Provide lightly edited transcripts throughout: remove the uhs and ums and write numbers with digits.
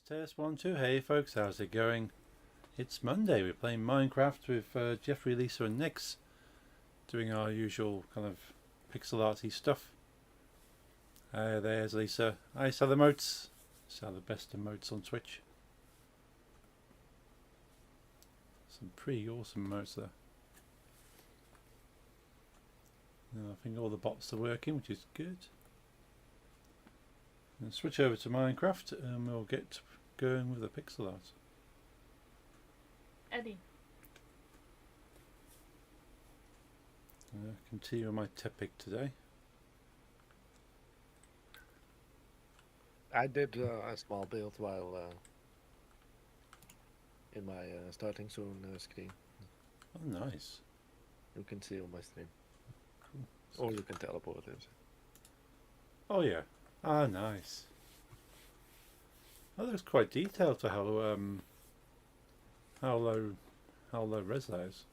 Test 1, 2. Hey folks, how's it going? It's Monday. We're playing Minecraft with Jeffrey, Lisa, and Nix, doing our usual kind of pixel arty stuff. There's Lisa. I sell emotes. Sell the best emotes on Twitch. Some pretty awesome emotes there. I think all the bots are working, which is good. And switch over to Minecraft and we'll get going with the pixel art. Eddie. Continue with my Tepic today. I did a small build while in my starting soon screen. Oh, nice. You can see on my stream. Cool. Or you can teleport it. Oh yeah. Ah, nice. That looks quite detailed for how low res that is.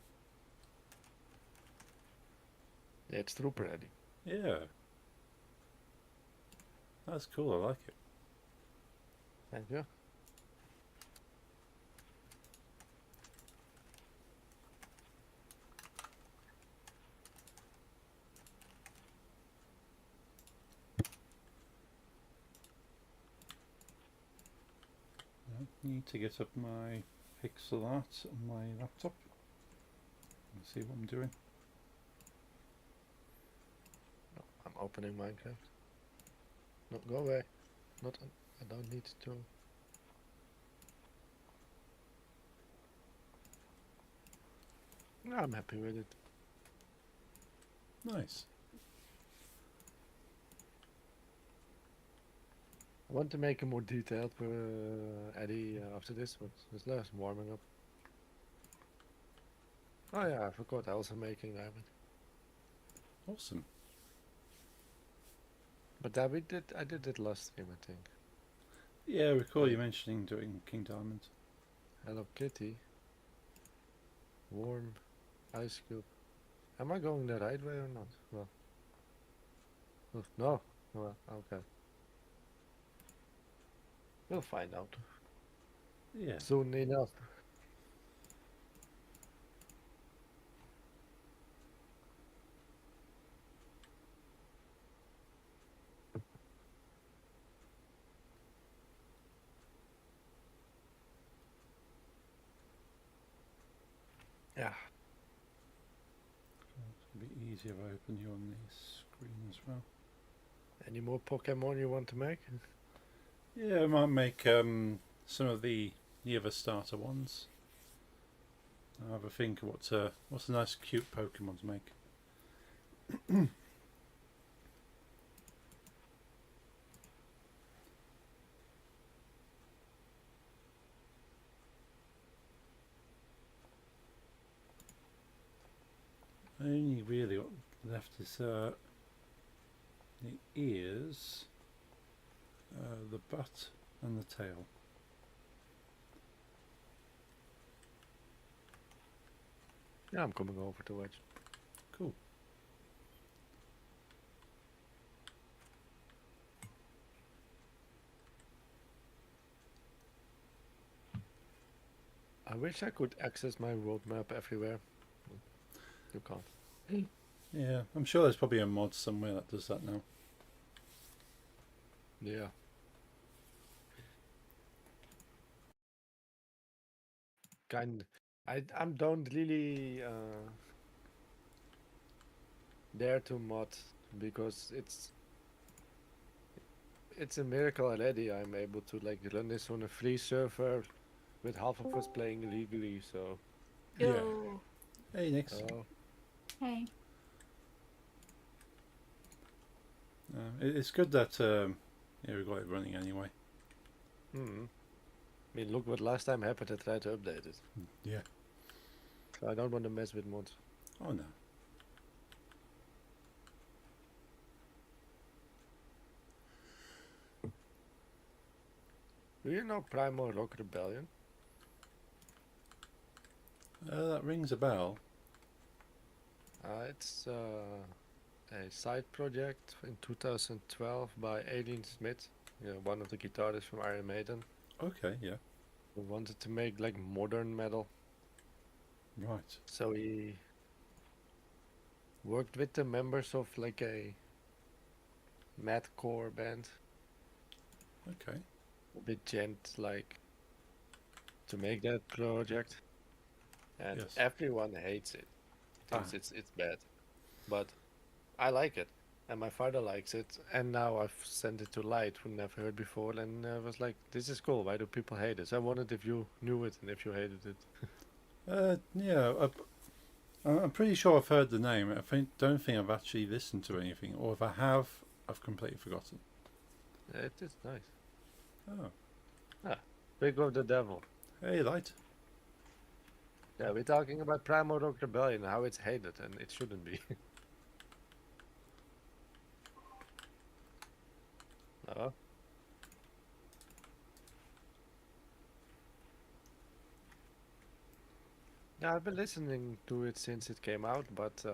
Yeah, it's trooper ready. Yeah. That's cool, I like it. Thank you. I need to get up my pixel art on my laptop and see what I'm doing. No, I'm opening Minecraft. No, go away. Not. I don't need to. No, I'm happy with it. Nice. I want to make it more detailed for Eddie after this, but there's less warming up. Oh yeah, I forgot I was making diamond. Awesome. But that I did it last stream, I think. Yeah, I recall you mentioning doing King Diamond. Hello Kitty. Warm ice cube. Am I going the right way or not? Well. No. Well, okay. We'll find out. Yeah. Soon enough. Yeah. It'll be easier if I open you on the screen as well. Any more Pokemon you want to make? Yeah, I might make some of the other starter ones. I'll have a think of what's a nice cute Pokemon to make. Only really what left is the ears, the butt and the tail. Yeah, I'm coming over to it. Cool. I wish I could access my roadmap everywhere. You can't. Yeah, I'm sure there's probably a mod somewhere that does that now. Yeah. I don't really dare to mod because it's a miracle already. I'm able to like run this on a free server with half of us playing legally. So. Yo. Yeah. Hey, Nix. Hey. It's good that yeah, we got it running anyway. I mean, look what last time happened. I tried to update it. Yeah. So I don't want to mess with mods. Oh no. Do you know Primal Rock Rebellion? That rings a bell. It's a side project in 2012 by Aileen Smith, one of the guitarists from Iron Maiden. Okay, yeah, He wanted to make like modern metal, right. so he worked with the members of like a madcore band, Okay, a bit gent like, to make that project, and yes. everyone hates it, Ah, thinks it's bad, but I like it, and my father likes it, and now I've sent it to Light, who never heard before, and was like, "This is cool. Why do people hate it?" So I wondered if you knew it and if you hated it. yeah. I'm pretty sure I've heard the name. Don't think I've actually listened to anything, or if I have, I've completely forgotten. It is nice. Oh, Ah, Big of the Devil. hey, light. Yeah, we're talking about Primal Rock Rebellion, how it's hated, and it shouldn't be. No? Yeah, I've been listening to it since it came out, but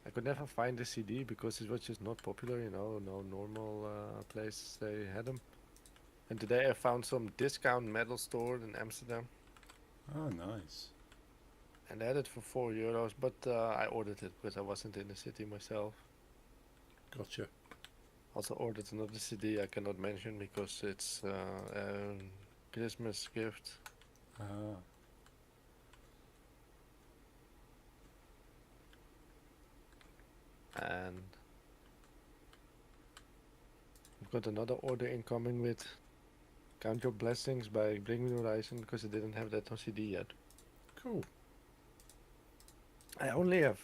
I could never find the CD because it was just not popular, no normal place they had them. And today I found some discount metal store in Amsterdam, Oh, nice. and they had it for €4, but I ordered it because I wasn't in the city myself. Gotcha. Also ordered another CD I cannot mention because it's a Christmas gift. Ah, And I've got another order incoming with Count Your Blessings by Bring Me the Horizon because I didn't have that on CD yet. cool. I only have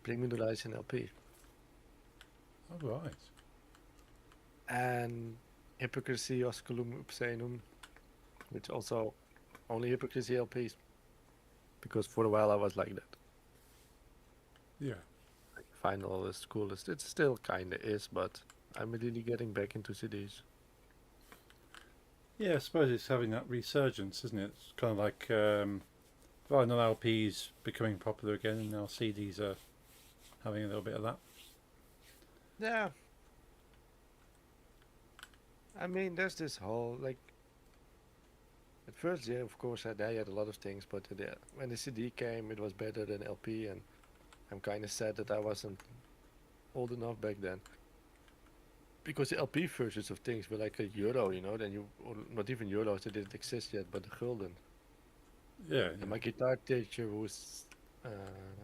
Bring Me the Horizon LP. All right. And Hypocrisy Osculum Obscenum, which also only Hypocrisy LPs. Because for a while I was like that. Yeah. Like vinyl is coolest. It still kinda is, but I'm really getting back into CDs. Yeah, I suppose it's having that resurgence, isn't it? It's kind of like vinyl LPs becoming popular again, and now CDs are having a little bit of that. Yeah. I mean, there's this whole like. At first, yeah, of course, I had a lot of things, but when the CD came, it was better than LP, and I'm kind of sad that I wasn't old enough back then. Because the LP versions of things were like €1, then or not even euros, they didn't exist yet, but the gulden. Yeah, And yeah. my guitar teacher, who's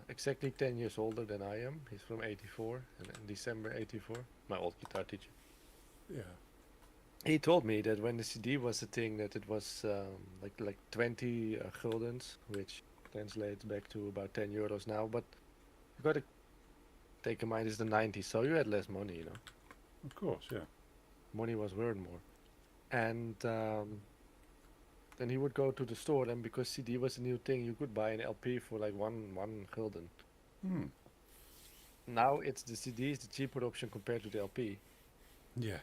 exactly 10 years older than I am, he's from '84, and in December '84, my old guitar teacher. Yeah. He told me that when the CD was a thing, that it was like 20 guldens, which translates back to about €10 now. But you gotta take in mind it's the '90s, so you had less money. Of course, yeah. Money was worth more. And then he would go to the store, and because CD was a new thing, you could buy an LP for like one gulden. Hmm. Now it's the CD is the cheaper option compared to the LP. Yeah.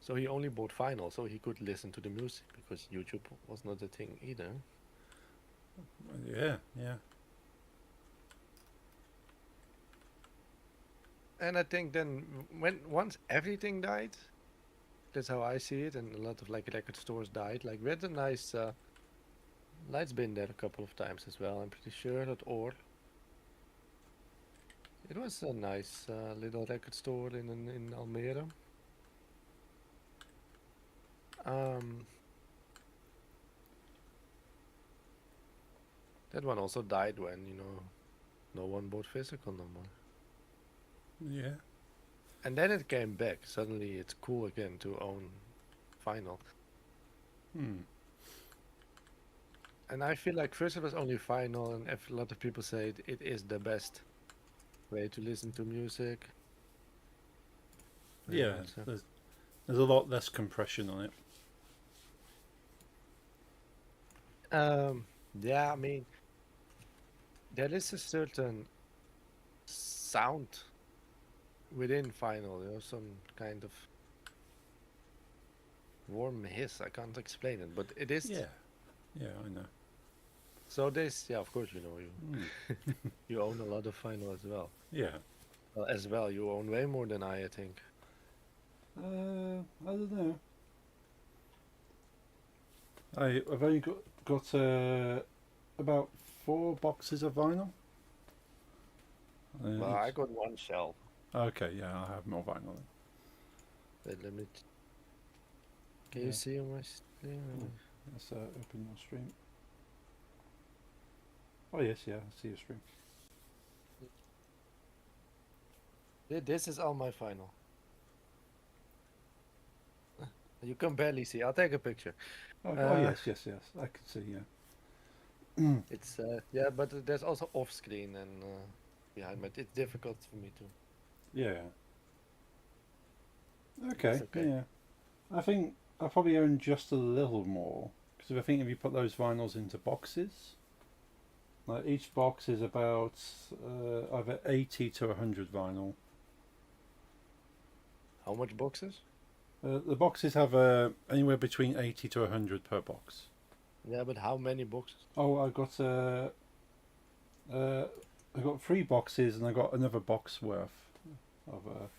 So he only bought vinyl, so he could listen to the music because YouTube was not a thing either. Yeah, yeah. And I think then when once everything died, that's how I see it, and a lot of like record stores died. Like we had a nice Light's been there a couple of times as well. I'm pretty sure at Or. It was a nice little record store in Almere. Um, that one also died when no one bought physical no more. Yeah. And then it came back. Suddenly it's cool again to own vinyl. Hmm. And I feel like first it was only vinyl, and a lot of people say it is the best way to listen to music. Yeah. So There's a lot less compression on it. yeah, I mean, there is a certain sound within vinyl, some kind of warm hiss. I can't explain it, but it is. Yeah. Yeah, I know. So this, yeah, of course, you Hmm. you own a lot of vinyl as well. Yeah. Well, as well, you own way more than I think. I don't know. I've only got about 4 boxes of vinyl. Well, I got one shelf. Okay, yeah, I have more vinyl. Wait, let me. Can Yeah. you see on my screen? Let's open your stream. Oh yes, yeah, I see your stream. This is all my vinyl. You can barely see. I'll take a picture. Oh yes, I can see. Yeah. It's yeah, but there's also off screen and behind, but it's difficult for me to. Yeah. Okay. It's okay. Yeah. I think I probably own just a little more because I think if you put those vinyls into boxes, like each box is about either 80 to 100 vinyl. How much boxes? The boxes have anywhere between 80 to 100 per box. Yeah, but how many boxes? Oh, I got 3 boxes and I got another box worth of.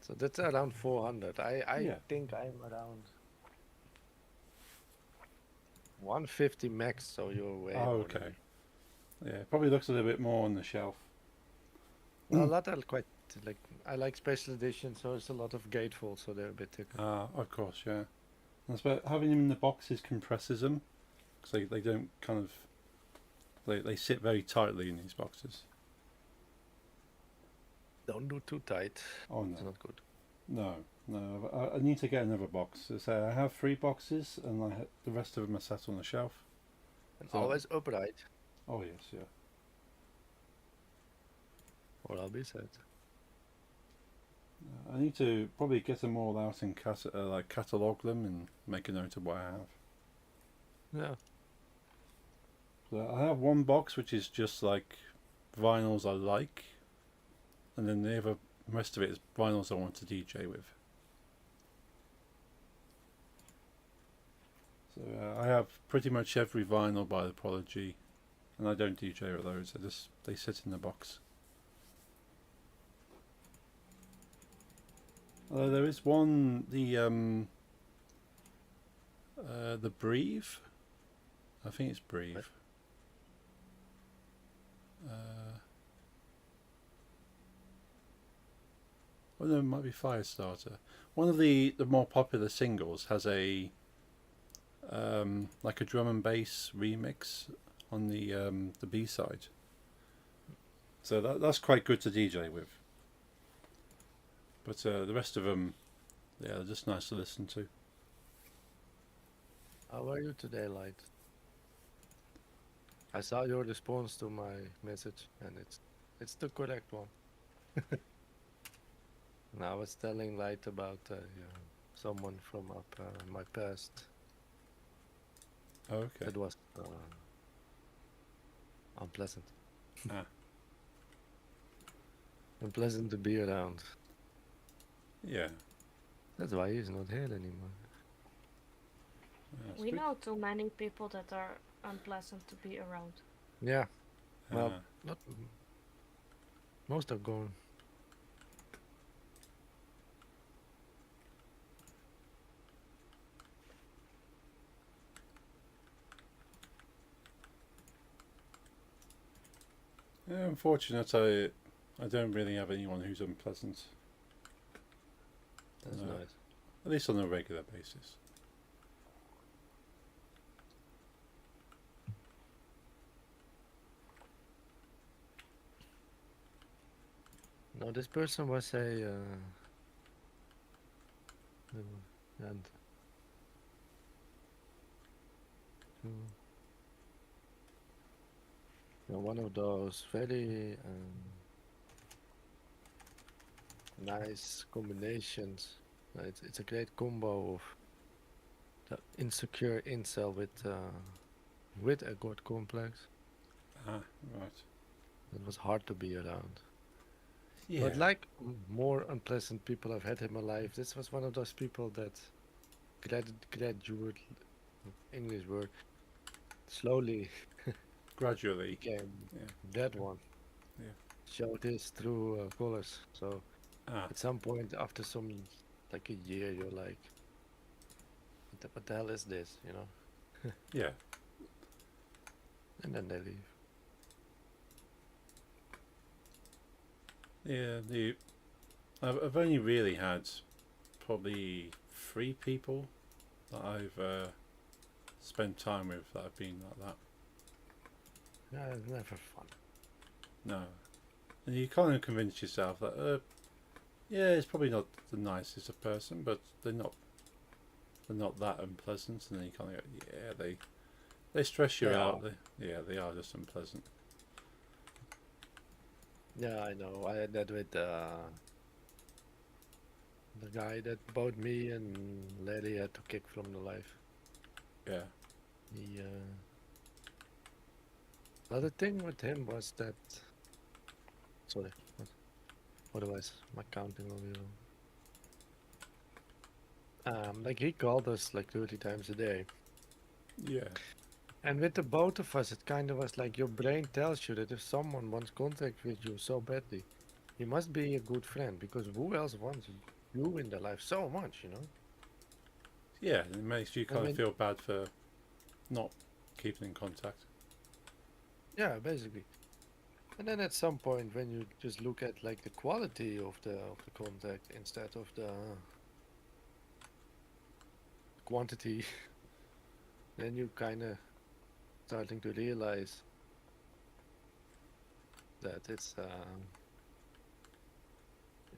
So that's around 400. I Yeah. think I'm around 150 max. So you're way. Oh, more than okay. me. Yeah, probably looks a little bit more on the shelf. Well, a lot are quite like I like special editions, so it's a lot of gatefold, so they're a bit thicker. Of course, yeah. And I suppose having them in the boxes compresses them because they don't kind of they sit very tightly in these boxes. Don't do too tight. Oh It's no, not good. no. I need to get another box. So I have 3 boxes and the rest of them are sat on the shelf. And So- always upright, Oh yes, yeah. or I'll be sad. I need to probably get them all out and like catalog them and make a note of what I have. Yeah. So I have one box which is just like vinyls I like, and then the rest of it is vinyls I want to DJ with. So I have pretty much every vinyl by The Prodigy, and I don't DJ with those. They sit in the box. There is one, the Breathe. I think it's Breathe. What? Well, no, it might be Firestarter. One of the more popular singles has a like a drum and bass remix on the B side. So that's quite good to DJ with. But the rest of them, yeah, they're just nice to listen to. How are you today, Light? I saw your response to my message, and it's the correct one. And I was telling Light about someone from up my past. Okay. It was unpleasant. Ah. Unpleasant to be around. Yeah. That's why he's not here anymore. That's We good. know too many people that are unpleasant to be around. Yeah, well, Ah. not most are gone. Yeah, unfortunate, I don't really have anyone who's unpleasant, That's No. nice. at least on a regular basis. No, this person was a and one of those very nice combinations. It's a great combo of the insecure incel with a god complex. Ah, right. It was hard to be around. Yeah. But like more unpleasant people I've had in my life, this was one of those people that graduate English word slowly gradually. became Yeah. that one. Yeah. Showed his true colors. So Ah, at some point after some like a year, you're like, what the hell is this, you know? Yeah. And then they leave. Yeah, I've only really had probably 3 people that I've spent time with that have been like that. Yeah, it's never fun. No. And you kind of convince yourself that, yeah, it's probably not the nicest of person, but they're not that unpleasant. And then you kind of go, yeah, they stress you They out. are. They are just unpleasant. Yeah, I know. I had that with the guy that bought me and lady had to kick from the life. Yeah. He, another thing with him was that. Sorry, otherwise my counting will be wrong. Like he called us like 30 times a day. Yeah. And with the both of us, it kind of was like your brain tells you that if someone wants contact with you so badly, he must be a good friend because who else wants you in their life so much, you know? Yeah, it makes you I kind of mean, feel bad for not keeping in contact. yeah, basically. And then at some point, when you just look at like the quality of the contact instead of the quantity, then you kind of starting to realize that it's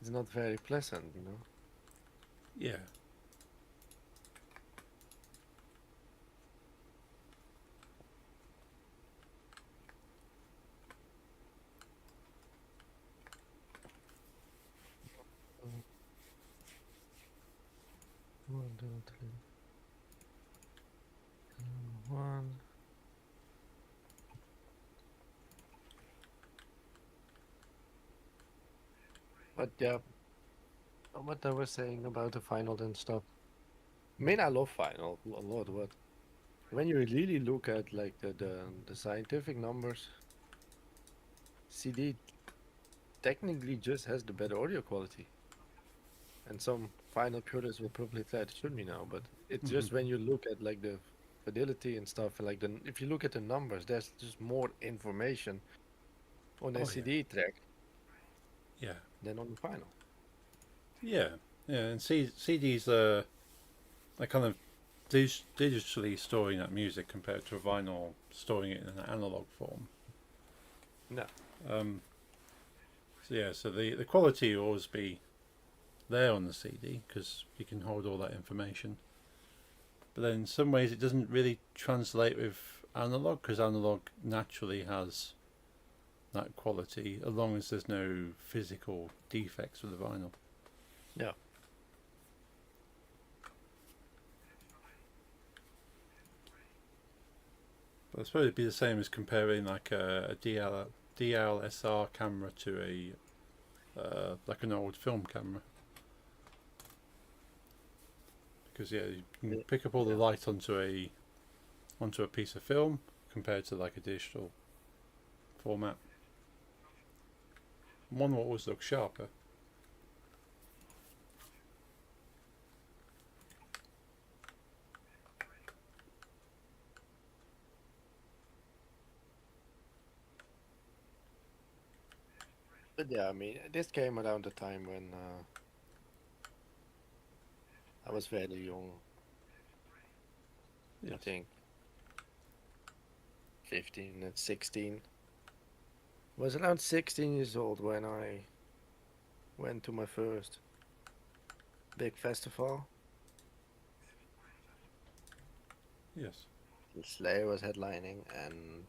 not very pleasant, you know? Yeah. One, two, three. One. But yeah, what I was saying about the final and stuff. I mean, I love final a lot, but when you really look at like the scientific numbers, CD technically just has the better audio quality. And some final purists will probably say it should be now, but it's Hmm. just when you look at like the fidelity and stuff, and like if you look at the numbers, there's just more information on a Oh yeah. CD track Yeah. than on the final. Yeah. Yeah. And CDs are kind of digitally storing that music compared to a vinyl storing it in an analog form. No. Um, so yeah, so the quality will always be there on the CD because you can hold all that information. But then in some ways it doesn't really translate with analog because analog naturally has that quality as long as there's no physical defects with the vinyl. Yeah. But I suppose it'd be the same as comparing like a DLSR camera to a like an old film camera. Because yeah, you can Yeah. pick up all the Yeah. light onto a piece of film compared to like a digital format. One will always look sharper. But yeah, I mean, this came around the time when I was very young. I Yes. think 15 and 16. I was around 16 years old when I went to my first big festival. Yes. Slayer was headlining, and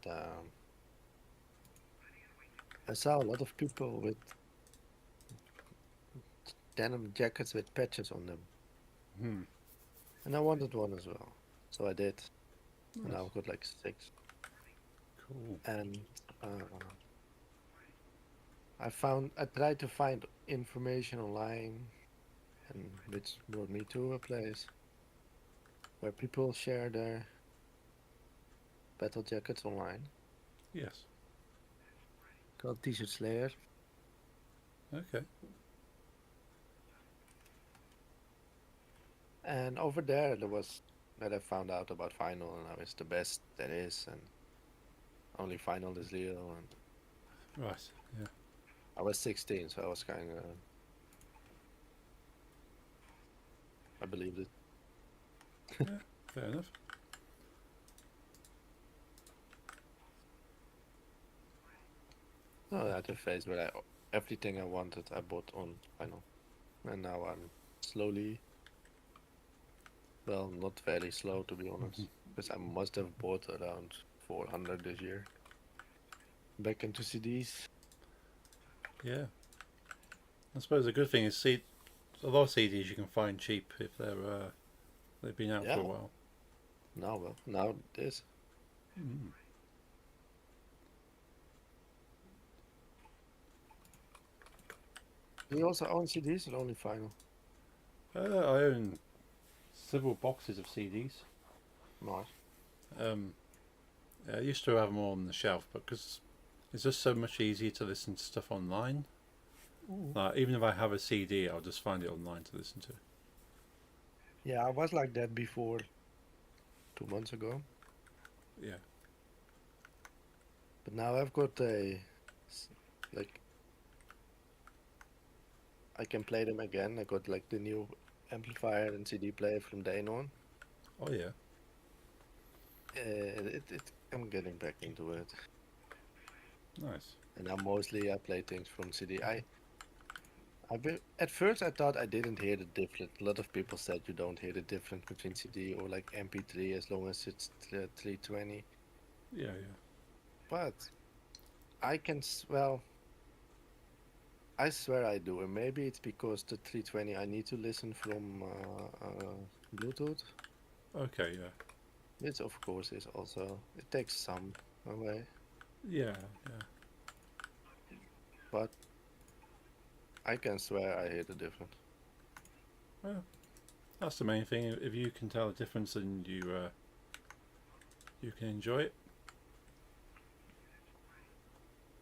I saw a lot of people with denim jackets with patches on them, Hmm. and I wanted one as well. So I did, and Nice. I got like 6. Cool. And uh, I tried to find information online, and which brought me to a place where people share their battle jackets online Yes. called T-shirt Slayer. Okay. And over there, there was that I found out about vinyl, and now it's the best there is, and only vinyl is real. And Right. Yeah. I was 16, so I was kind of, I believed it. Yeah. Fair enough. No, at the phase where everything I wanted, I bought on vinyl, and now I'm slowly, well, not very slow to be honest, Mhm. because I must have bought around 400 this year. Back into CDs. Yeah. I suppose the good thing is a lot of CDs you can find cheap if they've been out for Yeah, a while. now this. Mm. Do you also own CDs or only vinyl? I own several boxes of CDs. Nice. Um, I used to have them all on the shelf, but because it's just so much easier to listen to stuff online. Ooh. Even if I have a CD, I'll just find it online to listen to. Yeah, I was like that before 2 months ago, Yeah. but now I've got s- like I can play them again. I got like the new amplifier and CD player from Danon. Oh yeah. I'm getting back into it, Nice. and now mostly I play things from CD. At first I thought I didn't hear the difference. A lot of people said you don't hear the difference between CD or like MP3 as long as it's 320. Yeah, yeah. But well, I swear I do, and maybe it's because the 320 I need to listen from Bluetooth, Okay, yeah. which of course is also it takes some away, Yeah, yeah. but I can swear I hear the difference. Well, that's the main thing. If you can tell the difference, then you can enjoy it.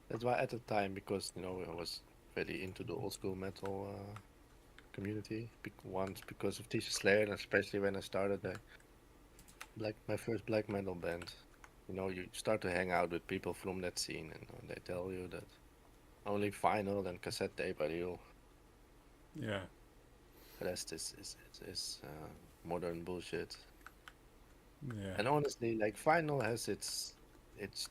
That's why at the time, because I was very into the old school metal community. Once because of Tisha Slayer, and especially when I started my first black metal band. You start to hang out with people from that scene, and they tell you that only vinyl and cassette tape are real. Yeah, The rest is modern bullshit. yeah, And honestly, like vinyl has its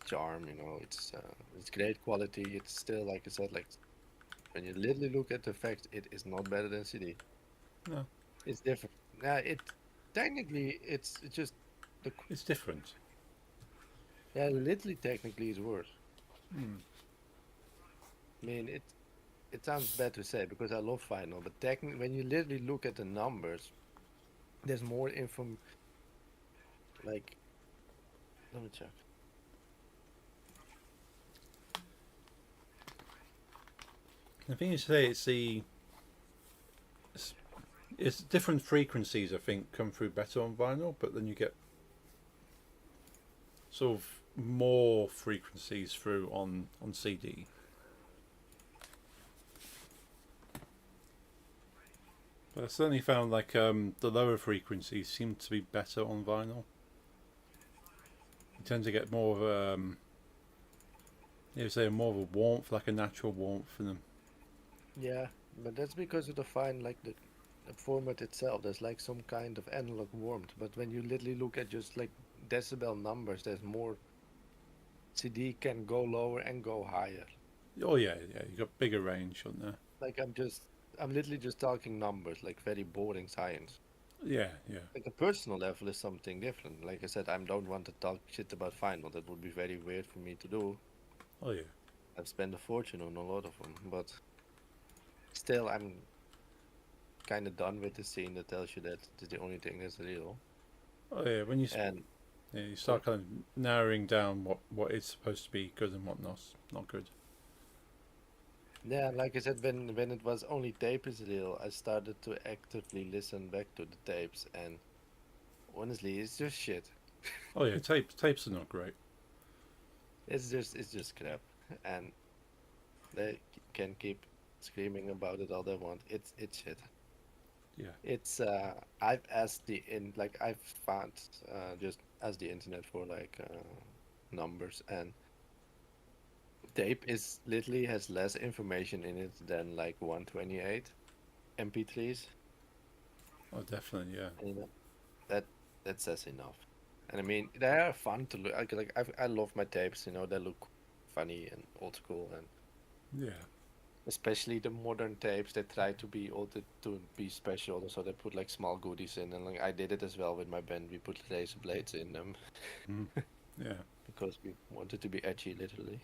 charm. It's great quality. It's still, like I said, like when you literally look at the fact, it is not better than CD. no, It's different. It technically it's just the it's different. yeah, literally technically is worse. Mm. I mean, it sounds bad to say because I love vinyl, but technically, when you literally look at the numbers, there's more info. Like, let me check. The thing is, say it's, it's different frequencies. I think come through better on vinyl, but then you get sort of more frequencies through on CD. But I certainly found like the lower frequencies seem to be better on vinyl. You tend to get more of say more of a warmth, like a natural warmth in them. Yeah, but that's because of like the format itself. There's like some kind of analog warmth, but when you literally look at just like decibel numbers, there's more. CD can go lower and go higher. Oh yeah, yeah. You got bigger range on there. Like I'm literally just talking numbers, like very boring science. Yeah, yeah. Like a personal level is something different. Like I said, I don't want to talk shit about vinyl. That would be very weird for me to do. Oh yeah. I've spent a fortune on a lot of them, but still, I'm kind of done with the scene that tells you that it's the only thing that's real. Oh yeah. When And you uh, start kind of narrowing down what is supposed to be good and what not good. yeah, like I said, when it was only tape is real, I started to actively listen back to the tapes, and honestly, it's just shit. Oh yeah. Tapes are not great. It's just crap, and they can keep screaming about it all they want. It's shit. Yeah. It's I've asked I've found just as the internet for numbers, and tape is literally has less information in it than like 128 MP3s. Oh, definitely. Yeah. And, that that says enough. And I mean, they are fun to look. I love my tapes. They look funny and old school, and Yeah. especially the modern tapes. They try to be to be special, so they put like small goodies in. And like I did it as well with my band. We put razor blades in them Mm. Yeah. because we wanted to be edgy, literally.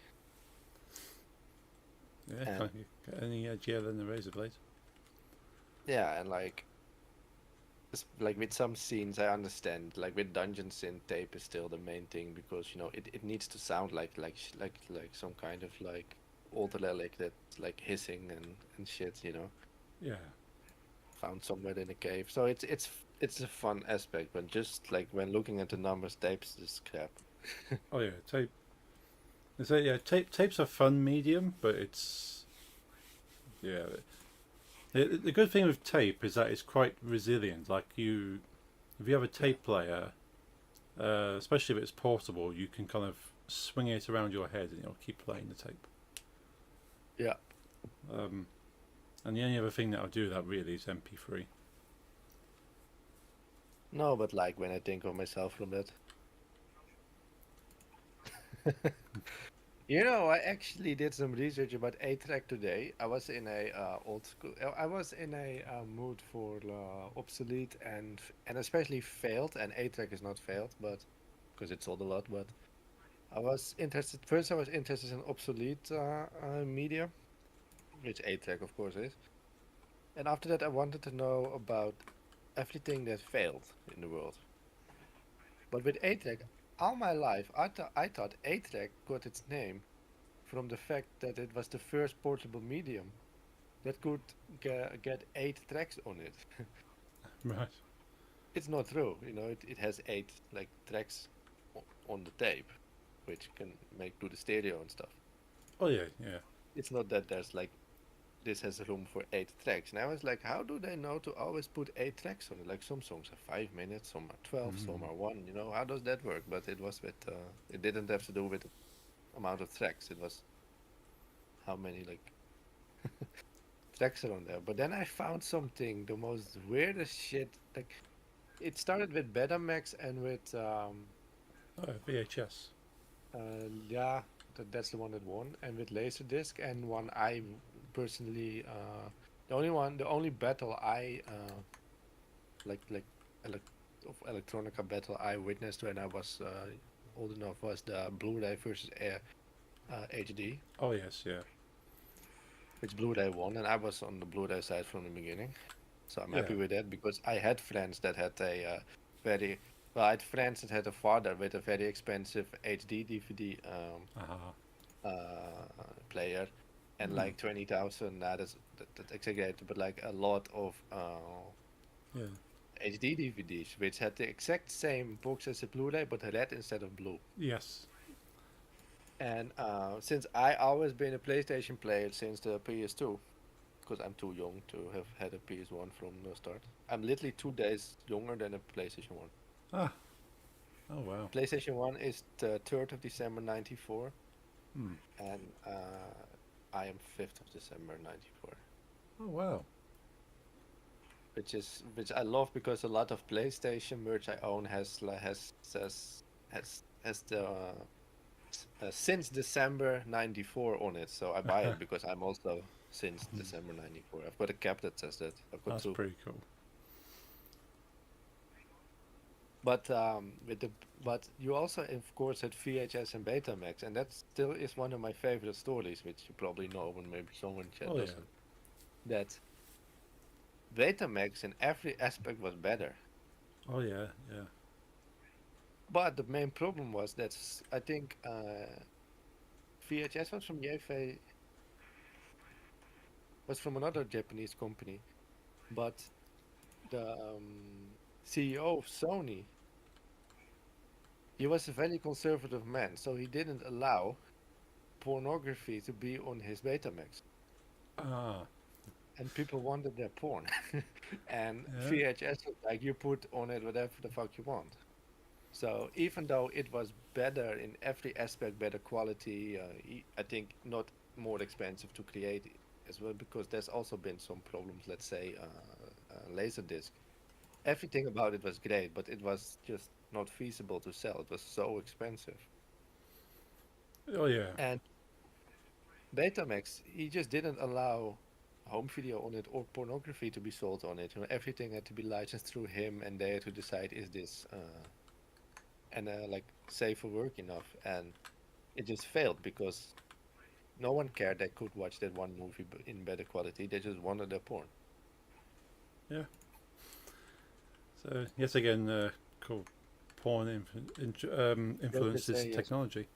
Yeah. And Can't get any edgier than the razor blade. yeah, and like with some scenes, I understand. Like with dungeons in tape is still the main thing because it needs to sound like some kind of like alter relic that's like hissing and shit. Yeah. Found somewhere in a cave. So it's a fun aspect, but just like when looking at the numbers, tapes is crap. Oh yeah. Tape. So yeah, tapes are fun medium, but it's yeah. The good thing with tape is that it's quite resilient. Like if you have a Yeah, tape player, especially if it's portable, you can kind of swing it around your head and it'll keep playing the tape. yeah. Um, and the only other thing that'll do that really is MP3. No, but like when I think of myself from that. I actually did some research about 8-track today. I was in a old school. I was in a mood for obsolete and especially failed. And 8-track is not failed, but because it sold a lot. But I was interested. First, I was interested in obsolete media, which 8-track of course is. And after that, I wanted to know about everything that failed in the world. But with 8-track, all my life, I thought 8-track got its name from the fact that it was the first portable medium that could get 8 tracks on it. Right. It's not true, it has 8 like tracks on the tape, which can make do the stereo and stuff. Oh yeah, yeah. It's not that there's like this has room for 8 tracks. And I was like, how do they know to always put 8 tracks on it? Like some songs are 5 minutes, some are 12, some Mm. are one. How does that work? But it was with it didn't have to do with the amount of tracks. It was how many like tracks are on there. But then I found something, the most weirdest shit. Like it started with Betamax and with Oh, VHS. yeah, that's the one that won, and with Laserdisc, and one I personally the only battle I like of electronica battle I witnessed when I was old enough was the Blu-ray versus HD, Oh yes, yeah, which Blu-ray won, and I was on the Blu-ray side from the beginning. So I'm yeah. happy with that because I had friends that had a very I had friends that had a father with a very expensive HD DVD Ah. player, and Mm. like 20,000. That's exaggerated, but like a lot of Yeah. HD DVDs, which had the exact same box as a Blu-ray, but red instead of blue. Yes. And since I always been a PlayStation player since the PS2, because I'm too young to have had a PS1 from the start. I'm literally 2 days younger than a PlayStation 1. Ah. Oh wow. PlayStation 1 is the 3rd of December 94, Hmm. and I am 5th of December 94. Oh wow. Which I love because a lot of PlayStation merch I own has the since December 94 on it, so I buy it because I'm also since December 94. I've got a cap that says that. I've got That's two. pretty cool. But but you also of course had VHS and Betamax, and that still is one of my favorite stories, which you probably know, and maybe someone in chat Oh yeah. doesn't. That Betamax in every aspect was better, Oh yeah. Yeah. but the main problem was that I think VHS was from Yafei, was from another Japanese company, but the CEO of Sony, he was a very conservative man, so he didn't allow pornography to be on his Betamax. Ah. and people wanted their porn. And Yeah. VHS was like you put on it whatever the fuck you want. So even though it was better in every aspect, better quality, I think not more expensive to create as well, because there's also been some problems. Let's say Laserdisc. Everything about it was great, but it was just not feasible to sell. It was so expensive. Oh yeah. And Betamax, he just didn't allow home video on it or pornography to be sold on it. You know, everything had to be licensed through him, and they had to decide is this and like safe for work enough. And it just failed because no one cared they could watch that one movie in better quality. They just wanted their porn. Yeah. So yet again, cool. Porn They would influences say yes. technology.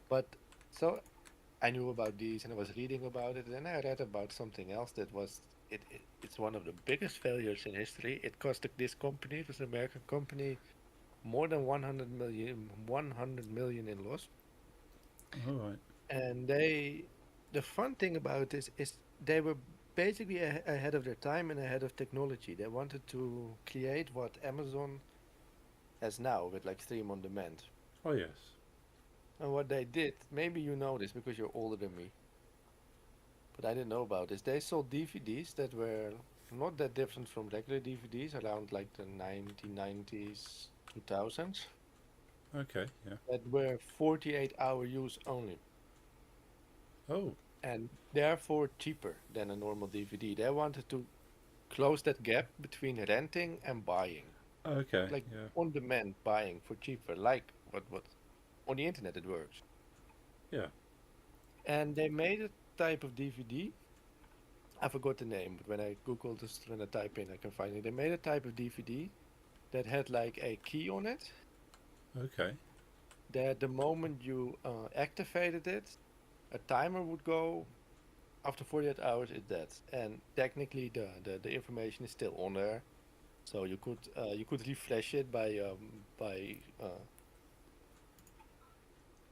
But so I knew about these and I was reading about it. And then I read about something else that was it's one of the biggest failures in history. It cost this company, it was an American company, more than 100 million in loss. All right. And the fun thing about this is they were basically ahead of their time and ahead of technology. They wanted to create what Amazon has now with like stream on demand. Oh yes. And what they did, maybe you know this because you're older than me, but I didn't know about this. They sold DVDs that were not that different from regular DVDs around like the 1990s, 2000s, Okay. Yeah. that were 48-hour use only Oh. and therefore cheaper than a normal DVD. They wanted to close that gap between renting and buying, Okay. like Yeah. on demand buying for cheaper, like what on the internet it works. Yeah. And they made a type of DVD. I forgot the name, but when I Google this, when I type in, I can find it. They made a type of DVD that had like a key on it. Okay. That the moment you activated it, a timer would go. After 48 hours, it's dead. And technically, the information is still on there, so you could refresh it by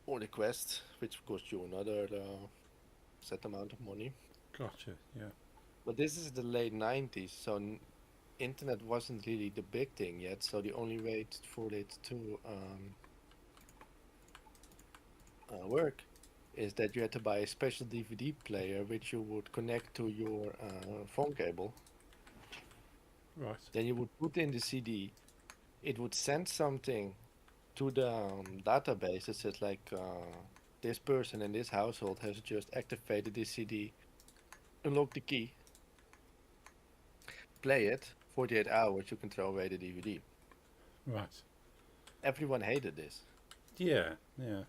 on request, which costs you another set amount of money. Gotcha. Yeah. But this is the late 90s, so internet wasn't really the big thing yet. So the only way for it to work is that you had to buy a special DVD player, which you would connect to your phone cable. Right. Then you would put in the CD. It would send something to the database that says like this person in this household has just activated this CD. Unlock the key, play it. 48 hours, you can throw away the DVD. Right. Everyone hated this. Yeah. Yeah.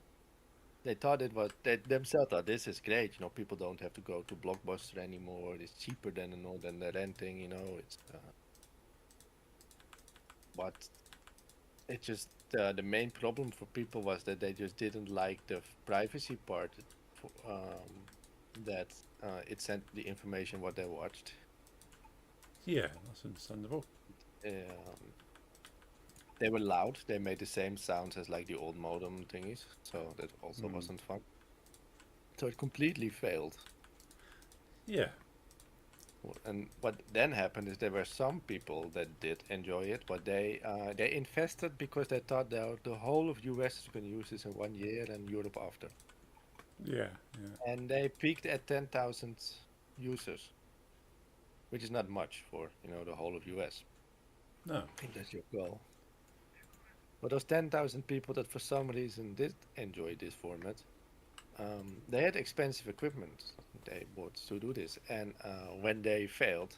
They thought it was they themselves thought this is great. You know, people don't have to go to Blockbuster anymore. It's cheaper than the renting. You know, it's but it just the main problem for people was that they just didn't like the privacy part. That it sent the information what they watched. Yeah. That's understandable. Um, they were loud. They made the same sounds as like the old modem thingies, so that also Mm. wasn't fun. So it completely failed. Yeah. And what then happened is there were some people that did enjoy it, but they invested because they thought that the whole of US is going to use this in 1 year and Europe after. Yeah. Yeah. And they peaked at 10,000 users, which is not much for the whole of US. No. I think that's your goal. But those 10,000 people that for some reason did enjoy this format, they had expensive equipment they bought to do this. And when they failed,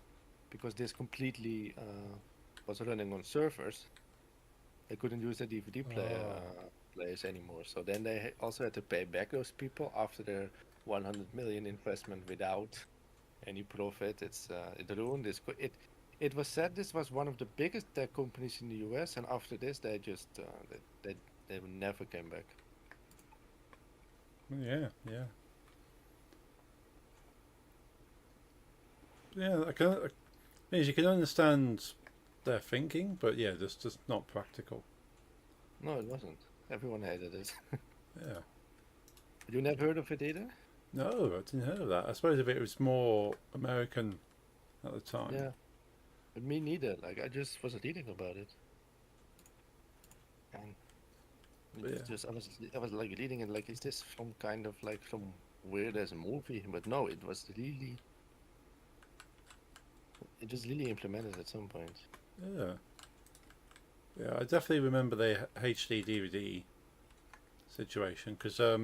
because this completely was running on servers, they couldn't use the DVD players anymore. So then they also had to pay back those people after their 100 million investment without any profit. It ruined this. It was said this was one of the biggest tech companies in the US, and after this, they just they never came back. Yeah. Yeah. Yeah. Means you can understand their thinking, but yeah, just not practical. No, it wasn't. Everyone hated it. Yeah. You never heard of it either? No, I didn't hear of that. I suppose if it was more American at the time. Yeah, but me neither. Like I just was reading about it, and But it's just I was like reading it like, is this some kind of like some weird as movie? But no, it was really implemented at some point. yeah, yeah. I definitely remember the HD DVD situation because I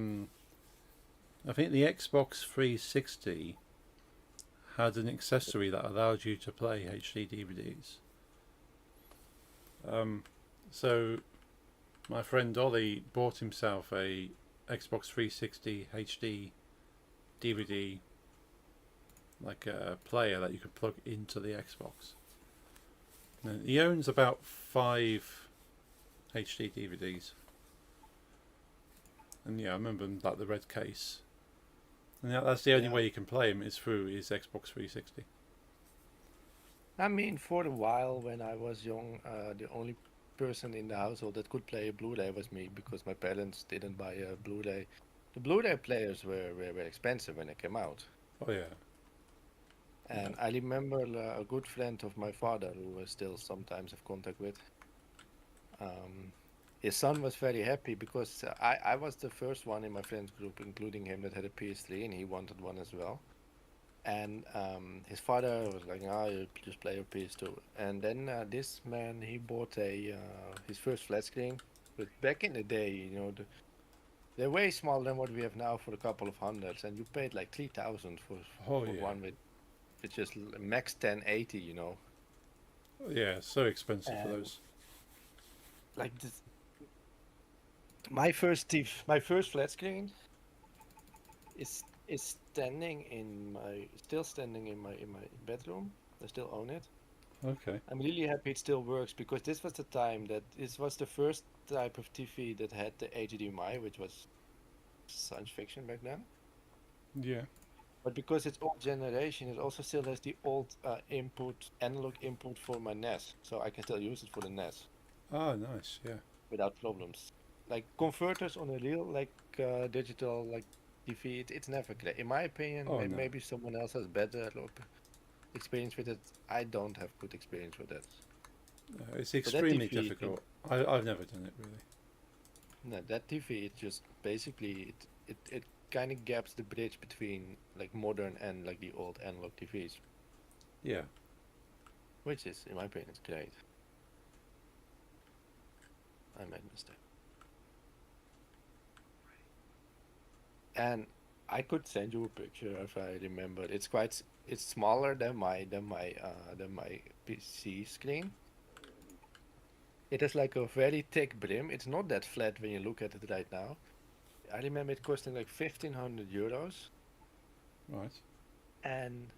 think the Xbox 360 had an accessory that allowed you to play HD DVDs. So my friend Ollie bought himself a Xbox 360 HD DVD, like a player that you could plug into the Xbox. And he owns about 5 HD DVDs, and yeah, I remember like the red case. And that's the only Yeah. way you can play him is through his Xbox 360. I mean, for a while when I was young, the only person in the household that could play a Blu-ray was me because my parents didn't buy a Blu-ray. The Blu-ray players were expensive when they came out. Oh yeah, And I remember a good friend of my father who I still sometimes have contact with. His son was very happy because I was the first one in my friends group, including him, that had a PS3 and he wanted one as well. And his father was like, "Ah, you just play your PS2." And then this man, he bought his first flat screen. But back in the day, they're way smaller than what we have now for a couple of hundreds, and you paid like 3,000 oh for yeah, one with just max 1080, oh, yeah. So expensive for And those. like this, my first flat screen is still standing in my bedroom. I still own it. Okay. I'm really happy it still works because this was the time that this was the first type of TV that had the HDMI, which was science fiction back then. Yeah. But because it's old generation, it also still has the old analog input for my NES, so I can still use it for the NES Ah, nice. Yeah. without problems. Like converters on a real digital TV, it's never great. In my opinion, Oh no. maybe someone else has better experience with it. I don't have good experience with that. It's But that extremely TV, difficult. I've never done it really. no, that TV, it just basically it kind of gaps the bridge between like modern and like the old analog TVs, Yeah. which is, in my opinion, it's great. I made a mistake. And I could send you a picture if I remember. It's smaller than my PC screen. It has like a very thick brim. It's not that flat when you look at it right now. I remember it costing like 1,500 euros, Right. and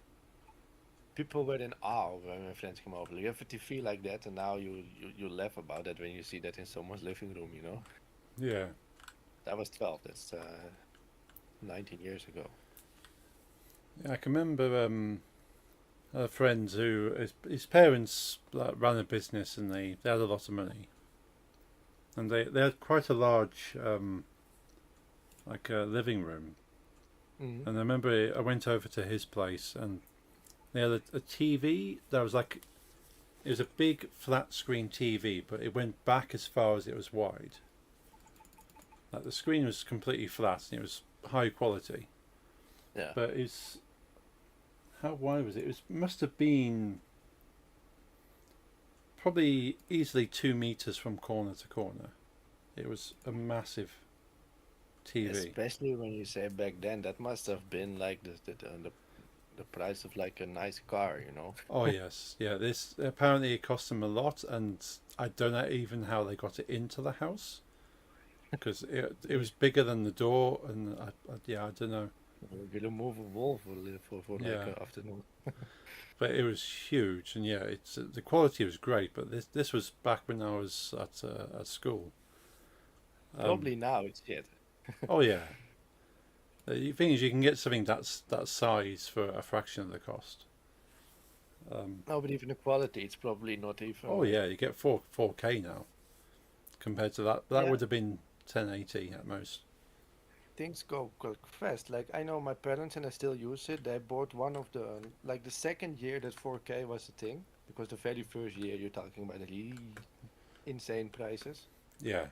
people were in awe when my friends came over. You have a TV like that, and now you laugh about that when you see that in someone's living room. Yeah. That was 12. That's 19 years ago. Yeah, I can remember friends who his parents like, ran a business and they had a lot of money, and they had quite a large like a living room. Mm-hmm. And I remember I went over to his place and they had a TV that was like it was a big flat screen TV, but it went back as far as it was wide. Like the screen was completely flat and it was high quality, Yeah. but it's how wide was it? It must have been probably easily 2 meters from corner to corner. It was a massive TV. Especially when you say back then, that must have been like the price of like a nice car. Oh yes, yeah. This apparently it cost them a lot, and I don't know even how they got it into the house because it was bigger than the door, and I don't know. You remove a wall for like Yeah. an afternoon. But it was huge, and yeah, it's the quality was great. But this was back when I was at school. Probably now it's shit. Oh yeah. The thing is, you can get something that size for a fraction of the cost. No, but even the quality, it's probably not even. Oh yeah, you get 4K now compared to that. That Yeah. would have been 1080 at most. things go fast. Like I know my parents and I still use it. They bought one of the like the second year that 4K was a thing because the very first year you're talking about really insane prices. Yeah.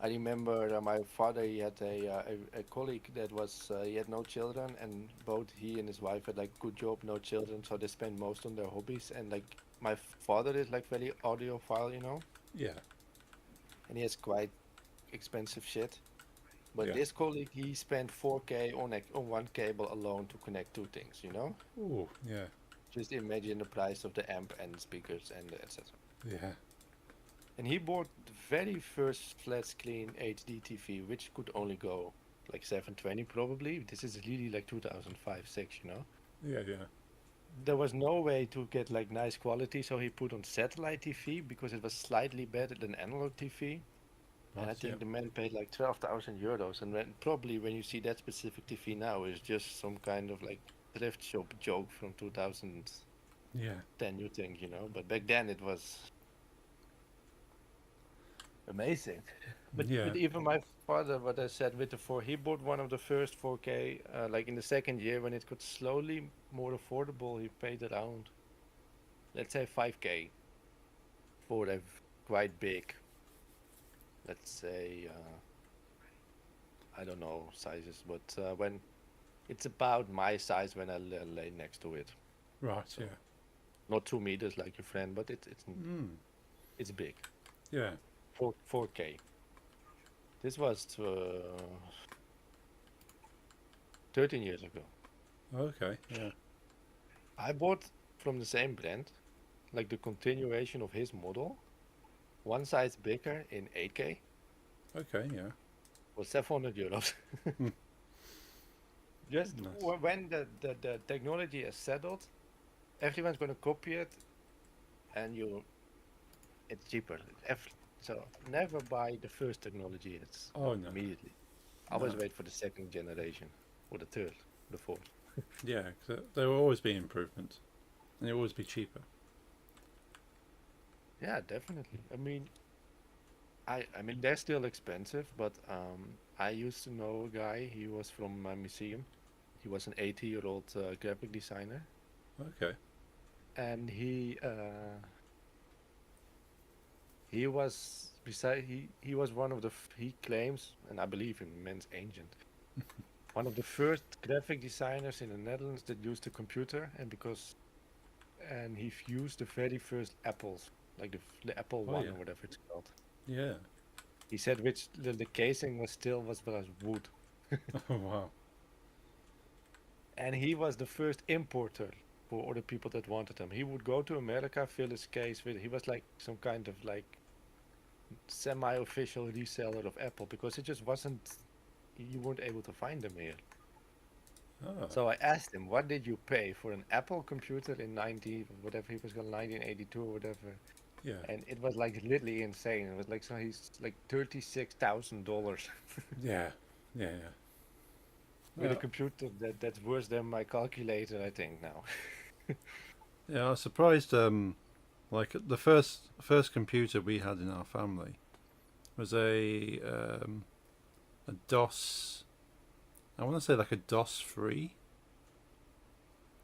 I remember my father. He had a colleague that was he had no children, and both he and his wife had like good job, no children, so they spent most on their hobbies. And like my father is like very audiophile, you know, Yeah. and he has quite expensive shit. But Yeah. this colleague, he spent 4K on one cable alone to connect two things, you know? Ooh. Yeah. Just imagine the price of the amp and speakers and etc. Yeah. And he bought the very first flat screen HD TV, which could only go like 720 probably. This is really like 2005, 6, you know? Yeah. Yeah. There was no way to get like nice quality, so he put on satellite TV because it was slightly better than analog TV. And I Right. Yeah. think the man paid like 12,000 euros. And then probably when you see that specific TV now, it's just some kind of like thrift shop joke from 2010, Yeah. you think, you know? But back then it was amazing. But, Yeah. but even my father, what I said with the 4, he bought one of the first 4K, like in the second year when it got slowly more affordable, he paid around, let's say 5K for a quite big, let's say, I don't know sizes, but when it's about my size when I lay next to it. Right. So Yeah. not 2 meters like your friend, but Mm. it's big. Yeah. 4K. This was 13 years ago. Okay. Yeah. I bought from the same brand, like the continuation of his model, one size bigger in 8K, Okay. Yeah. was 700 euros. Hmm. Just Nice. when the technology is settled, everyone's going to copy it, and it's cheaper. So never buy the first technology. It's Oh no. immediately. No. Always wait for the second generation or the third, the fourth. Yeah. 'Cause there will always be improvements, and it'll always be cheaper. Yeah, definitely. I mean they're still expensive, but I used to know a guy. He was from my museum. He was an 80-year-old graphic designer, Okay. and he was he was one of he claims, and I believe him, man's ancient. One of the first graphic designers in the Netherlands that used a computer, and he used the very first Apples, like the Apple Oh One yeah. or whatever it's called. Yeah. He said which the casing was wood, Oh wow. and he was the first importer for other people that wanted them. He would go to America, fill his case with. He was like some kind of like semi-official reseller of Apple because it just wasn't. You weren't able to find them here. Oh. So I asked him, "What did you pay for an Apple computer in 1982 or whatever?" Yeah. And it was like literally insane. It was like so he's like $36,000 Yeah. Yeah. Yeah. with a Well, computer that's worse than my calculator, I think now. yeah. I was surprised. Like the first computer we had in our family was a DOS. I want to say like a DOS 3.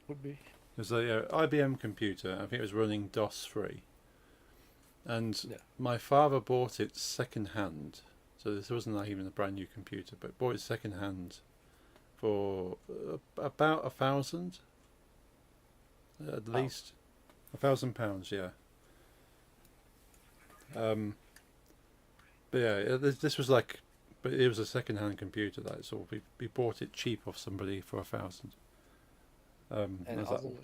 Would be. It was a IBM computer. I think it was running DOS 3. And Yeah. my father bought it second hand. So this wasn't like even a brand new computer, but bought it second hand for about 1,000 at Wow. least. £1,000, yeah. But yeah, this was like, but it was a second-hand computer. That so we bought it cheap off somebody for 1,000. And I And was like, also,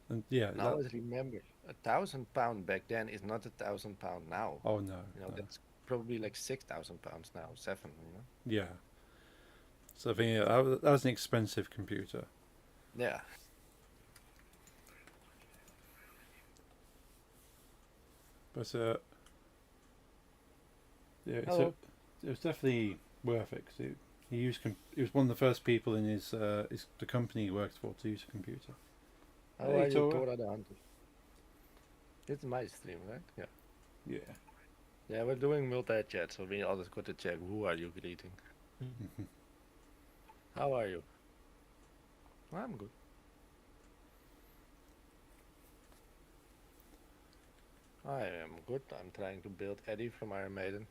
and yeah, and I that, always remember £1,000 back then is not £1,000 now. oh no, You know, no, that's probably like £6,000 now, seven. You know. yeah. So I think yeah, that was an expensive computer. Yeah. But yeah, Hello. it was definitely worth it. 'Cause he was one of the first people in the company he worked for to use a computer. How Hey, are you, Tora. Tora the Hunter? It's my stream, right? Yeah. Yeah. Yeah, we're doing multi-chat, so we always got to check who are you greeting. How are you? I'm good. I am good. I'm trying to build Eddie from Iron Maiden.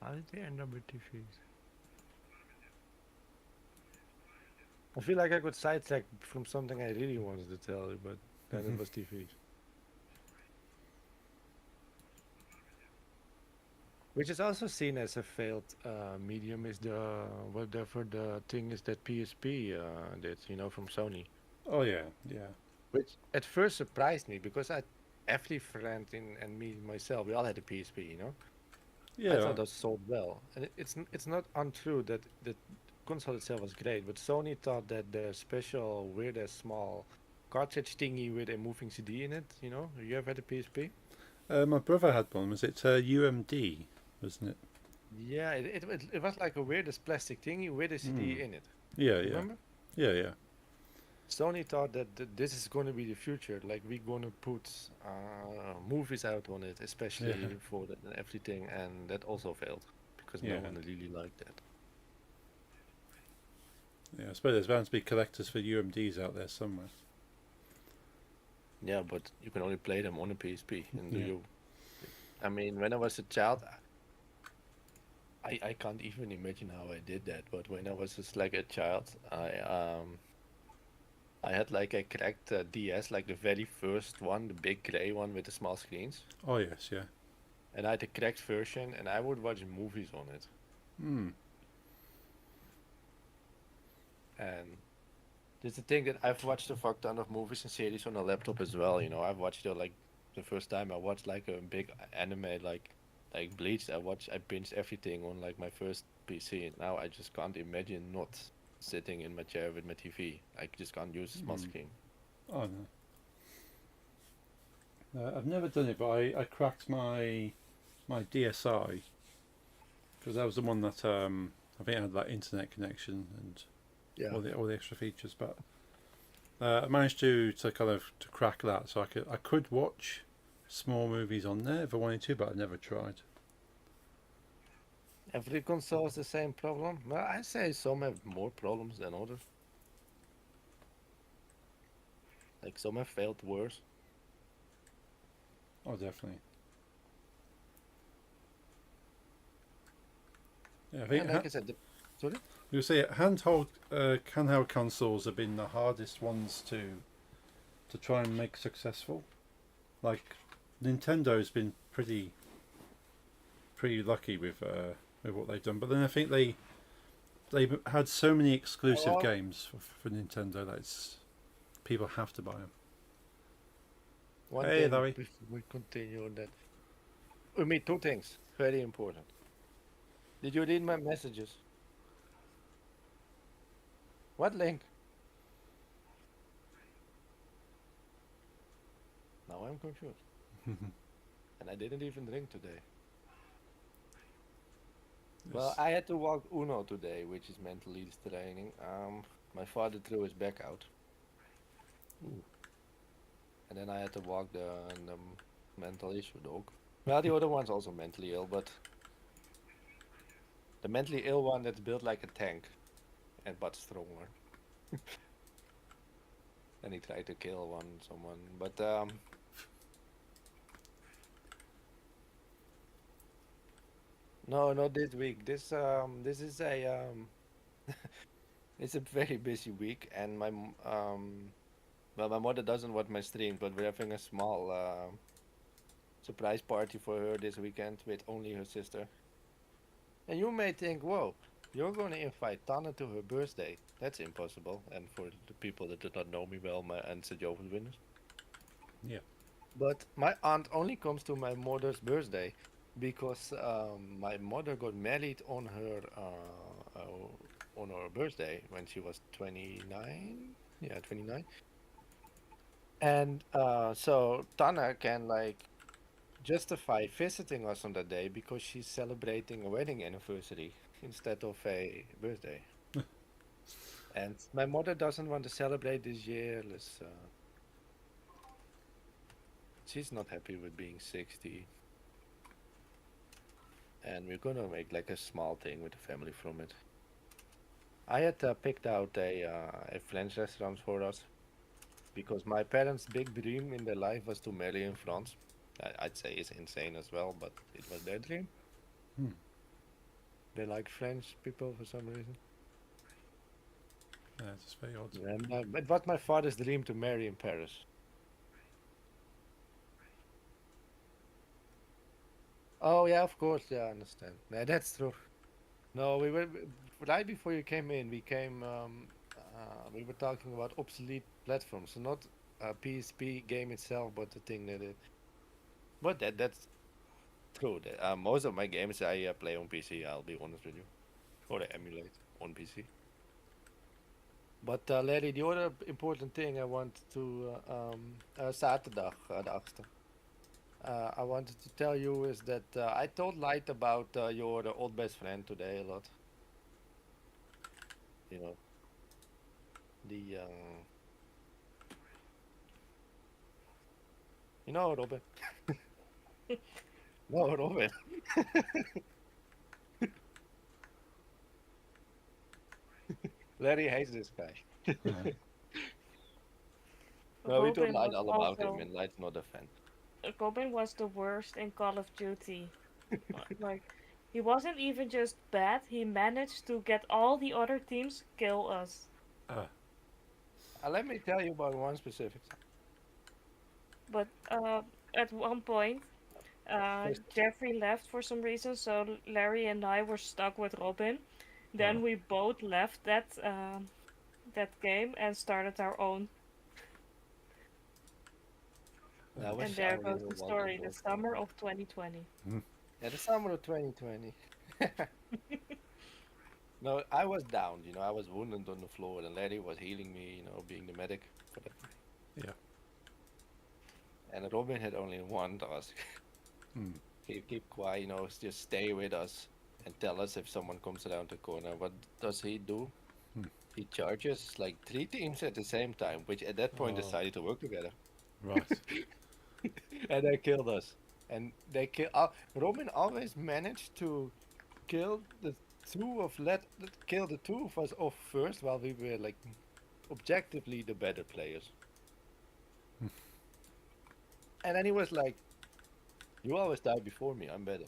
How did they end up with TVs? I feel like I could sidetrack from something I really wanted to tell you, but then it was TVs. Which is also seen as a failed medium is the whatever the thing is that PSP did, from Sony. Oh yeah, yeah, Which at first surprised me because every friend and me myself, we all had a PSP. I yeah. thought that sold well, and it's not untrue that the console itself was great, but Sony thought that the special weird as small cartridge thingy with a moving CD in it, you ever had a PSP? My brother had one. Was it UMD? Wasn't it? Yeah, it was like a weirdest plastic thingy with a CD Mm. in it. Yeah, yeah, Remember? yeah. Sony thought that this is going to be the future. Like we're going to put movies out on it, especially Yeah. for and everything, and that also failed because no Yeah. one really liked that. Yeah, I suppose there's bound to be collectors for UMDs out there somewhere. Yeah, but you can only play them on a PSP. And Yeah. I mean, when I was a child, I can't even imagine how I did that. But when I was just like a child, I had like a cracked DS, like the very first one, the big gray one with the small screens. Oh yes, yeah. And I had a cracked version, and I would watch movies on it. Hmm. And there's the thing that I've watched a fuck ton of movies and series on a laptop as well. I've watched it like the first time I watched like a big anime like Bleach. I binged everything on like my first PC, and now I just can't imagine not sitting in my chair with my TV. I just can't use a small screen. Oh no. No, I've never done it, but I cracked my DSi because that was the one that I think had that internet connection and Yeah. all the extra features. But I managed to kind of to crack that, so I could watch small movies on there if I wanted to, but I never tried. Every console has the same problem. Well, I say some have more problems than others. Like some have failed worse. Oh, definitely. Yeah, I think And like I said, sorry? you say handheld consoles have been the hardest ones to try and make successful. Like Nintendo's been pretty lucky with what they've done, but then I think they've had so many exclusive Oh. games for Nintendo that people have to buy them. One Hey, thing Larry. before we continue on that. We mean two things, very important. Did you read my messages? What link? Now I'm confused. And I didn't even drink today. Well, I had to walk Uno today, which is mentally straining. My father threw his back out. Ooh. And then I had to walk the mental issue dog. Well, the other one's also mentally ill, but the mentally ill one that's built like a tank, but stronger. And he tried to kill someone, but no, not this week. This is a it's a very busy week, and well, my mother doesn't watch my streams, but we're having a small surprise party for her this weekend with only her sister. And you may think, whoa, you're going to invite Tana to her birthday. That's impossible. And for the people that do not know me well, my aunt's a Jehovah's Witness. Yeah. But my aunt only comes to my mother's birthday because my mother got married on her birthday when she was 29. Yeah, 29. And so Tana can like justify visiting us on that day because she's celebrating a wedding anniversary. instead of a birthday. And my mother doesn't want to celebrate this year. She's not happy with being 60. And we're gonna make like a small thing with the family from it. I had picked out a French restaurant for us because my parents' big dream in their life was to marry in France. I'd say it's insane as well, but it was their dream. Hmm. They like French people for some reason. Yeah, it's very odd. And it was my father's dream to marry in Paris. Oh yeah, of course, yeah, I understand. Yeah, that's true. No, we were right before you came in. We were talking about obsolete platforms, so not a PSP game itself, but the thing that it. But that's true. Most of my games I play on PC. I'll be honest with you, or I emulate on PC. But Larry, the other important thing I want to zaterdag de 8e. I wanted to tell you is that I told Light about your old best friend today a lot. You know, the you know Robin. No, Robin. Larry hates this guy. Yeah. No, we told Robin Light was all about him, also and Light's not a fan. Robin was the worst in Call of Duty. Like, he wasn't even just bad, he managed to get all the other teams kill us. Let me tell you about one specific. But at one point, Yes. Jeffrey left for some reason, so Larry and I were stuck with Robin. Then Oh. we both left that game and started our own. That was And there our goes little the story, the wonderful summer thing. of 2020. Yeah, the summer of 2020. No, I was down, I was wounded on the floor, and Larry was healing me, being the medic for that. Yeah. And Robin had only one task. Hmm. Keep quiet, just stay with us and tell us if someone comes around the corner. What does he do? Hmm. He charges like 3 teams at the same time, which at that point Oh. decided to work together. Right. And they killed us. And they Robin always managed to kill the kill the two of us off first, while we were like objectively the better players. And then he was like, "You always die before me. I'm better."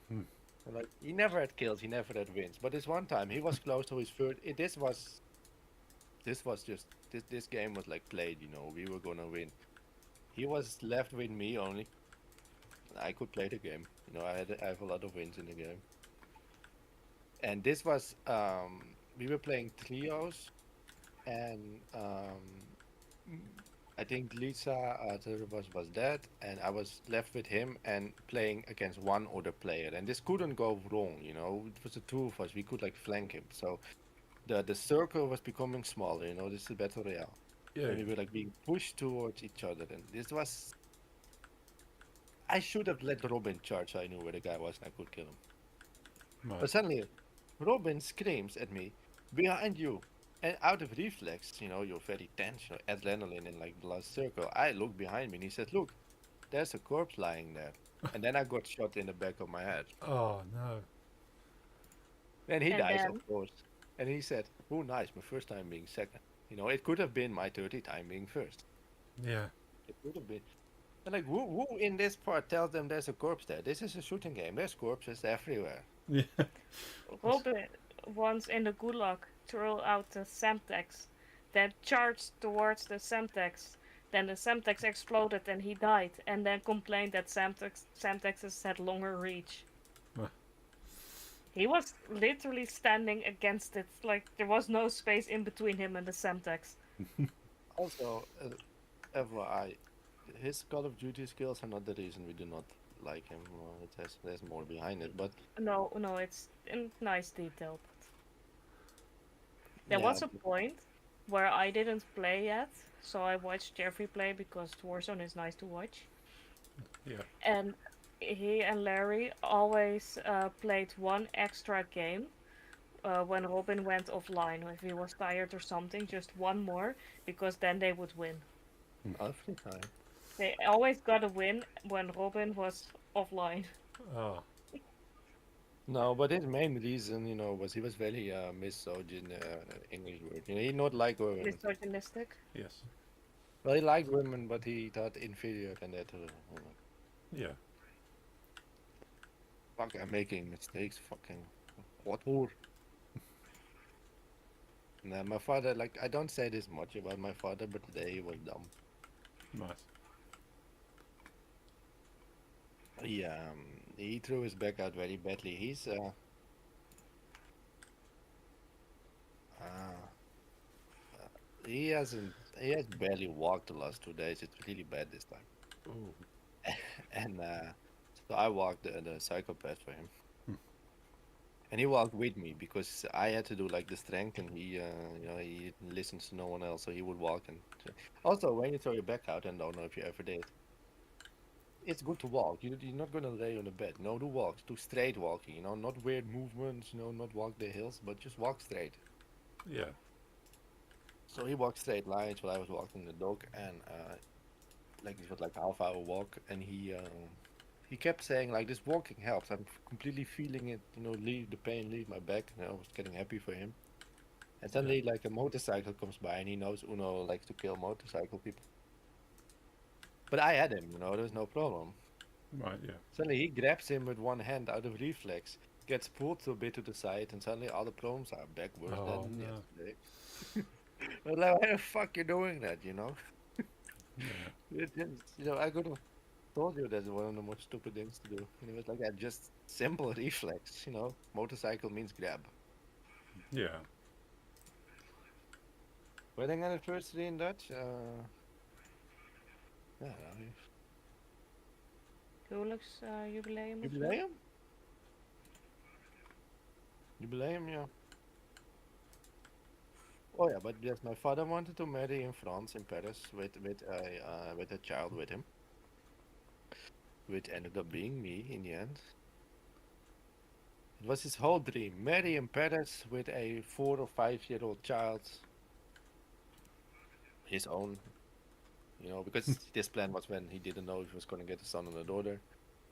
Hmm. And like, he never had kills, he never had wins. But this one time, he was close to his third. This game was like played. We were gonna win. He was left with me only. I could play the game. I have a lot of wins in the game. And this was we were playing trios, and I think Lisa was dead, and I was left with him and playing against one other player. And this couldn't go wrong. It was the two of us. We could like flank him. So the circle was becoming smaller. This is battle royale. Yeah. And we were like being pushed towards each other, and this was. I should have let Robin charge. So I knew where the guy was, and I could kill him. Right. But suddenly, Robin screams at me, "Behind you!" And out of reflex, you're very tense, adrenaline in like the last circle. I look behind me, and he said, "Look, there's a corpse lying there." And then I got shot in the back of my head. Oh no. And he And dies, then- of course. And he said, "Oh, nice, my first time being second." It could have been my 30th time being first. Yeah. It could have been. And like, who in this part tells them there's a corpse there? This is a shooting game. There's corpses everywhere. Yeah. Robin once in the Gulag threw out the Semtex, then charged towards the Semtex. Then the Semtex exploded and he died, and then complained that Semtexes had longer reach. Huh. He was literally standing against it, like there was no space in between him and the Semtex. Also, FYI, his Call of Duty skills are not the reason we do not like him. There's more behind it, but No, it's in nice detail. There yeah, was a point where I didn't play yet, so I watched Jeffrey play because Warzone is nice to watch. Yeah. And he and Larry always played one extra game when Robin went offline. If he was tired or something, just one more, because then they would win. Every time. They always got a win when Robin was offline. Oh, No, but his main reason, was he was very misogyn, English word. He not like women. Misogynistic. yes. Well, he liked women, but he thought inferior and that. Yeah. Fuck, I'm making mistakes. Fucking what whore? Nah, my father, like, I don't say this much about my father, but today he was dumb. Nice. He threw his back out very badly. Uh, he has barely walked the last 2 days. It's really bad this time. Oh. And so I walked the psychopath for him. Hmm. And he walked with me because I had to do like the strength, and he listens to no one else, so he would walk. And also, when you throw your back out, and don't know if you ever did, it's good to walk. You're not gonna lay on the bed. No, do walks, do straight walking. Not weird movements. Not walk the hills, but just walk straight. Yeah. So he walked straight lines while I was walking the dog, and like it was like a half-hour walk, and he kept saying like this walking helps. I'm completely feeling it, leave the pain, leave my back. And I was getting happy for him. And suddenly like a motorcycle comes by, and he knows Uno likes to kill motorcycle people. But I had him, there's no problem. Right. Yeah. Suddenly he grabs him with one hand out of reflex, gets pulled a bit to the side, and suddenly all the problems are back worse Oh, than no. yesterday. I was like, why the fuck you doing that, Yeah. I could have told you that's one of the most stupid things to do. And he was like, yeah, just simple reflex, Motorcycle means grab. Yeah. Wedding anniversary in Dutch? Ja, Huwelijksjubileum of zo. jubileum? Jubileum, yeah. Oh yeah, but yes, my father wanted to marry in France, in Paris, with a child with him, which ended up being me in the end. It was his whole dream, marry in Paris with a 4 or 5 year old child, his own, because this plan was when he didn't know if he was going to get a son or a daughter.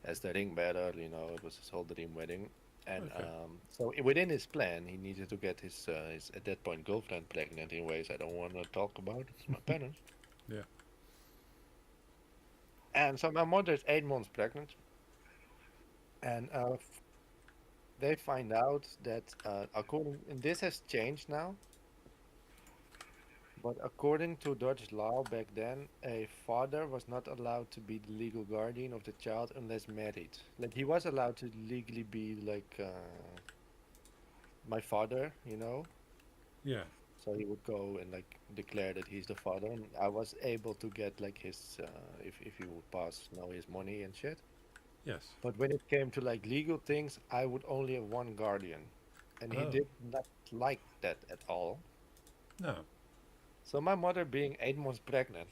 As the ring bearer, it was his whole dream wedding. And Okay. so within his plan, he needed to get his at that point girlfriend pregnant in ways I don't want to talk about. It's my parents. Yeah. And so my mother is 8 months pregnant, and they find out that and this has changed now, but according to Dutch law back then, a father was not allowed to be the legal guardian of the child unless married. Like he was allowed to legally be like my father, Yeah. So he would go and like declare that he's the father, and I was able to get like his if he would pass, his money and shit. Yes. But when it came to like legal things, I would only have one guardian, and he Oh. did not like that at all. No. So my mother being 8 months pregnant,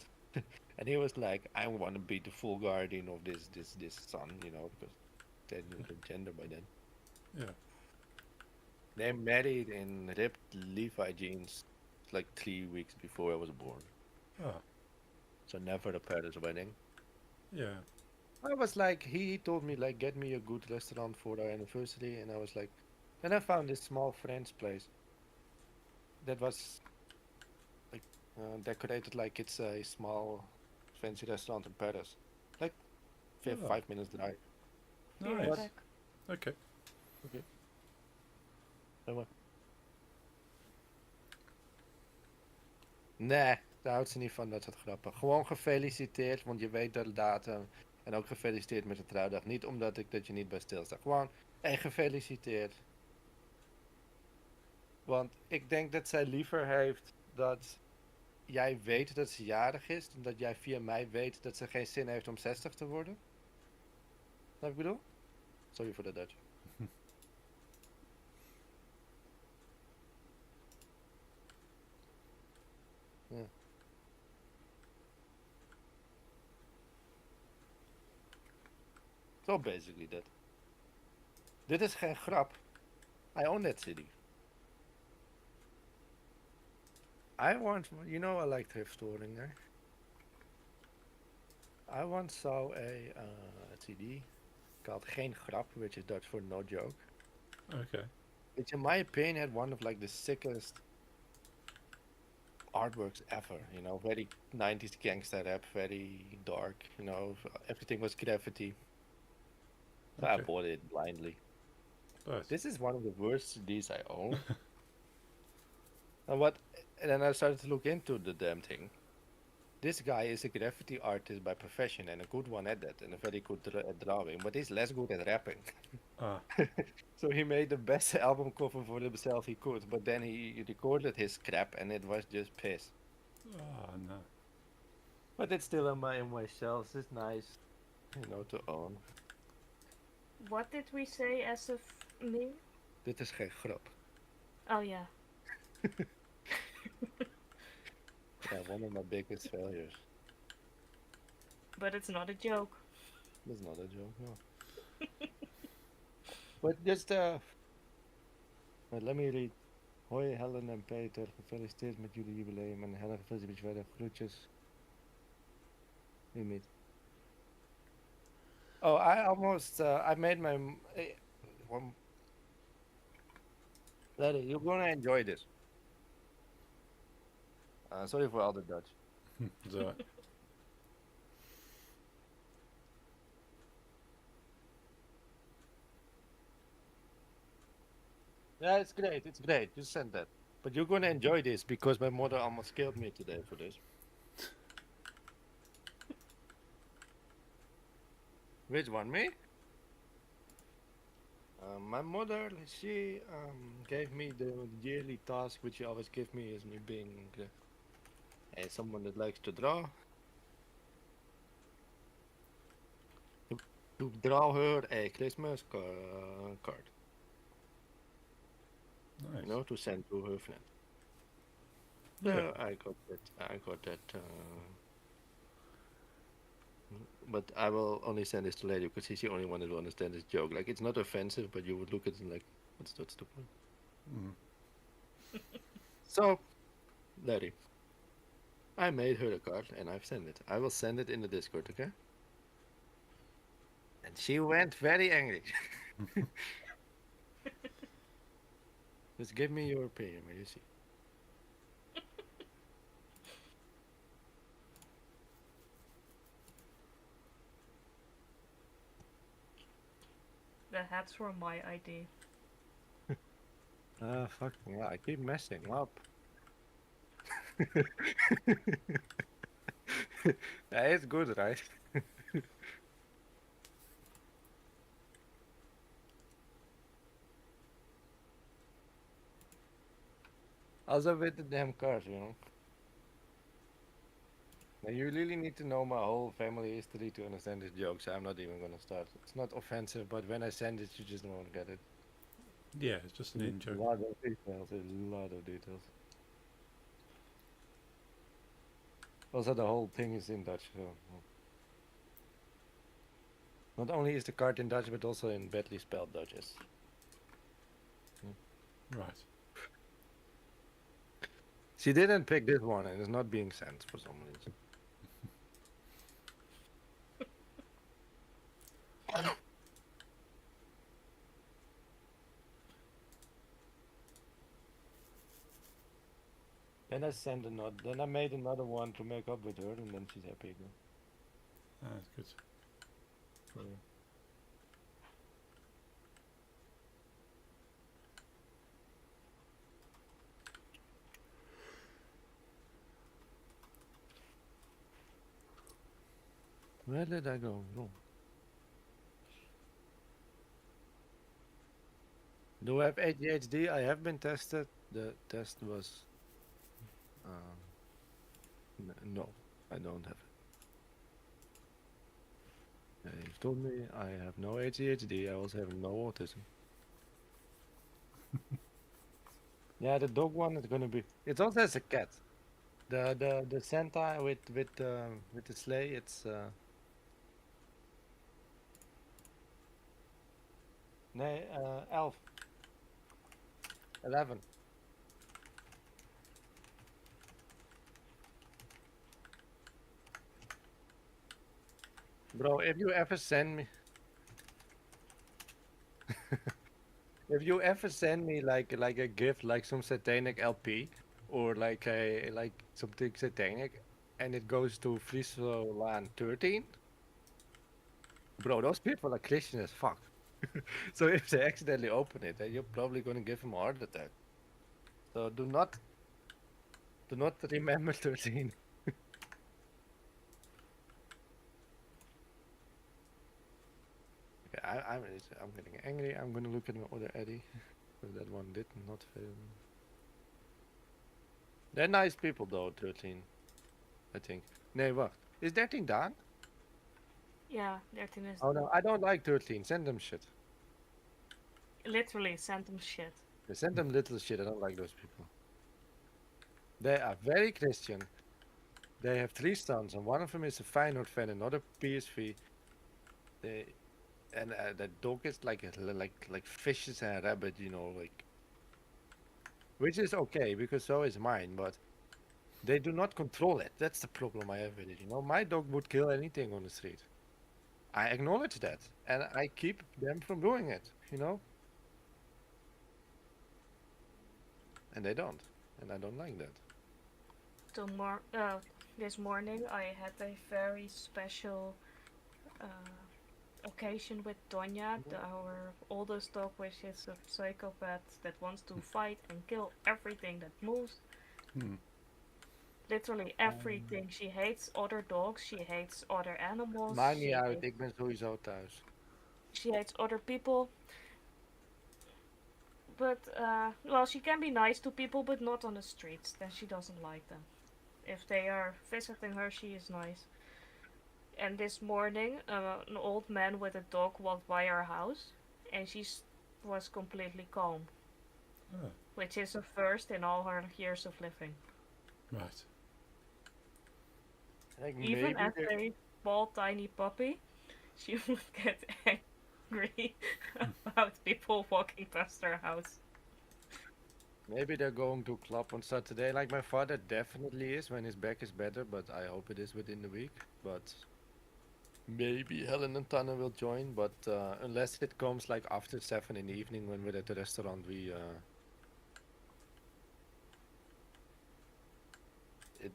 and he was like, I want to be the full guardian of this son, because they knew the gender by then. Yeah. They married in ripped Levi jeans like 3 weeks before I was born. Oh. So never a Paris wedding. Yeah. I was like, he told me like, get me a good restaurant for our anniversary, and I was like, then I found this small French place that was like decorated like it's a small fancy restaurant in Paris, like Oh. 5 minutes drive. Be right Nice. back. Okay. Okay. Zeg maar. Nee, daar houdt ze niet van, dat soort grappen. Gewoon gefeliciteerd, want je weet de datum. En ook gefeliciteerd met de trouwdag. Niet omdat dat je niet bij stilsta. Gewoon, gefeliciteerd. Want ik denk dat zij liever heeft dat jij weet dat ze jarig is, dan dat jij via mij weet dat ze geen zin heeft om 60 te worden. Wat ik bedoel? Sorry voor de Dutch. Ja. So basically that. Dit is geen grap. I own that CD. I once, you know, I like thrift storing, eh? I once saw a CD called Geen Grap, which is Dutch for no joke, Okay. which in my opinion had one of like the sickest artworks ever. You know, very 90s gangster rap, very dark. You know, everything was graffiti. So I Okay. bought it blindly. But This is one of the worst CDs I own. And what? And then I started to look into the damn thing. This guy is a graffiti artist by profession and a good one at that, and a very good at drawing, but he's less good at rapping. ah, So he made the best album cover for himself he could, but then he recorded his crap and it was just piss. no. But it's still in my shelves. It's nice, you know, to own. What did we say as of me? Dit is geen grap. Oh yeah. Yeah, one of my biggest failures. But it's not a joke. That's not a joke, no. But just but let me read. Hoi Helen en Peter, gefeliciteerd met jullie jubileum en Helen gefeliciteerd met verder groetjes. Wie niet? Oh, I almost I made my one. Larry, you're gonna enjoy this. Sorry for all the Dutch. It's alright. Yeah, it's great. It's great. You send that. But you're gonna enjoy this because my mother almost killed me today for this. Which one, me? My mother, she gave me the yearly task, which she always give me, is me being someone that likes to draw. To draw her a Christmas card, Nice. you know, to send to her friend. Yeah. I got that. I got that. But I will only send this to Lady because she's the only one that will understand this joke. Like, it's not offensive, but you would look at it and like, what's the point? Mm. So, Lady, I made her a card and I've sent it. I will send it in the Discord, okay? And she went very angry. Just give me your opinion, will you see? The hats were my idea. Fuck yeah, I keep messing up. Yeah, it's good, right? Also with the damn cars, you know. Now you really need to know my whole family history to understand this joke, so I'm not even gonna start. It's not offensive, but when I send it, you just won't get it. Yeah, it's just an in A joke. lot of details, a lot of details. Also, the whole thing is in Dutch, so. Not only is the card in Dutch, but also in badly spelled Dutch. Yes. Right. She didn't pick this one, and it's not being sent for some reason. Then I sent another. Then I made another one to make up with her, and then she's happy again. That's good. So, where did I go wrong? Do I have ADHD? I have been tested. The test was. No, I don't have it. He told me I have no ADHD. I also have no autism. Yeah, the dog one is gonna be. It also has a cat. The Santa with the sleigh. It's Nee, 11. 11. Bro, if you ever send me, if you ever send me like a gift, like some satanic LP, or like something satanic, and it goes to Friesland 13, bro, those people are Christian as fuck. So if they accidentally open it, then you're probably gonna give them a heart attack. So do not remember 13. Okay, I'm getting angry. I'm gonna look at my other Eddie. Because that one did not fail. They're nice people though, 13. I think. Nee, wacht. Is 13 done? Yeah, 13 is Oh no, I don't like 13. Send them shit. literally send them shit. They send them little shit. I don't like those people. They are very Christian. They have 3 sons, and one of them is a Feyenoord fan, another PSV. They and that dog is like like fishes and a rabbit, you know, like, which is okay because so is mine, but they do not control it. That's the problem I have with it. You know, my dog would kill anything on the street. I acknowledge that, and I keep them from doing it. You know, and they don't, and I don't like that. This morning I had a very special occasion with Tonya, our oldest dog, which is a psychopath that wants to fight and kill everything that moves. Hmm. Literally everything. She hates other dogs. She hates other animals. Maakt niet uit, ik ben sowieso thuis. She hates other people. But, well, she can be nice to people, but not on the streets. Then she doesn't like them. If they are visiting her, she is nice. And this morning, an old man with a dog walked by our house, and she was completely calm. Oh, Which is a first in all her years of living. right. Like Even maybe as they're- a small, tiny puppy, she would get angry about people walking past her house. maybe they're going to club on Saturday. Like my father definitely is when his back is better, but I hope it is within the week. But maybe Helen and Tanner will join, but unless it comes like after 7 in the evening when we're at the restaurant, it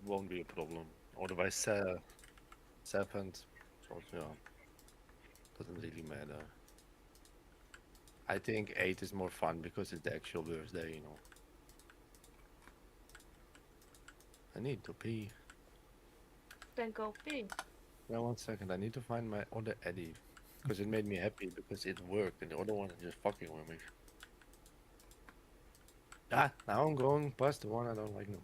won't be a problem. Otherwise, 7, so yeah, doesn't really matter. I think 8 is more fun because it's the actual birthday, you know. I need to pee. Then go pee. Yeah, 1 second. I need to find my other Eddie because it made me happy because it worked, and the other one is just fucking with me. Ah, now I'm going past the one I don't like now.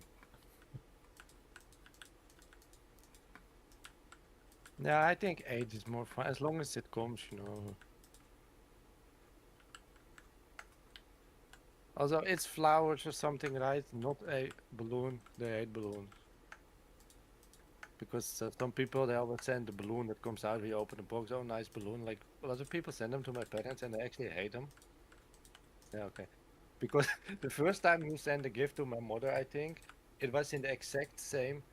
Yeah, I think 8 is more fun as long as it comes, you know. Also, it's flowers or something, right? Not a balloon. They hate balloons. Because some people, they always send the balloon that comes out when you open the box. Oh, nice balloon. Like, a lot of people send them to my parents and they actually hate them. Yeah, okay. Because the first time you send a gift to my mother, I think, it was in the exact same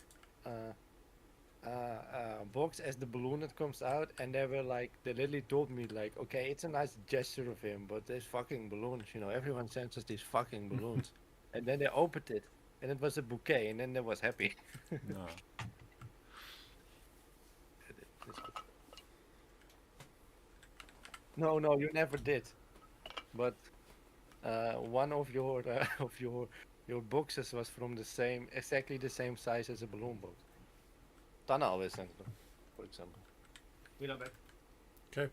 box as the balloon that comes out. And they were like, they literally told me, like, okay, it's a nice gesture of him, but there's fucking balloons, you know, everyone sends us these fucking balloons. And then they opened it, and it was a bouquet, and then they was happy. No. No, no, you never did. But one of your your boxes was from the same, exactly the same size as a balloon box. Tana always sends them, for example. We know back. Okay.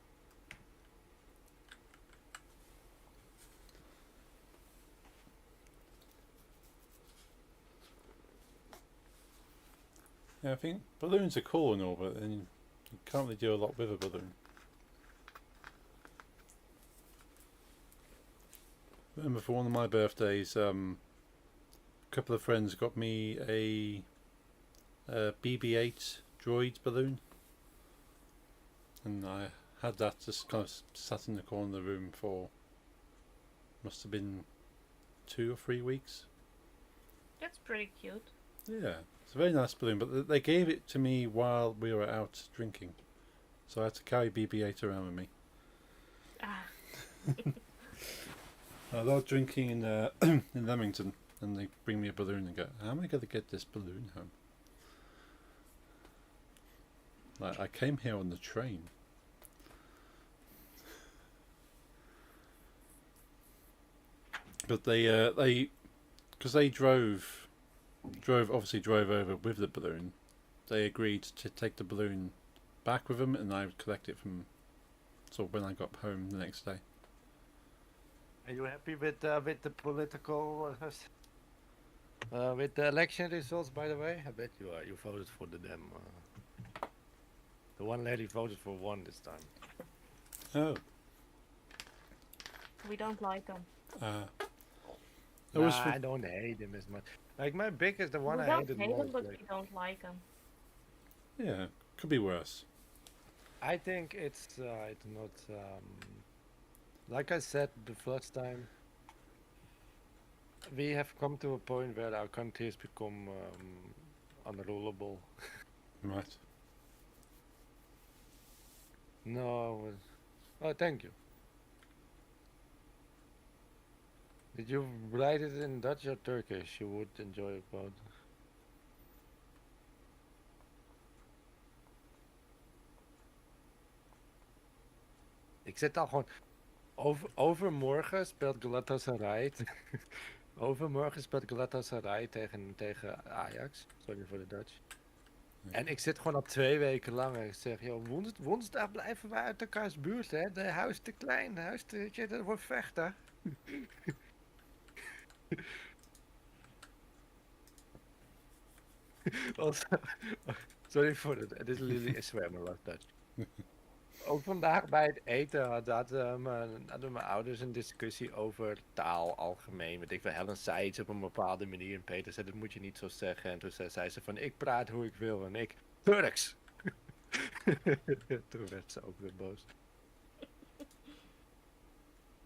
Yeah, I think balloons are cool and all, but then you can't really do a lot with a balloon. I remember for one of my birthdays, a couple of friends got me a BB-8 droid balloon, and I had that just kind of sat in the corner of the room for Must have been 2 or 3 weeks. That's pretty cute. Yeah, it's a very nice balloon, but they gave it to me while we were out drinking, so I had to carry BB-8 around with me. Ah, I was drinking in in Leamington, and they bring me a balloon and go, "How am I going to get this balloon home?" Like, I came here on the train. But they, because they drove over with the balloon. They agreed to take the balloon back with them, and I would collect it from sort of when I got home the next day. Are you happy with the political with the election results? By the way, I bet you are. You voted for the damn. The one lady voted for one this time. Oh, we don't like them. it was Nah, I don't hate him as much. Like my biggest, the one We I don't hated hate them, most. but Like, we don't like them. yeah, could be worse. I think it's not like I said the first time. We have come to a point where our country has become unrulable. Right. No, oh, thank you. Did you write it in Dutch or Turkish? You would enjoy it both. Ik zit al gewoon. Overmorgen speelt Galatasaray. Overmorgen speelt Galatasaray tegen Ajax. Sorry voor de Dutch. En ik zit gewoon al 2 weken lang en ik zeg, joh, woensdag blijven we uit elkaars buurt, hè? De huis te klein, de huis te, weet je, dat wordt vechten. Sorry voor het is Lily is zwemmen, was Dutch. Ook vandaag bij het eten hadden mijn ouders een discussie over taal algemeen. Weet ik veel, Helen zei iets op een bepaalde manier en Peter zei dat moet je niet zo zeggen. En toen zei ze van ik praat hoe ik wil en ik Turks. Toen werd ze ook weer boos.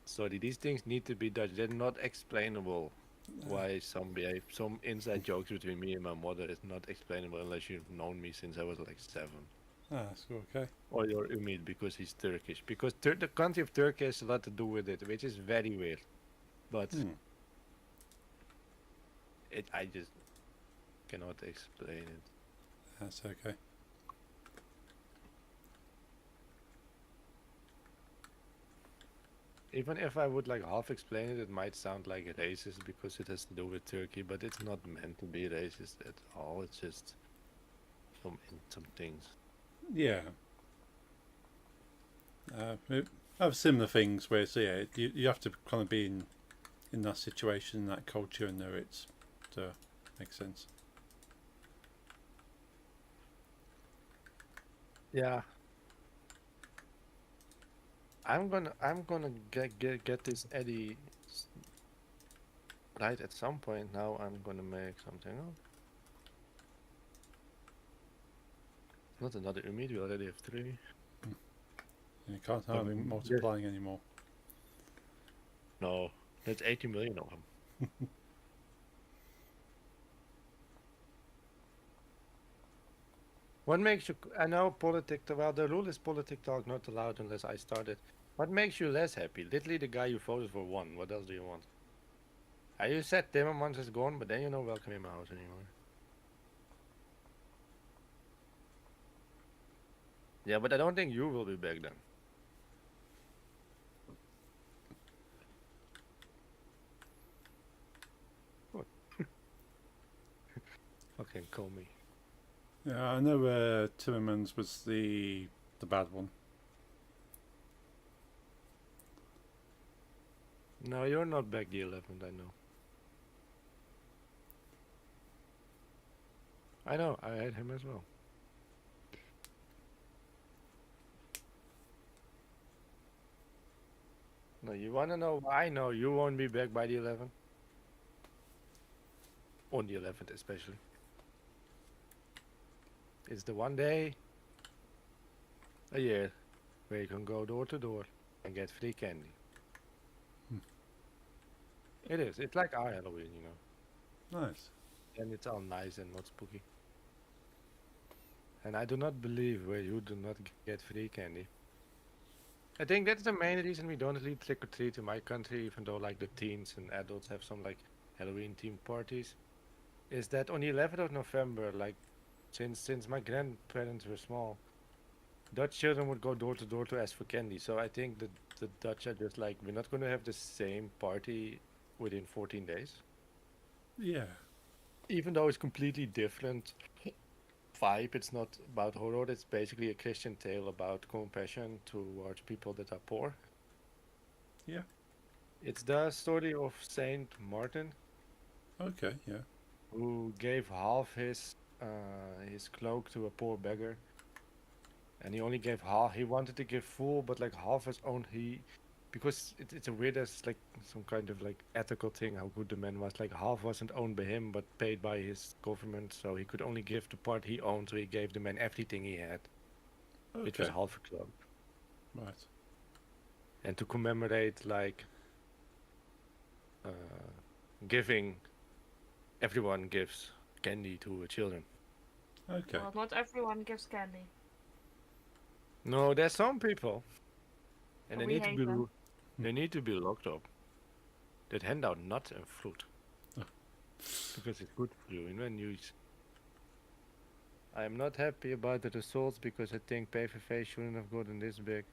Sorry, these things need to be Dutch. They're not explainable. Why some inside jokes between me and my mother is not explainable unless you've known me since I was like 7. That's okay. Or your Umid because he's Turkish. Because the country of Turkey has a lot to do with it, which is very weird. But I just cannot explain it. That's okay. Even if I would like half explain it, it might sound like racist because it has to do with Turkey, but it's not meant to be racist at all. It's just some things. Yeah. We have similar things where so yeah, you have to kind of be in that situation, in that culture, and know it to make sense. Yeah. I'm gonna get this Eddie right at some point. Now I'm gonna make something up. Not another Umid, we already have 3. You can't have him multiplying anymore. No, that's 80 million of them. What makes you? I know well, the rule is politic talk not allowed unless I start it. What makes you less happy? Literally the guy you voted for won. What else do you want? You said Timmermans is gone, but then you're not welcome in my house anymore. Yeah, but I don't think you will be back then. What? Okay, call me. Yeah, I know Timmermans was the bad one. No, you're not back the 11th, I know. I know, I had him as well. No, you wanna know why? I know you won't be back by the 11th. On the 11th especially. It's the one day a year where you can go door to door and get free candy. It is. It's like our Halloween, you know. Nice. And it's all nice and not spooky. And I do not believe where you do not get free candy. I think that's the main reason we don't really trick or treat in my country, even though like the teens and adults have some like Halloween themed parties. Is that on the 11th of November, like since my grandparents were small, Dutch children would go door to door to ask for candy. So I think that the Dutch are just like, we're not going to have the same party within 14 days. Yeah. Even though it's completely different vibe, it's not about horror. It's basically a Christian tale about compassion towards people that are poor. Yeah. It's the story of Saint Martin, Okay. Yeah. who gave half his cloak to a poor beggar, and he only gave half. He wanted to give full, but like half his own. Because it's a weird, as like some kind of like ethical thing. How good the man was. Like half wasn't owned by him, but paid by his government, so he could only give the part he owned. So he gave the man everything he had, which was Okay. half a cloak. Right. And to commemorate like giving, everyone gives candy to children. Okay. Well, not everyone gives candy. No, there's some people, and We hate them. they need to be locked up, that hand out nuts and fruit. Oh. Because it's good for you. And when you I am not happy about the results because I think PVV shouldn't have gotten this big.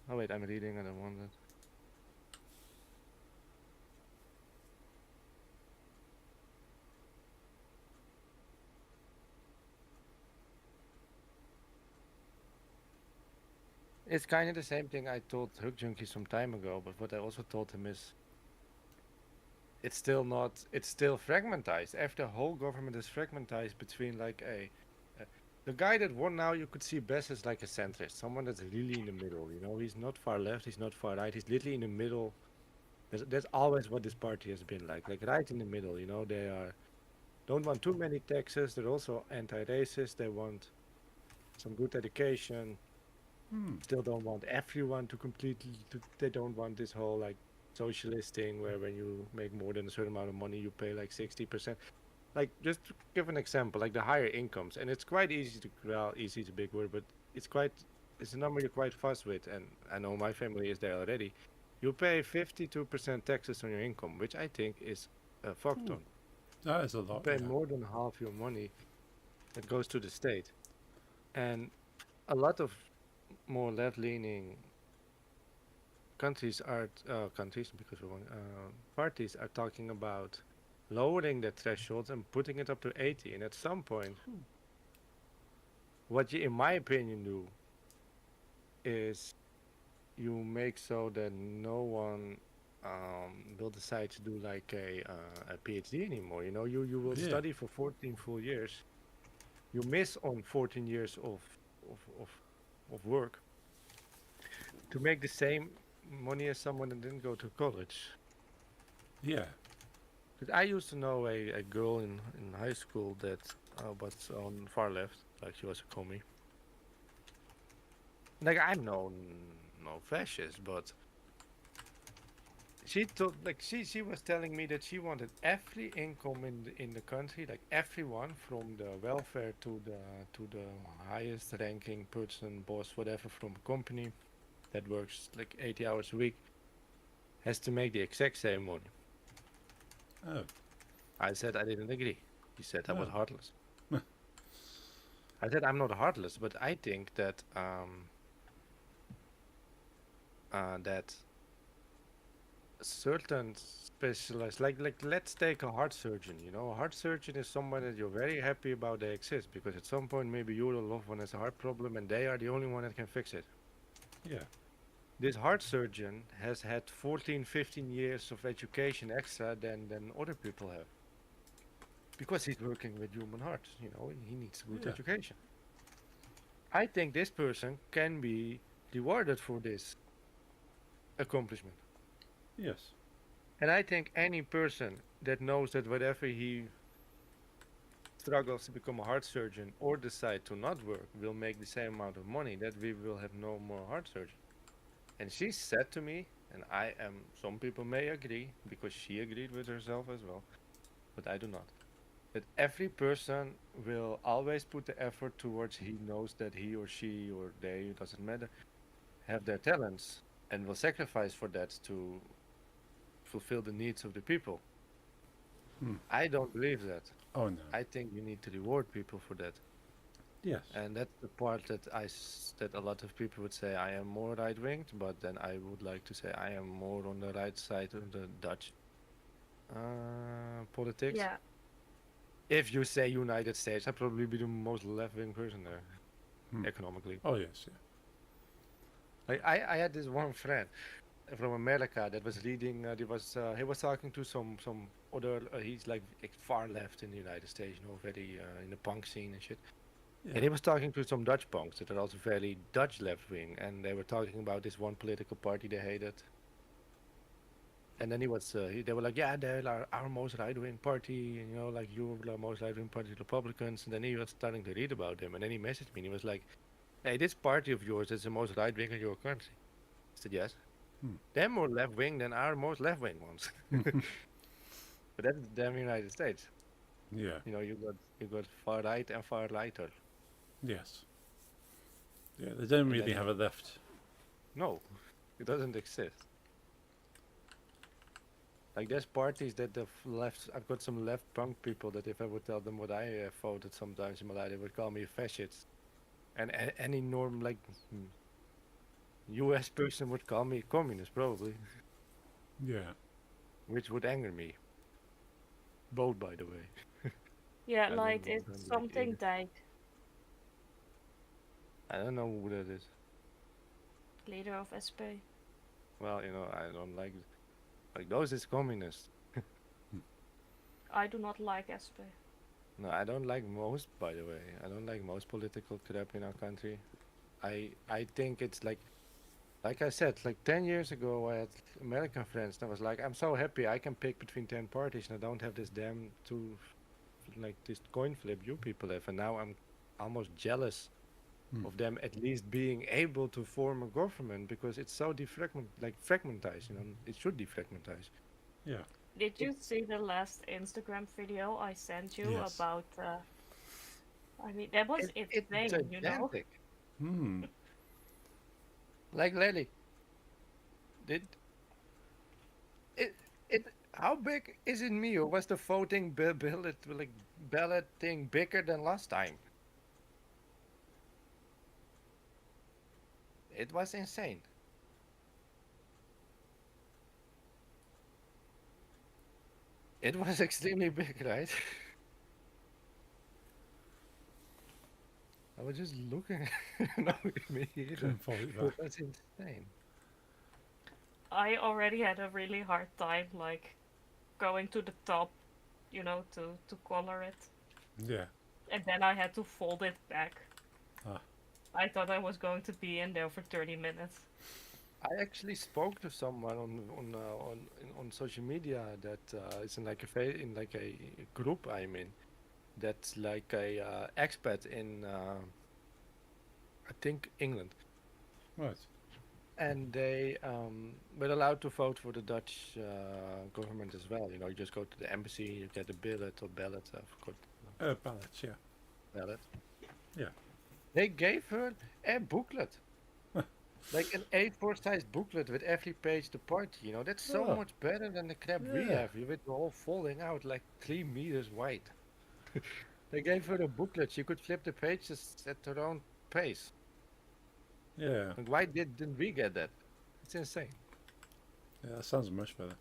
Oh wait, I'm reading and I want it. It's kind of the same thing I told Hook Junkie some time ago, but what I also told him is it's still fragmentized. After the whole government is fragmentized between like the guy that won now, you could see best as like a centrist, someone that's really in the middle. You know, he's not far left, he's not far right, he's literally in the middle. That's always what this party has been like right in the middle. You know, they don't want too many taxes. They're also anti-racist. They want some good education. Still don't want everyone to completely. They don't want this whole like socialist thing where when you make more than a certain amount of money, you pay like 60%. Like just to give an example, like the higher incomes, and it's quite easy to well, easy is a big word, but it's a number you're quite fast with, and I know my family is there already. You pay 52% taxes on your income, which I think is a fuck ton. That is a You lot. pay Yeah. more than half your money that goes to the state, and a lot of more left-leaning countries countries because we want parties are talking about lowering the thresholds and putting it up to 80. And at some point, what you, in my opinion, do is you make so that no one will decide to do like a PhD anymore. You know, you will Yeah. study for 14 full years. You miss on 14 years of work to make the same money as someone that didn't go to college. Yeah. Because I used to know a girl in high school that was on far left, like she was a commie. Like I'm no fascist, but she told like she was telling me that she wanted every income in the country, like everyone from the welfare to the highest ranking person, boss, whatever from a company that works like 80 hours a week, has to make the exact same money. Oh. I said I didn't agree. He said I was Oh. heartless. I said I'm not heartless, but I think that that certain specialized, like let's take a heart surgeon. You know, a heart surgeon is someone that you're very happy about they exist because at some point maybe you or a loved one has a heart problem and they are the only one that can fix it. Yeah. This heart surgeon has had 14, 15 years of education extra than other people have. Because he's working with human hearts, you know, and he needs good Yeah. education. I think this person can be rewarded for this accomplishment. Yes. And I think any person that knows that whatever he struggles to become a heart surgeon or decide to not work will make the same amount of money, that we will have no more heart surgeon. And she said to me, and I am, some people may agree, because she agreed with herself as well, but I do not, that every person will always put the effort towards he knows that he or she or they, it doesn't matter, have their talents and will sacrifice for that to fulfill the needs of the people. Hmm. I don't believe that. Oh no. I think you need to reward people for that. Yes. And that's the part that that a lot of people would say I am more right-winged, but then I would like to say I am more on the right side of the Dutch politics. Yeah. If you say United States, I'd probably be the most left-wing person there, Hmm. economically. Oh yes. Yeah. I had this one friend from America that was reading. He was talking to some other. He's like far left in the United States, you know, very in the punk scene and shit. Yeah. And he was talking to some Dutch punks that are also very Dutch left wing, and they were talking about this one political party they hated. And then they were like, yeah, they're our most right wing party, you know, like you are most right wing party, Republicans. And then he was starting to read about them, and then he messaged me, and he was like, hey, this party of yours is the most right wing in your country. I said, yes. Hmm. They're more left wing than our most left wing ones. But that's the damn United States. Yeah. You know, you got far right and far righter. Yes. Yeah. They don't And really then- have a left. No, it doesn't exist. Like there's parties that the left. I've got some left punk people that if I would tell them what I voted sometimes in my life, they would call me a fascist. And any norm like U.S. person would call me communist probably, Yeah. which would anger me. Both, by the way. Yeah, I like don't if really something either. died, I don't know who that is. leader of SP. Well, you know, I don't like those is communist. I do not like SP. No, I don't like most, by the way. I don't like most political crap in our country. I think it's like I said, like 10 years ago, I had American friends that was like, I'm so happy I can pick between 10 parties and I don't have this damn this coin flip you people have. And now I'm almost jealous Hmm. of them at least being able to form a government because it's so fragmentized, you know, it should defragmentize. Yeah. Did you see the last Instagram video I sent you Yes. about? I mean, that was It's insane, you know. gigantic. Hmm. Like Lily, did it? How big is it me, or was the voting ballot thing bigger than last time? It was insane. It was extremely big, right? I was just looking. No, me either. Couldn't follow it It back. was insane. I already had a really hard time, like, going to the top, you know, to color it, Yeah. and then I had to fold it back. Ah. I thought I was going to be in there for 30 minutes. I actually spoke to someone on social media that is in like in like a group I'm in. That's like a expat in I think England, Right. and they were allowed to vote for the Dutch government as well. You know, you just go to the embassy, you get a billet or ballot. I forgot Ballots. Yeah. ballot. Yeah. They gave her a booklet. Like an A4 size booklet with every page the party, you know, that's so Oh. much better than the crap we Yeah. have, with the whole falling out like 3 meters wide. They gave her a booklet, she could flip the pages at her own pace. Yeah. Like, why didn't we get that? It's insane. Yeah. That sounds much better.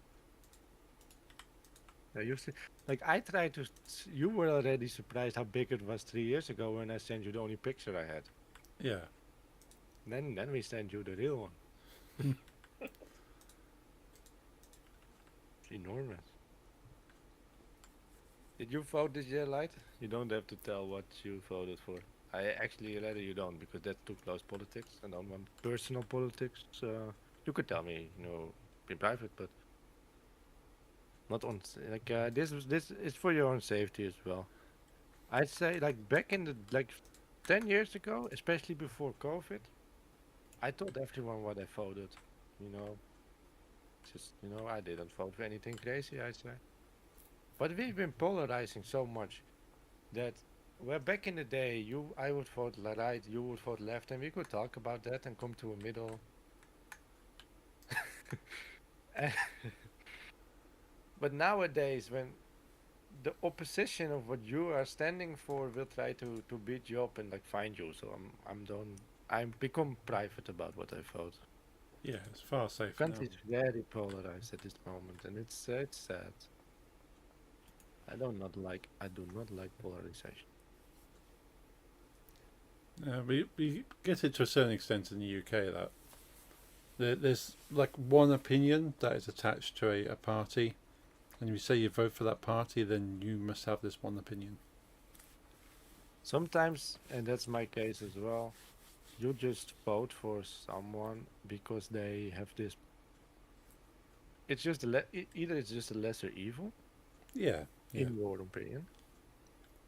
Yeah, you see, like I tried to, you were already surprised how big it was 3 years ago when I sent you the only picture I had. Yeah. Then we sent you the real one. It's enormous. Did you vote this year, Light? You don't have to tell what you voted for. I actually rather you don't, because that's too close politics. I don't want personal politics. You could tell me, you know, in private, but not on this is for your own safety as well. I'd say like back in the 10 years ago, especially before COVID, I told everyone what I voted. You know, just I didn't vote for anything crazy. I say, but we've been polarizing so much that where back in the day, I would vote right, you would vote left, and we could talk about that and come to a middle. Eh, but nowadays, when the opposition of what you are standing for will try to beat you up and like find you, so I'm done. I'm become private about what I vote. Yeah, it's far safer now. Country is very polarized at this moment, and it's sad. I do not like polarization. We get it to a certain extent in the UK that there's like one opinion that is attached to a party, and if you say you vote for that party, then you must have this one opinion. Sometimes, and that's my case as well, you just vote for someone because they have this. It's just either it's just a lesser evil, Yeah, yeah, in your opinion,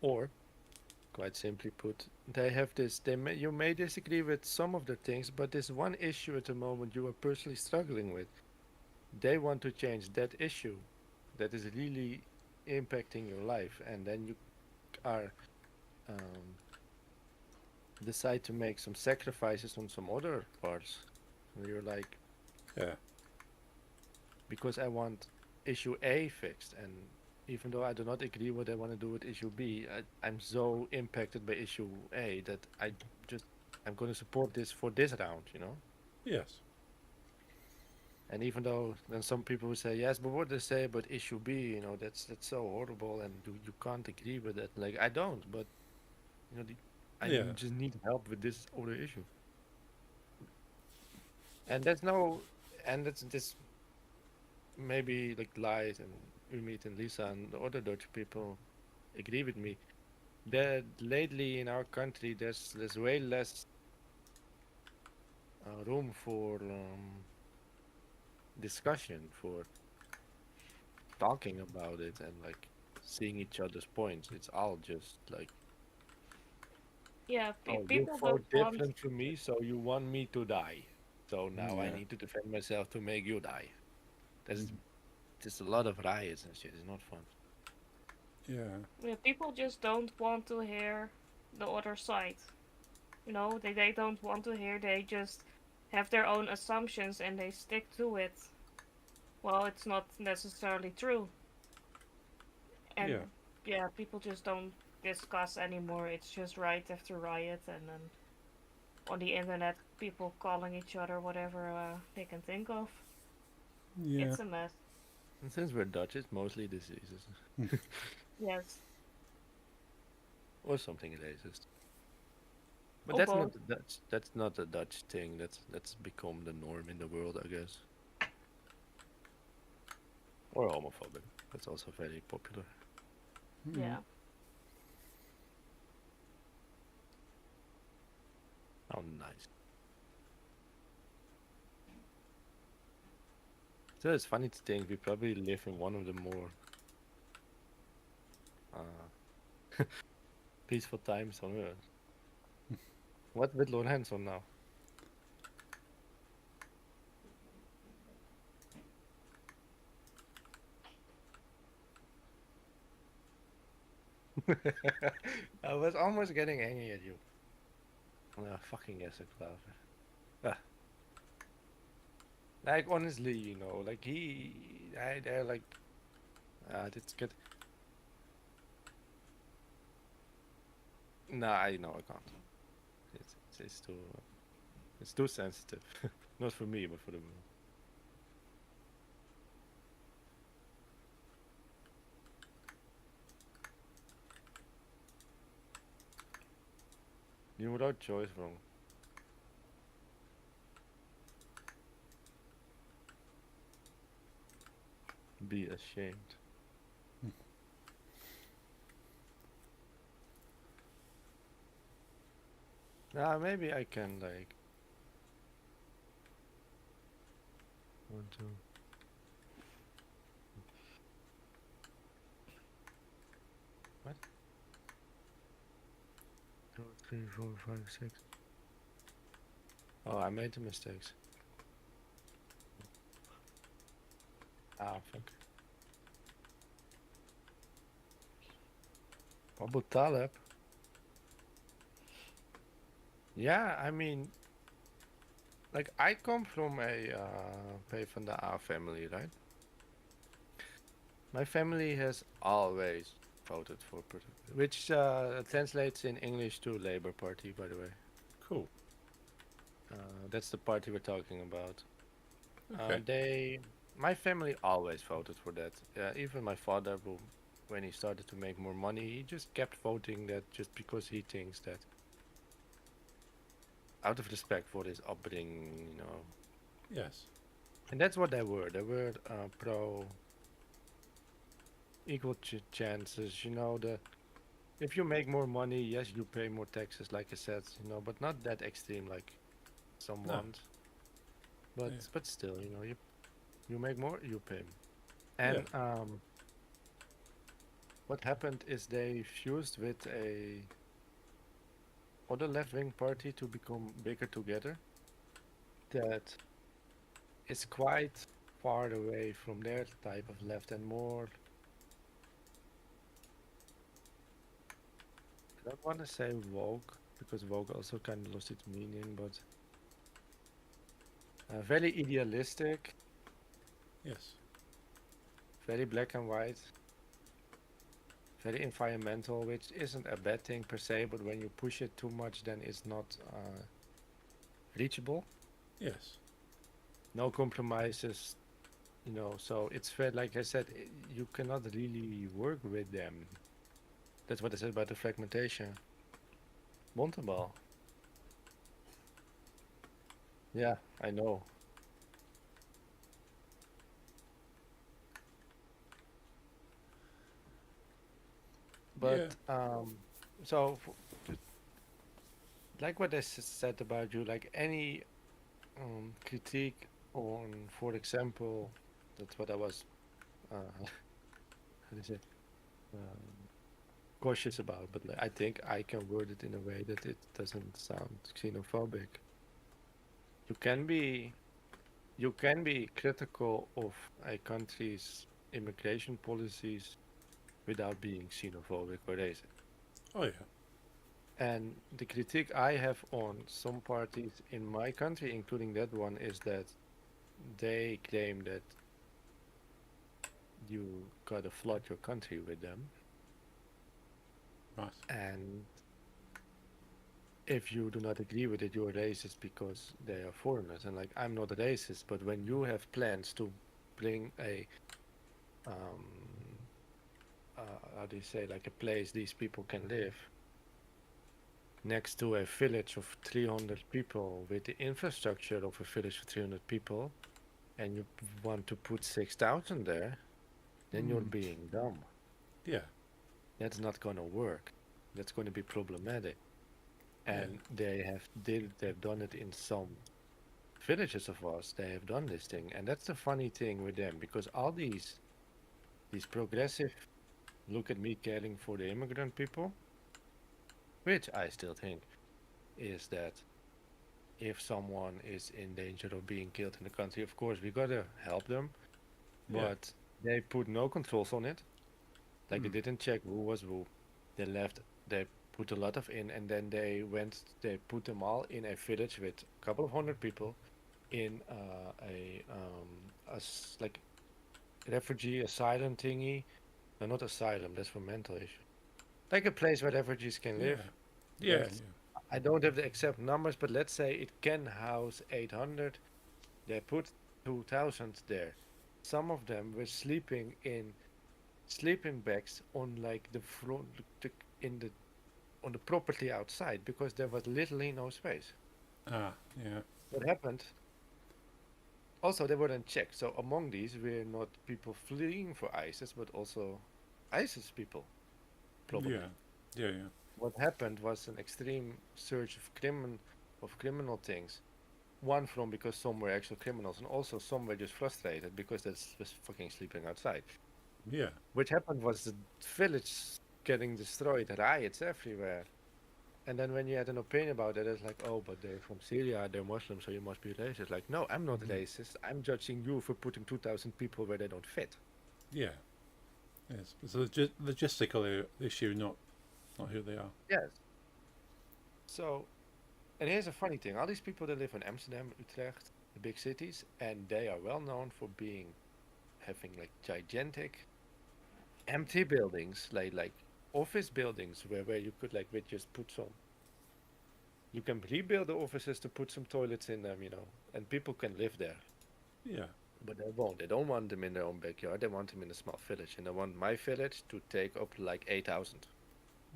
or quite simply put, they have this. You may disagree with some of the things, but this one issue at the moment you are personally struggling with, they want to change that issue, that is really impacting your life, and then you are um, decide to make some sacrifices on some other parts. And you're like, yeah, because I want issue A fixed, and even though I do not agree what I want to do with issue B, I'm so impacted by issue A that I'm going to support this for this round, yes, And even though then some people will say yes, but what they say about issue B, that's so horrible, and you can't agree with that. Like I don't, but you know, the, I yeah, just need help with this other issue, and that's no, and that's this maybe like Light and Umit and Lisa and the other Dutch people agree with me that lately in our country there's way less room for discussion, for talking about it and like seeing each other's points. It's all just like, Yeah, oh, you people vote don't want. different to me, so you want me to die. So now I yeah, need to defend myself to make you die. There's just a lot of riots and shit. It's not fun. yeah, Yeah, people just don't want to hear the other side. They don't want to hear. They just have their own assumptions and they stick to it. Well, it's not necessarily true. And yeah, yeah, people just don't discuss anymore. It's just riot after riot, and then on the internet, people calling each other whatever they can think of. yeah. It's a mess. And since we're Dutch, it's mostly diseases Yes. or something racist. But Or that's not both. the Dutch. That's not a Dutch thing. That's become the norm in the world, I guess. Or homophobic. That's also very popular. Yeah. Oh, nice. So it's funny to think we probably live in one of the more peaceful times on Earth. What with Lorenzo now? I was almost getting angry at you. Fucking yes, Klaver. Ah. Like honestly, like they're like, that's good. No, I know I can't. It's too sensitive. Not for me, but for the world. You without choice, wrong. Be ashamed. Maybe I can like 1, 2. What? 2, 3, 4, 5, 6. Oh, I made the mistakes. Ah, fuck. Abu Talib. Yeah, I mean, like I come from a P van de A family, right? My family has always voted for, which translates in English to Labour Party, by the way. Cool. That's the party we're talking about. Okay. My family always voted for that. Even my father, when he started to make more money, he just kept voting that just because he thinks that, out of respect for his upbringing, Yes. And that's what they were. They were pro equal chances. If you make more money, yes, you pay more taxes, like I said, but not that extreme like some No. want. But Yeah. but still, you make more, you pay. Yeah. And what happened is they fused with a other left-wing party to become bigger together. That is quite far away from their type of left and more. I don't want to say woke because woke also kind of lost its meaning, but very idealistic, Yes. very black and white, very environmental, which isn't a bad thing per se, but when you push it too much, then it's not reachable. Yes. No compromises, so it's fair. Like I said, you cannot really work with them. That's what I said about the fragmentation. Montalbán. Yeah, I know. But so like what I said about you, like any critique on, for example, that's what I was, how do you say, cautious about. But I think I can word it in a way that it doesn't sound xenophobic. You can be critical of a country's immigration policies without being xenophobic or racist. Oh yeah. And the critique I have on some parties in my country, including that one, is that they claim that you gotta flood your country with them. Right. And if you do not agree with it, you're racist because they are foreigners. And like, I'm not a racist, but when you have plans to bring a, how do you say, like a place these people can live next to a village of 300 people with the infrastructure of a village of 300 people, and you want to put 6,000 there, then you're being dumb. Yeah. That's not going to work. That's going to be problematic. And they've done it in some villages of us. They have done this thing, and that's the funny thing with them, because all these progressive look at me caring for the immigrant people, which I still think is that if someone is in danger of being killed in the country, of course we gotta help them, but they put no controls on it. Like they didn't check who was who. They put a lot of in, and then they put them all in a village with a couple of hundred people in like refugee asylum thingy. No, not asylum, that's for mental issue. Like a place where refugees can live. Yeah. I don't have the exact numbers, but let's say it can house 800. They put 2,000 there. Some of them were sleeping in sleeping bags on like the front, on the property outside, because there was literally no space. Ah, yeah. What happened? Also, they weren't checked. So among these were not people fleeing for ISIS, but also ISIS people. Probably. Yeah. What happened was an extreme surge of criminal things. One from because some were actual criminals, and also some were just frustrated because they was fucking sleeping outside. Yeah. What happened was the village getting destroyed, riots everywhere. And then when you had an opinion about it, it's like, oh, but they're from Syria, they're Muslim, so you must be racist. Like, no, I'm not racist. I'm judging you for putting 2,000 people where they don't fit. Yeah. Yes. It's a logistical issue, not who they are. Yes. So, and here's a funny thing: all these people that live in Amsterdam, Utrecht, the big cities, and they are well known for having like gigantic, empty buildings, like office buildings where you could like just put some. You can rebuild the offices to put some toilets in them, and people can live there. Yeah. But they won't. They don't want them in their own backyard. They want them in a small village, and they want my village to take up like 8,000.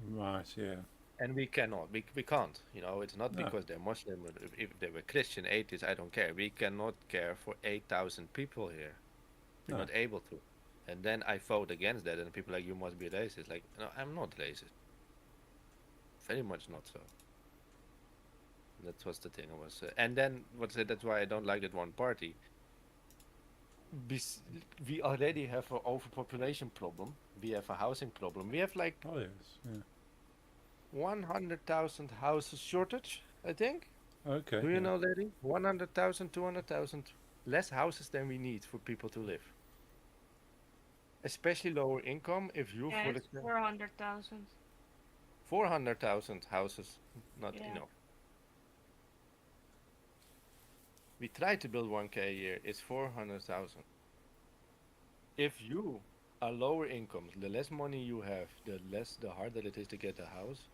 Right. Yeah. And we cannot. We can't. It's not No. because they're Muslim. Or if they were Christian, atheists, I don't care. We cannot care for 8,000 people here. We're No. not able to. And then I vote against that, and people are like, you must be racist. Like, no, I'm not racist. Very much not so. That was the thing I was. And then that's why I don't like that one party. We already have an overpopulation problem. We have a housing problem. We have like Oh yes. Yeah. 100,000 houses shortage, I think. Okay. Do you yeah. know, lady? 100,000, 200,000 less houses than we need for people to live. Especially lower income. If you, Yeah, for it's example, 400,000. 400,000 houses, not Yeah. We try to build 1K a year. It's 400,000. If you are lower incomes, the less money you have, the harder it is to get a house.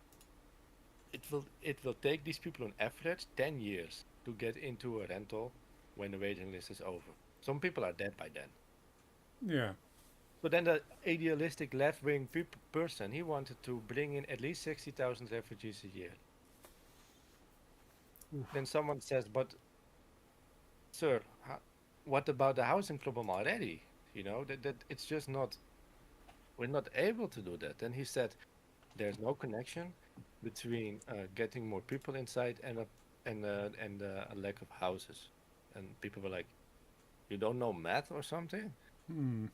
It will take these people on average 10 years to get into a rental when the waiting list is over. Some people are dead by then. Yeah. So then the idealistic left-wing person, he wanted to bring in at least 60,000 refugees a year. Then someone says, but sir, what about the housing problem already? That it's just not, we're not able to do that. And he said, there's no connection between getting more people inside and a lack of houses. And people were like, you don't know math or something? Hmm.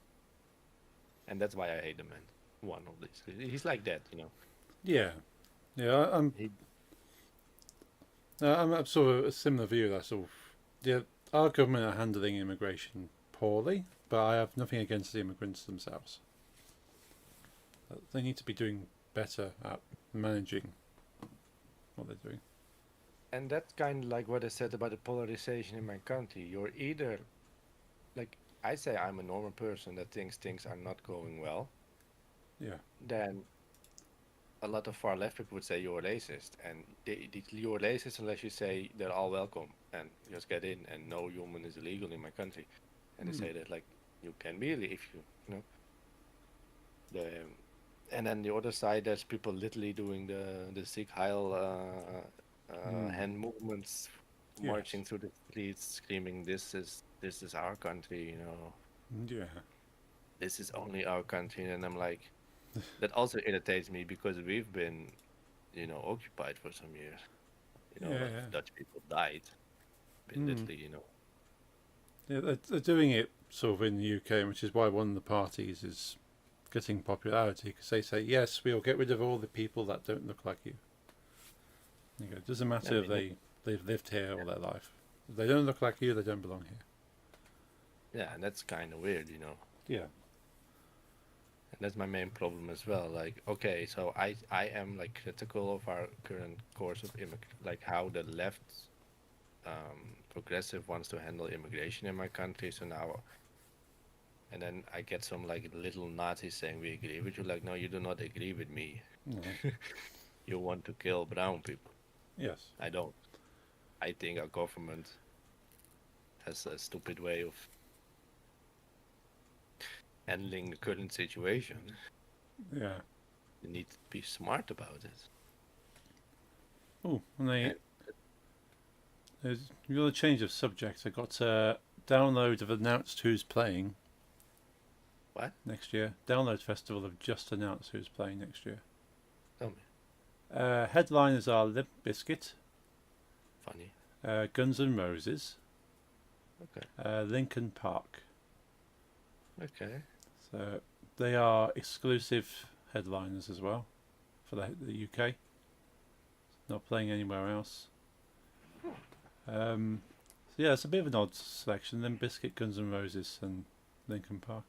And that's why I hate the man. One of these. He's like that. Yeah. Yeah. He, I'm sort of a similar view. That's all. Yeah. Our government are handling immigration poorly, but I have nothing against the immigrants themselves. They need to be doing better at managing what they're doing. and that's kind of like what I said about the polarization in my country. You're either, like, I say I'm a normal person that thinks things are not going well, Yeah. then a lot of far left people would say you're racist. And you're racist unless you say they're all welcome and just get in and no human is illegal in my country. And they say that, like, you can be if the and then the other side, there's people literally doing the Sikh Heil hand movements, marching Yes. through the streets, screaming, "This is our country," Yeah. This is only our country. And I'm like, that also irritates me because we've been, occupied for some years. A lot Yeah. of Dutch people died. Been literally, Yeah, they're doing it sort of in the UK, which is why one of the parties is getting popularity, because they say, yes, we'll get rid of all the people that don't look like you. It doesn't matter if they've lived here all their life. If they don't look like you, they don't belong here. yeah, and that's kind of weird, Yeah. And that's my main problem as well. Like, okay, so I am like critical of our current course of like how the left progressive wants to handle immigration in my country. So now, and then I get some like little Nazis saying we agree with you. Like, no, you do not agree with me. No. You want to kill brown people. Yes. I don't. I think our government has a stupid way of handling the current situation. Yeah. You need to be smart about it. Oh, and there's a little change of subject. I got a download have announced who's playing. What? Next year. Download Festival have just announced who's playing next year. Tell me. Headliners are Limp Bizkit, Funny. Guns N' Roses, Okay. Linkin Park. Okay. So they are exclusive headliners as well for the UK. Not playing anywhere else. So yeah, it's a bit of an odd selection. Then Biscuit, Guns N' Roses, and Linkin Park.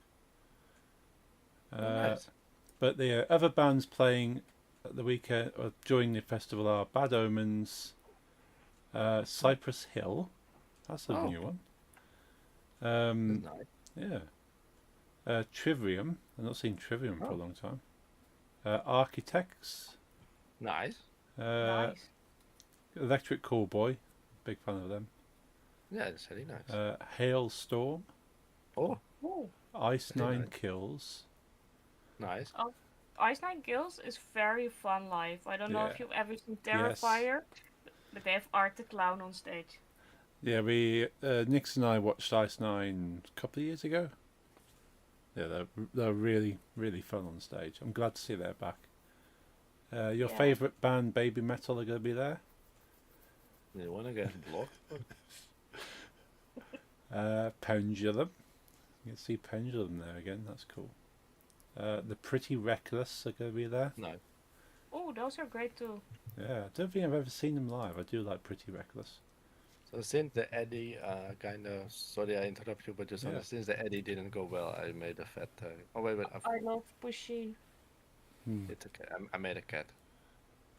Nice. But the other bands playing at the weekend or during the festival are Bad Omens, Cypress Hill. That's a Oh. new one. That's nice. Yeah. Trivium. I've not seen Trivium for a Oh. long time. Architects. Nice. Nice. Electric Callboy. Big fan of them. Yeah, that's very nice. Hailstorm. Oh, Ooh. Ice Very Nine nice. Kills. nice. Ice Nine Kills is very fun live. I don't know Yeah. if you've ever seen Yes. Terrifier, but they have Art the Clown on stage. Yeah, Nix and I watched Ice Nine a couple of years ago. Yeah, they're really, really fun on stage. I'm glad to see they're back. Your Yeah. favourite band, Baby Metal, are going to be there. You wanna get blocked? Pendulum. You can see Pendulum there again. That's cool. The Pretty Reckless are going to be there. No. Oh, those are great too. Yeah, I don't think I've ever seen them live. I do like Pretty Reckless. So since the Eddie kind of, sorry I interrupt you, but just Yeah. since the Eddie didn't go well, I made a fat. Oh wait, I love Pusheen. it's okay. I made a cat.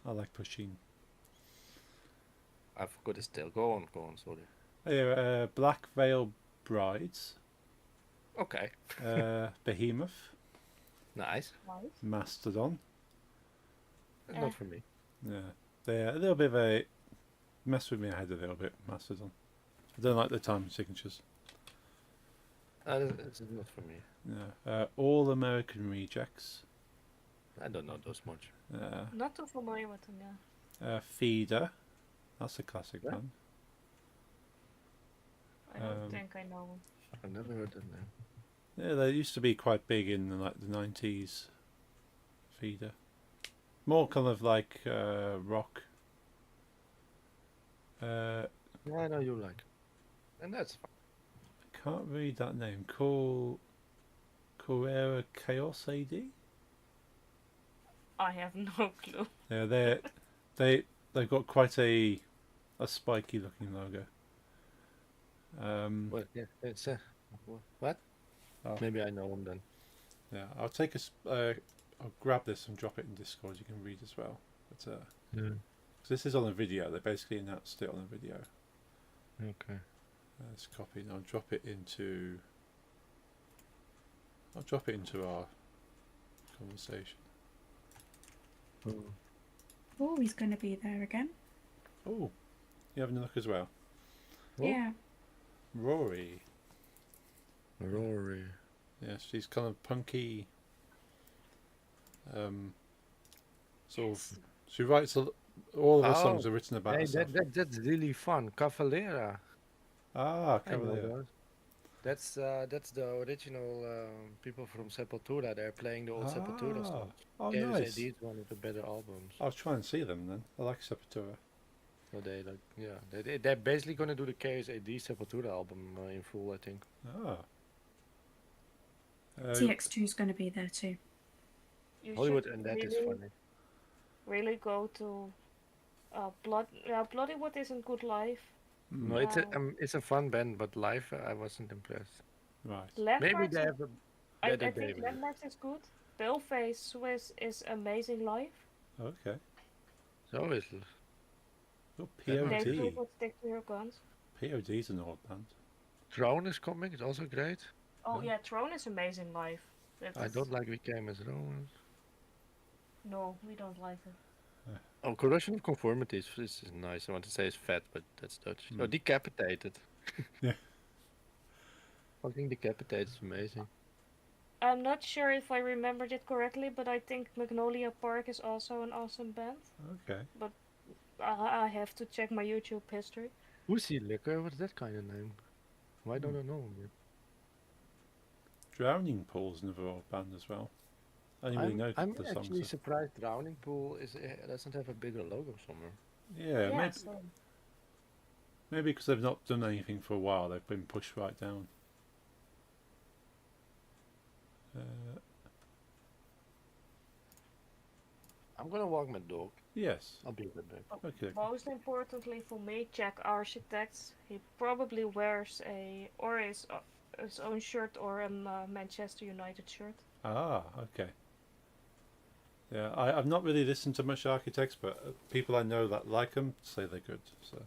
I like Pusheen. I forgot his tail. Go on. Sorry. Yeah, Black Veil Brides. Okay. Behemoth. Nice. Nice. Mastodon. That's Eh. not for me. Yeah, they're a little bit of a mess with me head a little bit. Mastodon. I don't like the time signatures. This is not for me. Yeah, All American Rejects. I don't know those much. Not too familiar with them, yeah. Feeder. That's a classic Yeah. band. I don't think I know them. I've never heard that name. Yeah, they used to be quite big in the 90s. Feeder. More kind of like rock. Yeah, I know you like. And that's fine. I can't read that name. Carrera Chaos AD. I have no clue. Yeah, they've got quite a spiky looking logo. Well, yeah, it's what? Oh. Maybe I know him then. Yeah, I'll grab this and drop it in Discord. You can read as well. But 'cause this is on a video. They basically announced it on a video. Okay. Let's copy and I'll drop it into our conversation. Oh, he's going to be there again. Oh, you having a look as well? Oh. Yeah. Rory. Rory. Yeah, she's kind of punky. Sort of. She writes all of her songs are written about Hey, herself. that's really fun. Cavalera. Ah, I know Cavalier. those. That's the original people from Sepultura. They're playing the old Sepultura songs. Oh, Chaos nice. AD is one of the better albums. I'll try and see them then. I like Sepultura. So they're basically gonna do the Chaos AD Sepultura album in full, I think. Ah. TX2 is going to be there too. You Hollywood, should and that is really, funny. really go to Bloodywood isn't good live. No, it's a fun band, but live I wasn't impressed. Right. Maybe Landmarks, they have a I better think day. Landmarks is good. Paleface Swiss is amazing live. Okay. So is Oh, They do POD. good Stick to Your Guns. POD's an old band. Throne is coming. It's also great. Oh Yeah. yeah, Throne is amazing live. I don't like We Came as Throne. No, we don't like it. Oh, Corrosion of Conformity is nice. I want to say it's fat, but that's Dutch. Oh, Decapitated. Yeah. Fucking Decapitated is amazing. I'm not sure if I remembered it correctly, but I think Magnolia Park is also an awesome band. Okay. I have to check my YouTube history. Pussy Liquor, what's that kind of name? Why don't I know him yet? Drowning Pool's another old band as well. I didn't really know I'm the songs. actually surprised Drowning Pool doesn't have a bigger logo somewhere. Yeah, so maybe because they've not done anything for a while, they've been pushed right down. I'm gonna walk my dog. Yes. I'll be right back. Okay. Most importantly for me, Jack Architects. He probably wears his own shirt or a Manchester United shirt. Ah, okay. Yeah, I've not really listened to much Architects, but people I know that like them say they're good. So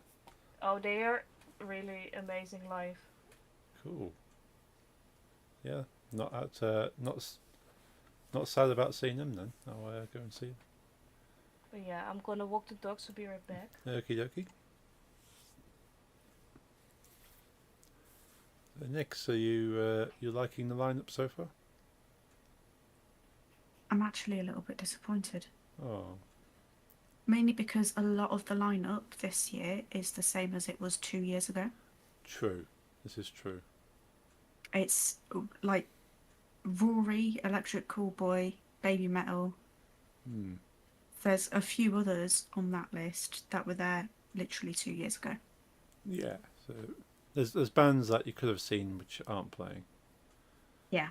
Oh, they are really amazing live. cool. Yeah, not sad about seeing them then. I'll go and see them. But yeah, I'm gonna walk the dogs. So be right back. Okie dokie. Nix, are you liking the lineup so far? I'm actually a little bit disappointed. Oh, Mainly because a lot of the lineup this year is the same as it was 2 years ago. true. This is true. It's like Rory, Electric Callboy, Baby Metal. Hmm. There's a few others on that list that were there literally 2 years ago. Yeah. So there's bands that you could have seen which aren't playing. Yeah.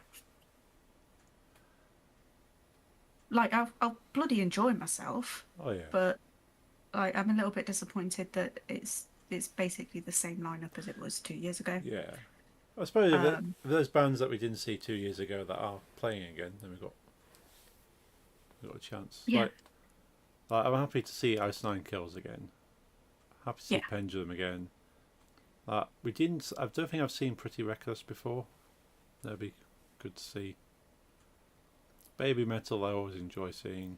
Like, I'll bloody enjoy myself, Oh yeah. but like, I'm a little bit disappointed that it's basically the same lineup as it was 2 years ago. Yeah. I suppose if Um, there's bands that we didn't see 2 years ago that are playing again, then we've got a chance. Yeah. Like I'm happy to see Ice Nine Kills again. Happy to see Yeah. Pendulum again. We didn't. I don't think I've seen Pretty Reckless before. That'd be good to see. Baby Metal I always enjoy seeing.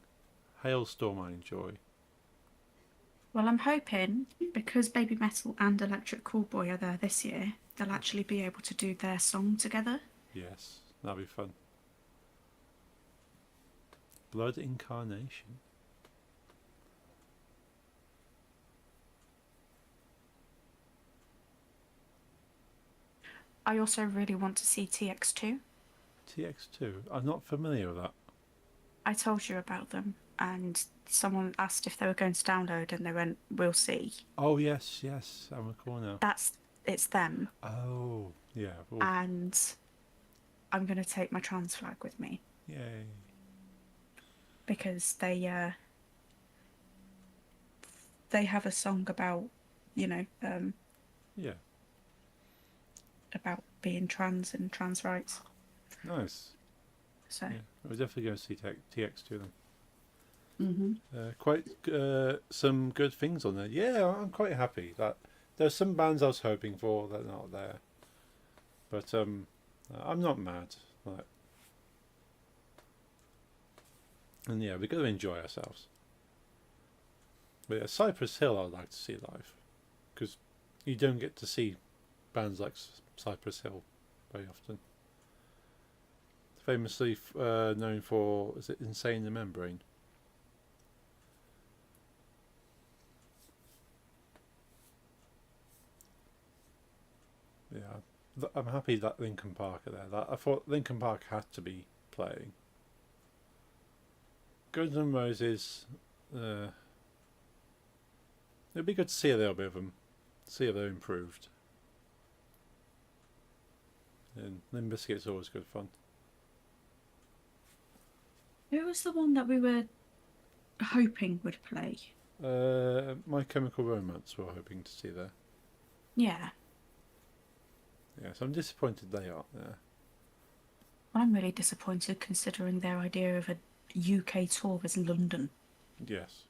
Hailstorm I enjoy. Well, I'm hoping because Baby Metal and Electric Callboy are there this year, they'll actually be able to do their song together. Yes, that'd be fun. Blood Incarnation. I also really want to see TX2. TX2. I'm not familiar with that. I told you about them, and someone asked if they were going to download, and they went, "We'll see." Oh yes, yes. I'm recall now. It's them, Oh yeah. Oh, and I'm going to take my trans flag with me yay. because they have a song about, Yeah. about being trans and trans rights. Nice. So, Yeah. We're definitely going to see TX2 then. mm-hmm. Quite some good things on there. Yeah, I'm quite happy that there's some bands I was hoping for that are not there, but I'm not mad. Like, and yeah, we're going to enjoy ourselves. But yeah, Cypress Hill I'd like to see live, because you don't get to see bands like Cypress Hill very often. Famously known for, is it Insane the Membrane? Yeah, I'm happy that Linkin Park are there. That I thought Linkin Park had to be playing. Guns N' Roses, it'd be good to see a little bit of them, see if they're improved. And Limp Bizkit's always good fun. Who was the one that we were hoping would play? My Chemical Romance we're hoping to see there. Yeah. Yes, I'm disappointed they aren't there. Well, I'm really disappointed considering their idea of a UK tour was London. Yes.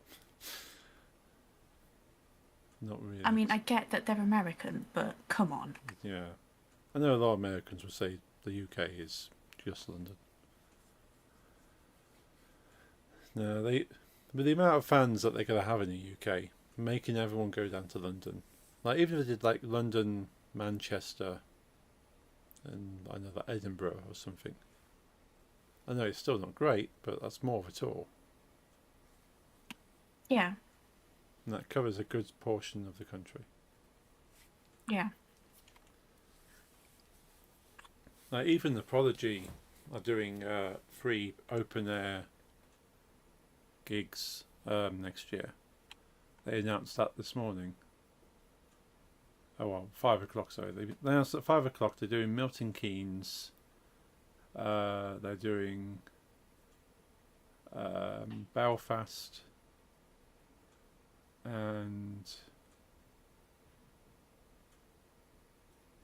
Not really. I mean, I get that they're American, but come on. Yeah. I know a lot of Americans would say the UK is just London. No, with the amount of fans that they're going to have in the UK, making everyone go down to London. Like, even if they did, like, London, Manchester, and I know that Edinburgh or something. I know it's still not great, but that's more of a tour. Yeah, And that covers a good portion of the country. yeah. Like, even the Prodigy are doing free open air gigs next year. They announced that this morning. Oh well, 5 o'clock. Sorry, they announced at 5 o'clock they're doing Milton Keynes. They're doing Belfast, and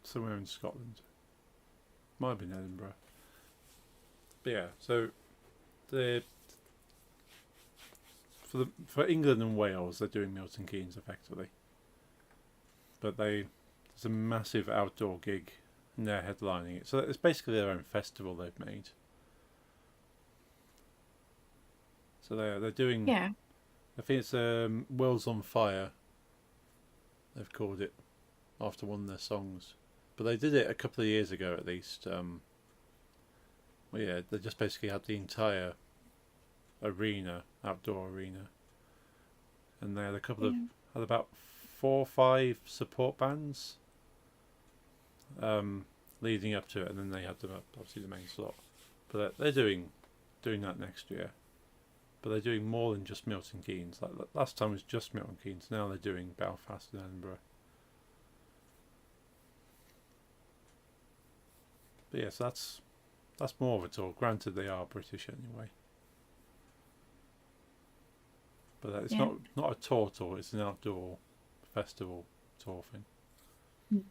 somewhere in Scotland. Might have been Edinburgh. But yeah, so the for England and Wales, they're doing Milton Keynes effectively. But there's a massive outdoor gig, and they're headlining it. So it's basically their own festival they've made. So they're doing. Yeah. I think it's World's on Fire. They've called it after one of their songs, but they did it a couple of years ago at least. Well, yeah, they just basically had the entire outdoor arena, and they had had about 4 or 5 support bands leading up to it, and then they had obviously the main slot. But they're doing that next year. But they're doing more than just Milton Keynes. Like last time was just Milton Keynes. Now they're doing Belfast and Edinburgh. But yes, that's more of a tour. Granted, they are British anyway. But it's not a tour. It's an outdoor festival tour thing.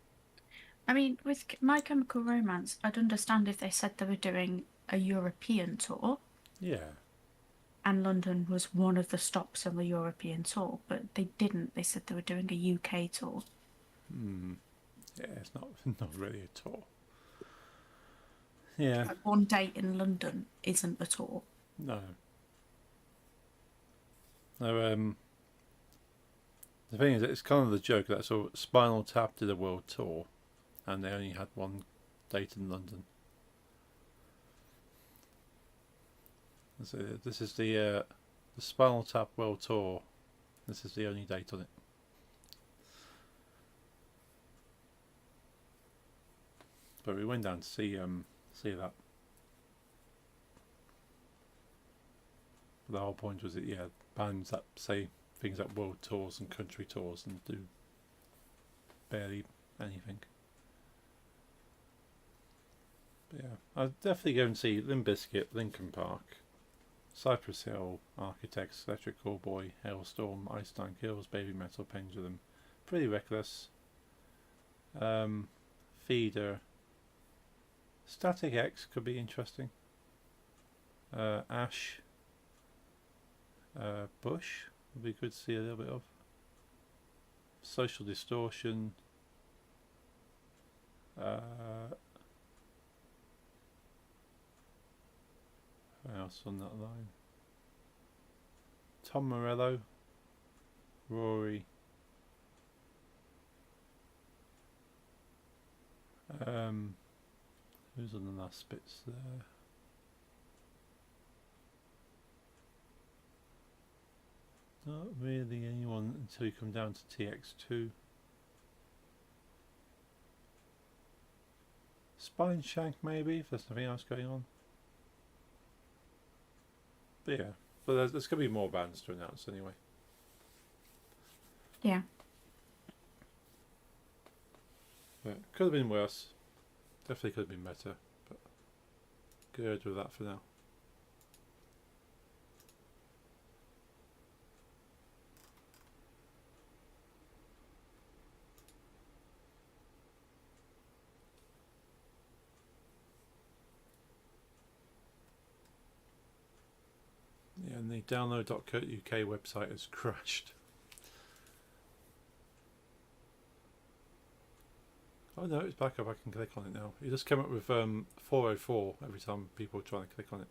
I mean, with My Chemical Romance, I'd understand if they said they were doing a European tour. Yeah. And London was one of the stops on the European tour, but they didn't. They said they were doing a UK tour. Yeah, it's not really a tour. Yeah. Like one date in London isn't a tour. No. No. The thing is, it's kind of the joke that Spinal Tap did a world tour, and they only had one date in London. So this is the Spinal Tap World Tour. This is the only date on it. But we went down to see that. The whole point was that bands that say things like world tours and country tours and do barely anything. But yeah, I'd definitely go and see Limp Bizkit, Linkin Park, Cypress Hill, Architects, Electric Callboy, Hailstorm, Ice Nine Kills, Baby Metal, Pendulum, Pretty Reckless, Feeder, Static X could be interesting, Ash, Bush would be good to see a little bit of, Social Distortion, who else on that line? Tom Morello, Rory, who's on the last bits there? Not really anyone until you come down to TX2. Spine Shank maybe, if there's nothing else going on. But yeah, but there's going to be more bands to announce anyway. Yeah. But could have been worse. Definitely could have been better. But good with that for now. Yeah, and the download.co.uk website has crashed. Oh no, it's back up. I can click on it now. It just came up with 404 every time people try to click on it.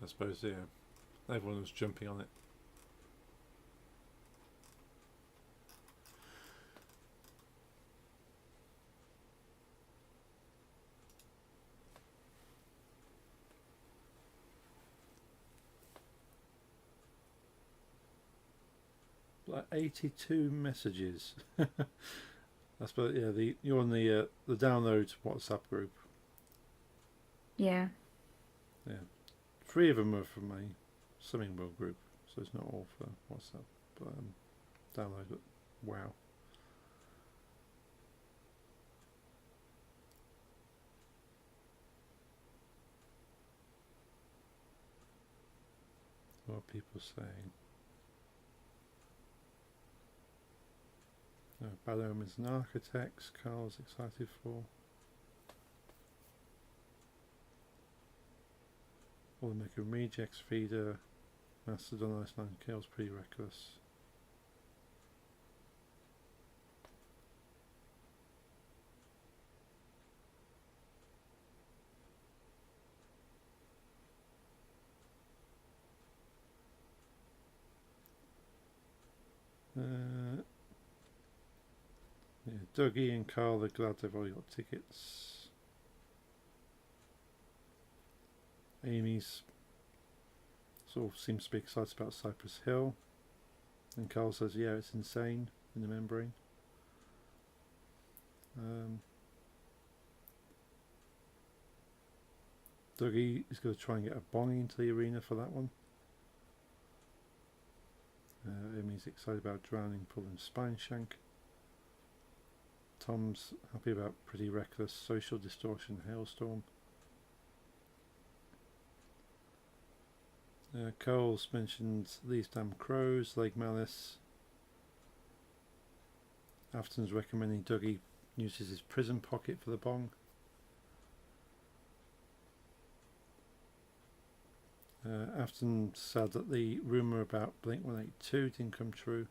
I suppose, yeah. Everyone was jumping on it. Like 82 messages. That's but yeah. You're on the download WhatsApp group. Yeah. Yeah, 3 of them are from my Swimming World group, so it's not all for WhatsApp. But download it. Wow. people saying? Bad Omens and Architects, Carl's excited for. All the Mega Rejects feeder, Mastodon Iceland kills pretty reckless. Yeah, Dougie and Carl are glad they've already got tickets. Amy's sort of seems to be excited about Cypress Hill. And Carl says, yeah, it's insane in the membrane. Dougie is going to try and get a bong into the arena for that one. Amy's excited about Drowning, pulling Spine Shank. Tom's happy about Pretty Reckless, Social Distortion, Hailstorm. Cole's mentioned These Damn Crows, Lake Malice. Afton's recommending Dougie uses his prison pocket for the bong. Afton said that the rumour about Blink 182 didn't come true.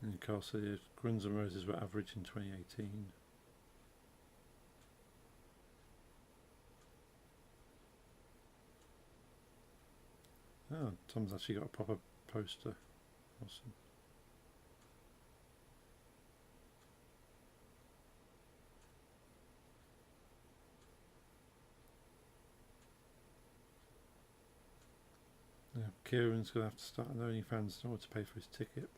And Carl said Guns N' Roses were average in 2018. Oh, Tom's actually got a proper poster. Awesome. Yeah, Kieran's going to have to start an OnlyFans in order to pay for his ticket.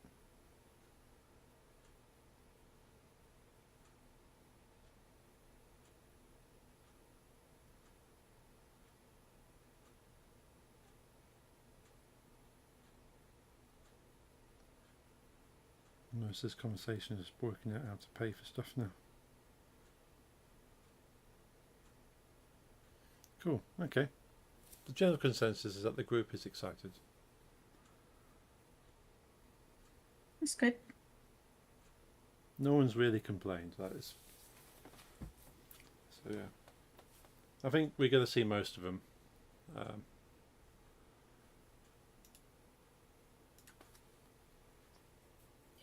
Most of this conversation is working out how to pay for stuff now. Cool, okay. The general consensus is that the group is excited. That's good. No one's really complained, that is. So yeah. I think we're going to see most of them.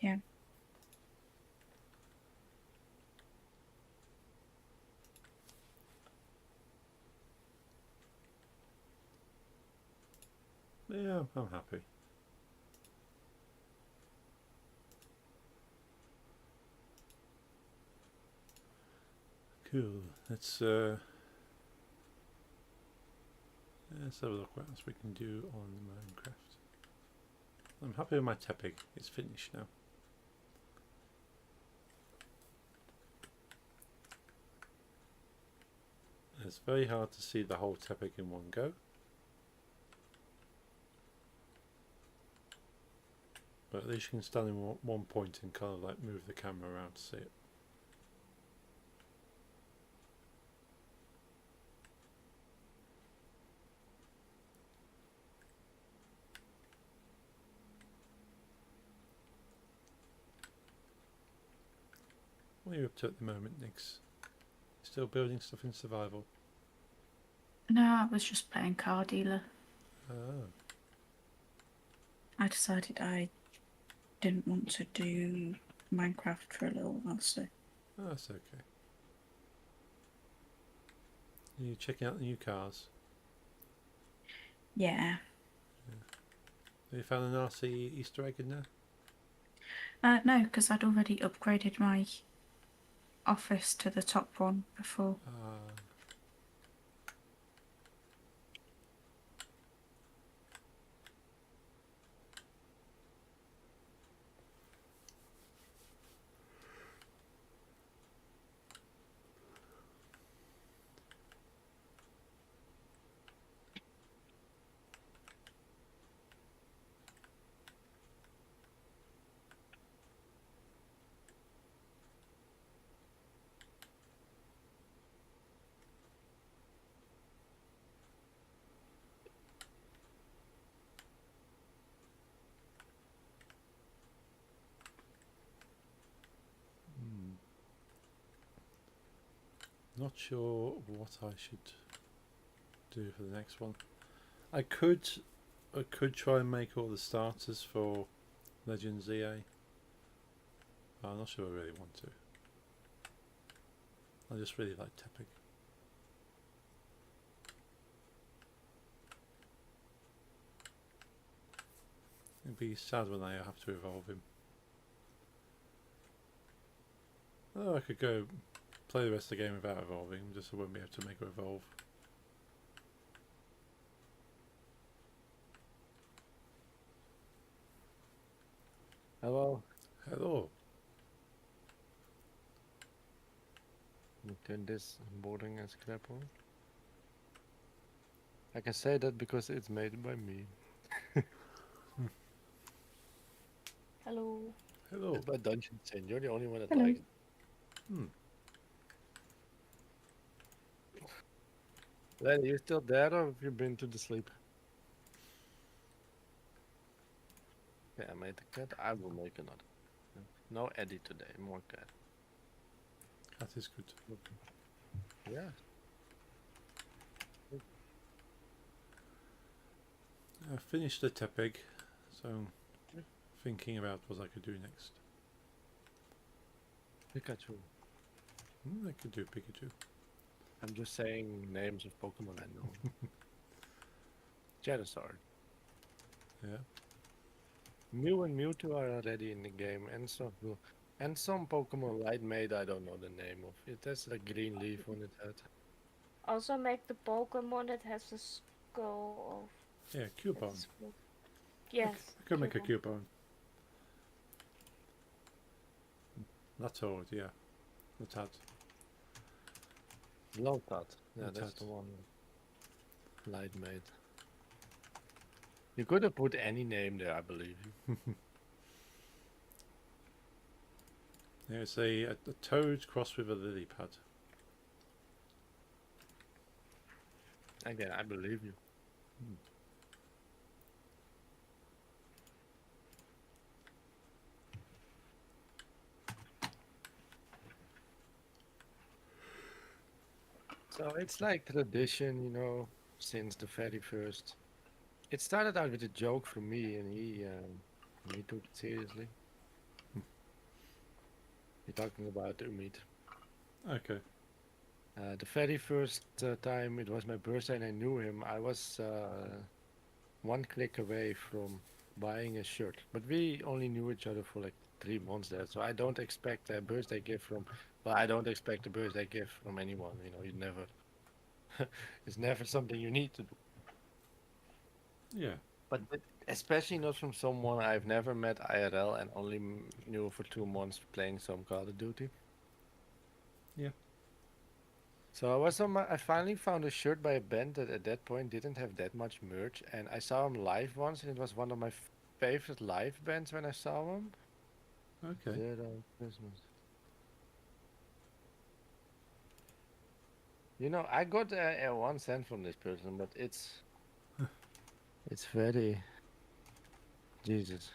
Yeah. Yeah, I'm happy. Cool. Let's have a look what else we can do on Minecraft. I'm happy with my Tepig. It's finished now. It's very hard to see the whole Tepig in one go. But at least you can stand in one point and kind of like move the camera around to see it. What are you up to at the moment, Nix? Still building stuff in survival? No, I was just playing Car Dealer. Oh. I decided I didn't want to do Minecraft for a little while, so. Oh, that's okay. Are you checking out the new cars? Yeah. Have you found an RC Easter egg in there? No, because I'd already upgraded my office to the top one before. not sure what I should do for the next one. I could try and make all the starters for Legends EA. But I'm not sure I really want to. I just really like Tepig. It'd be sad when I have to evolve him. Oh, I could go play the rest of the game without evolving, just I won't be able to make her evolve. Hello. Hello. Turn this boarding as grapple. I can say that because it's made by me. Hello. Hello. It's by Dungeon Sin. You're the only one that Hello. likes it. Hmm. Lenny, you still there or have you been to the sleep? Yeah, I made a cat. I will make another. No Eddie today, more cat. That is good. Yeah. I finished the Tepig, so thinking about what I could do next. Pikachu. I could do Pikachu. I'm just saying names of Pokemon I know. Charizard. Yeah. Mew and Mewtwo are already in the game, and some Pokemon Light Maid I don't know the name of. It has a green leaf on its head. Also make the Pokemon that has a skull Yeah, of... Cubone. Yes. I could make a Cubone. Cubone. That's all, yeah. The Tad. Lotad. Yeah, that's Lotad. the one. Light Maid. You could have put any name there, I believe. Yeah, it's a toad crossed with a lily pad. Again, I believe you. So it's like tradition, you know, since the very first. It started out with a joke from me, and he took it seriously. You're talking about Umid. Okay. The very first time it was my birthday and I knew him, I was one click away from buying a shirt. But we only knew each other for like 3 months there, so I don't expect a birthday gift from. Well, I don't expect a birthday gift from anyone. You know, you never. It's never something you need to do. Yeah. But especially not from someone I've never met IRL and only knew for 2 months playing some Call of Duty. Yeah. So I finally found a shirt by a band that at that point didn't have that much merch, and I saw him live once, and it was one of my favorite live bands when I saw him. Okay. Dead on Christmas. You know, I got a 1 cent from this person, but it's very Jesus.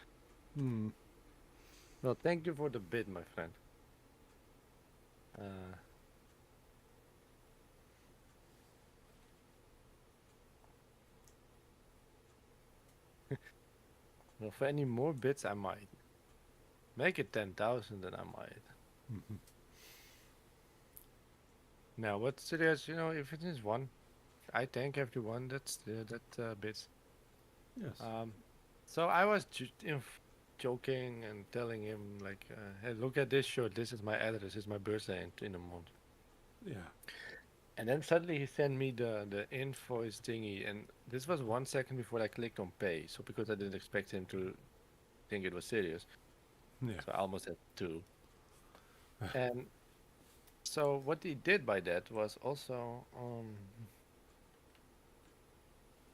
Well, thank you for the bid, my friend. Well, for any more bits, I might make it 10,000, then I might. Now, what's serious? You know, if it is 1, I thank everyone that bits. Yes. So I was joking and telling him like, "Hey, look at this shirt. This is my address. It's my birthday in a month." Yeah. And then suddenly he sent me the invoice thingy, and this was 1 second before I clicked on pay. So because I didn't expect him to think it was serious, Yeah. so I almost had 2. And so what he did by that was also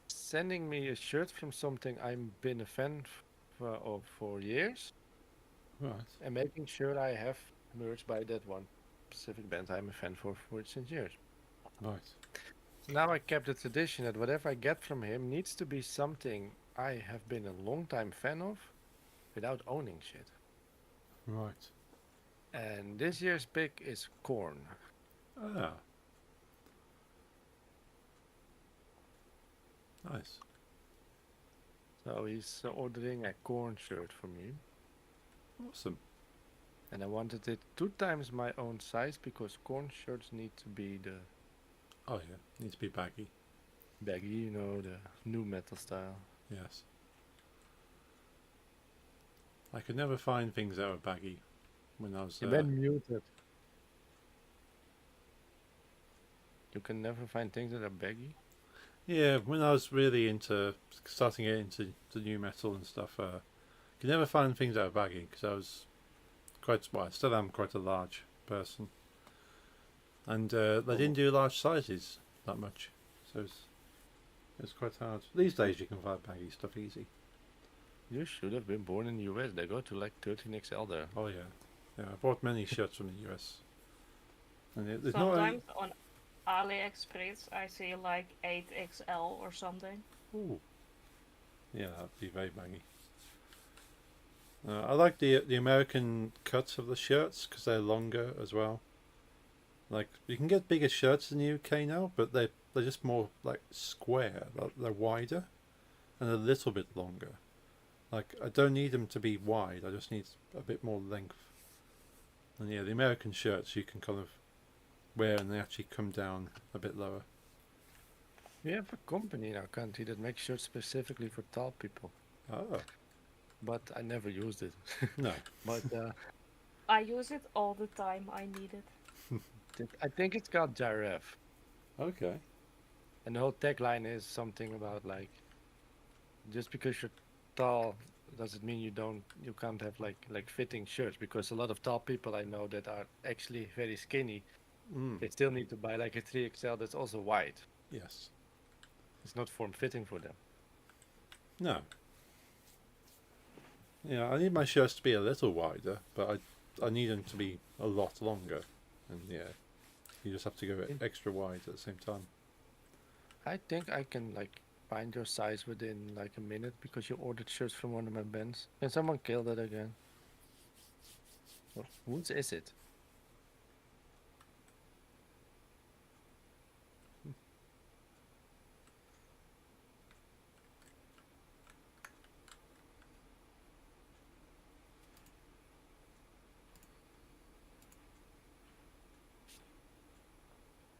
sending me a shirt from something I've been a fan of for years, Right. and making sure I have merch by that one specific band I'm a fan for since years. Right. So now I kept the tradition that whatever I get from him needs to be something I have been a long time fan of without owning shit. Right. And this year's pick is Korn. Ah. Nice. So he's ordering a corn shirt for me. Awesome. And I wanted it 2 times my own size because corn shirts need to be the Oh yeah, needs to be baggy. baggy, you know, the new metal style. Yes. I could never find things that were baggy when I was. You've been muted. You can never find things that are baggy. Yeah, when I was really into starting to get into the new metal and stuff, could never find things that were baggy because I was quite well. I still am quite a large person, and they didn't do large sizes that much, so it's quite hard. These days you can find baggy stuff easy. You should have been born in the US. They go to like 13 XL there. Oh yeah, yeah. I bought many shirts from the US, and it's not only. Sometimes on AliExpress I see like 8XL or something. Ooh. Yeah, that'd be very baggy. I like the American cuts of the shirts because they're longer as well. Like you can get bigger shirts in the UK now, but they're just more like square. They're wider and a little bit longer. Like I don't need them to be wide. I just need a bit more length. And yeah, the American shirts you can kind of wear and they actually come down a bit lower. We have a company in our country that makes shirts specifically for tall people, Oh but I never used it. no. But I use it all the time. I need it. I think it's called Giraffe. Okay. And the whole tagline is something about like, just because you're tall doesn't mean you can't have like fitting shirts, because a lot of tall people I know that are actually very skinny, Mm. they still need to buy like a 3XL that's also wide. Yes. It's not form fitting for them. No. Yeah, I need my shirts to be a little wider, but I need them to be a lot longer. And yeah, you just have to go extra wide at the same time. I think I can like find your size within like a minute because you ordered shirts from one of my bands. Can someone kill that again? Whose is it?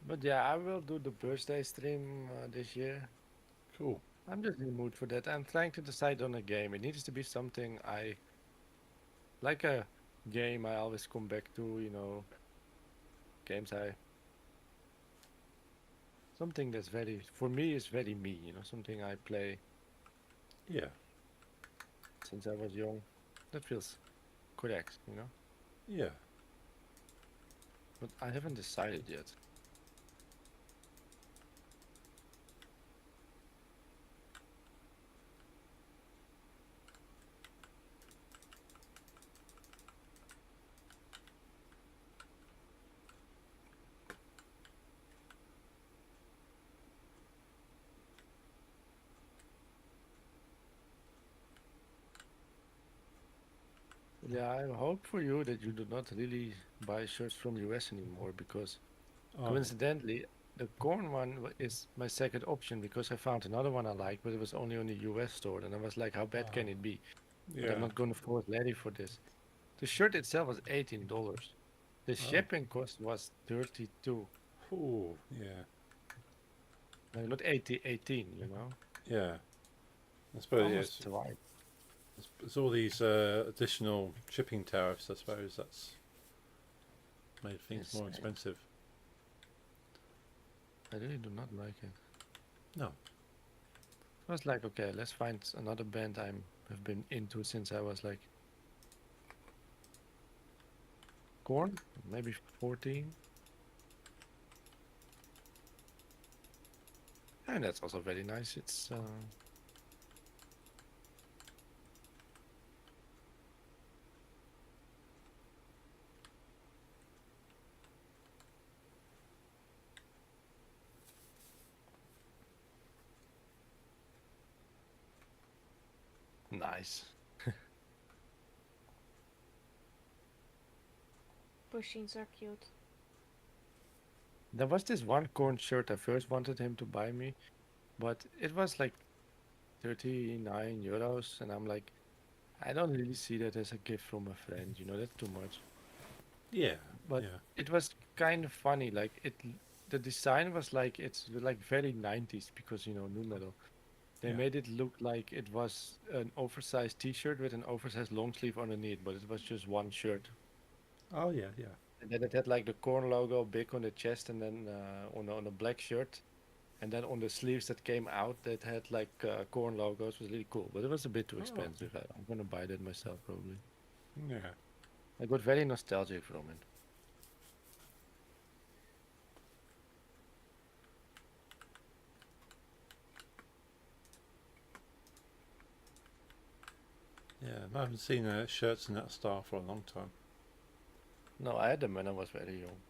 But yeah, I will do the birthday stream this year. Cool. I'm just in the mood for that. I'm trying to decide on a game. It needs to be something I like, a game I always come back to, you know. Games something that's very, for me, is very me, you know, something I play Yeah. since I was young. That feels correct, you know. Yeah. But I haven't decided yet. Yeah, I hope for you that you do not really buy shirts from US anymore, because Oh, coincidentally, the corn one is my second option because I found another one I like, but it was only on the US store, and I was like, how bad can it be? But yeah. I'm not going to force Larry for this. The shirt itself was $18. The shipping cost was 32. Ooh, yeah. No, not 80, 18, you know? Yeah. I suppose yeah, Almost twice. it's all these additional shipping tariffs. I suppose that's made things more Insane. expensive. I really do not like it. No. I was like, okay, let's find another band have been into since I was like Korn, maybe 14. And that's also very nice. It's nice. Pushins are cute. There was this one Korn shirt I first wanted him to buy me, but it was like 39 euros, and I'm like, I don't really see that as a gift from a friend, you know, that's too much. Yeah, But yeah, it was kind of funny, like the design was like it's like very 90s because you know, nu metal. They yeah. made it look like it was an oversized t-shirt with an oversized long sleeve underneath, but it was just one shirt. Oh yeah, yeah. And then it had like the Korn logo big on the chest, and then on a black shirt, and then on the sleeves that came out that had like Korn logos was really cool. But it was a bit too Oh, expensive. I'm gonna buy that myself probably. yeah. I got very nostalgic from it. Yeah, I haven't seen shirts in that style for a long time. No, I had them when I was very young.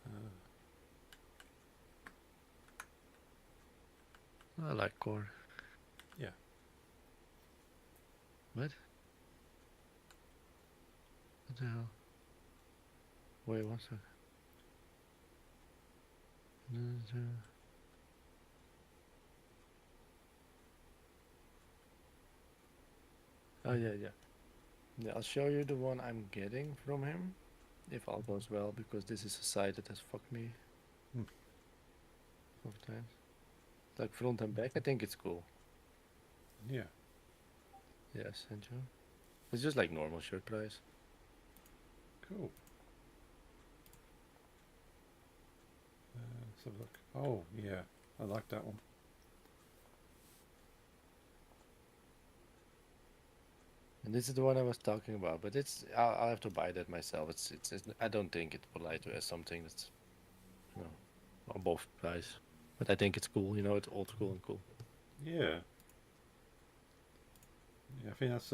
Uh, I like Korn. Yeah. What? What the hell? Wait, one second. Oh yeah, yeah. Yeah, I'll show you the one I'm getting from him, if all goes well, because this is a site that has fucked me Hmm. both times. Like front and back, I think it's cool. yeah. Yeah, sent you. It's just like normal shirt price. Cool. Let's have a look. Oh yeah, I like that one. And this is the one I was talking about, but I'll have to buy that myself. It's I don't think it would like to have something that's you know above price. But I think it's cool, you know, it's old school and cool. Yeah. Yeah, I think that's